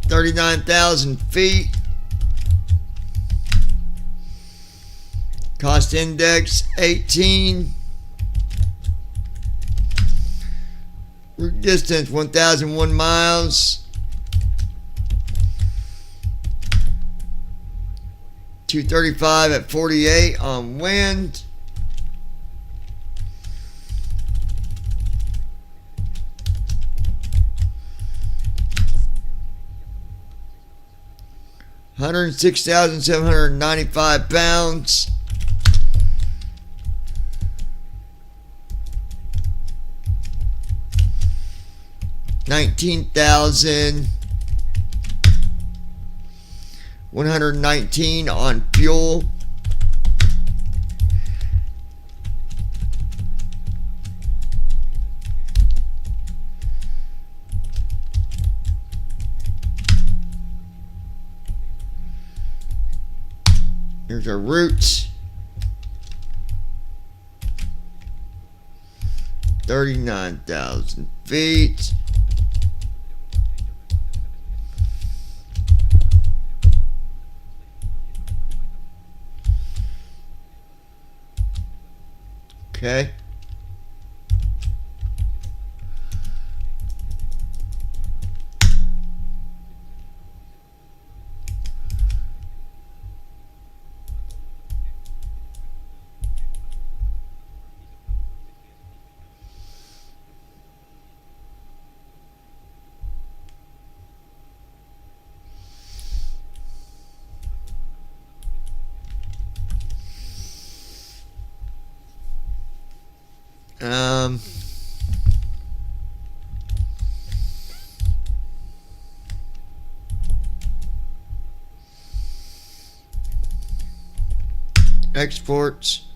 $39,000 feet. Cost index 18. Route distance 1,001 miles. 235 at 48 on wind. £106,795. $19,119 on fuel. Here's our route. 39,000 feet. Okay. exports.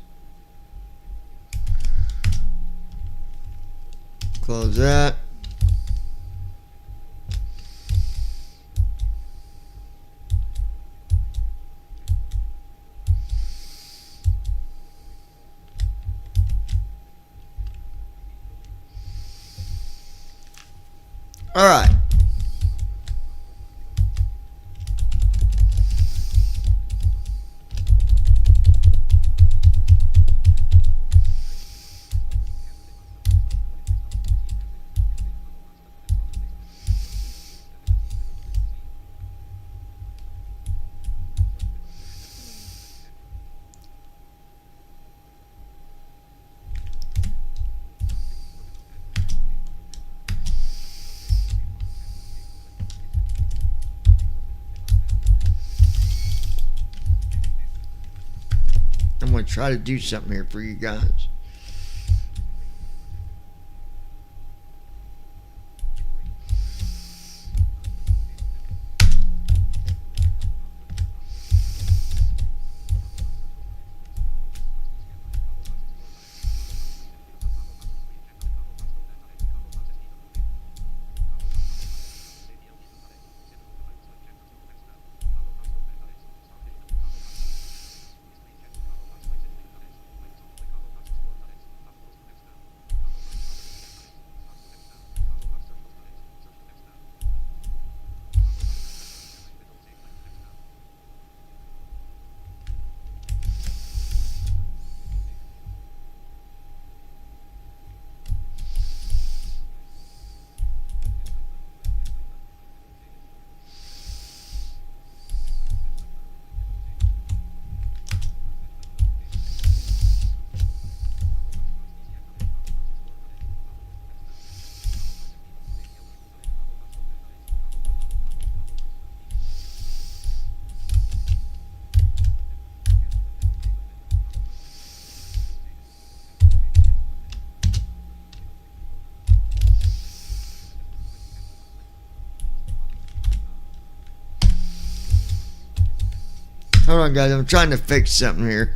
Close that. All right. I'm going to try to do something here for you guys. Hold on, guys. I'm trying to fix something here.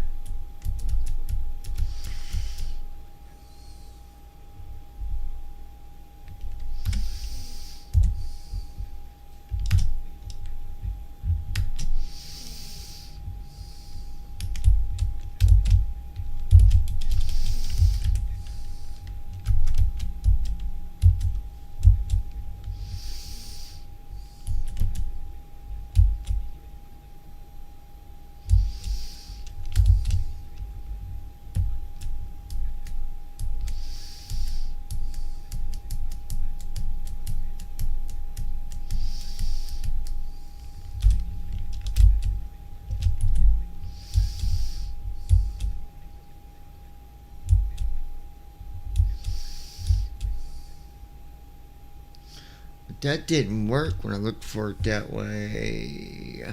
That didn't work when I looked for it that way.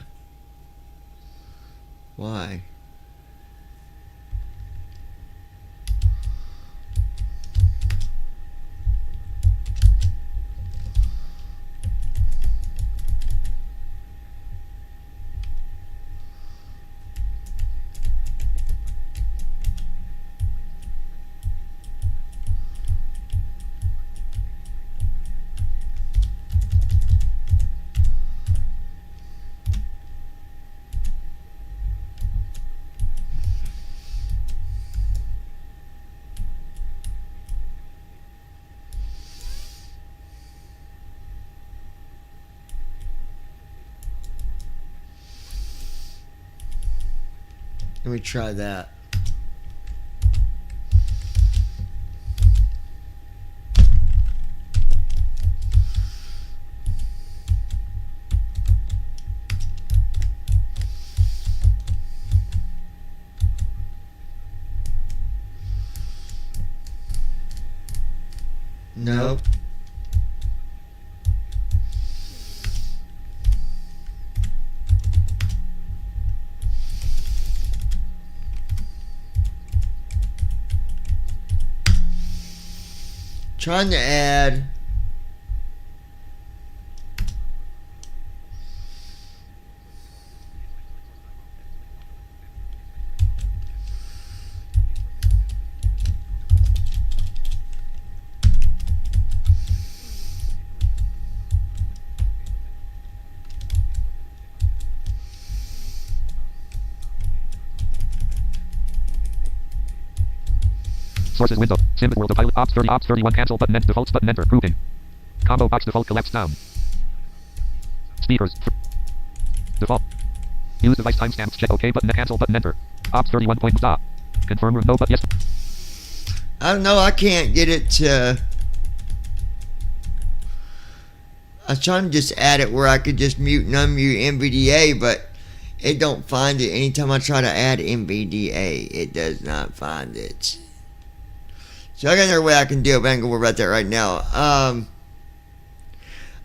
Why? Let me try that. Nope. Trying to add Sources window. Sim world of pilot. Ops 30. Ops 31. Cancel button. Defaults button. Enter. Grouping. Combo box default collapse down. Speakers. Default. Use device timestamps. Check OK button. Cancel button. Enter. Ops 31 point stop. Confirm room. No but yes. I don't know. I can't get it to. I was trying to just add it where I could just mute and unmute NVDA, but it don't find it. Anytime I try to add NVDA, it does not find it. So I got another way I can do it, but I ain't gonna worry about that right now.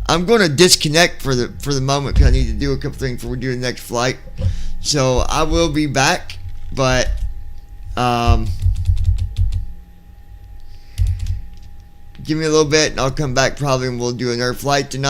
I'm going to disconnect for the moment because I need to do a couple things before we do the next flight. So I will be back, but give me a little bit and I'll come back probably and we'll do another flight tonight.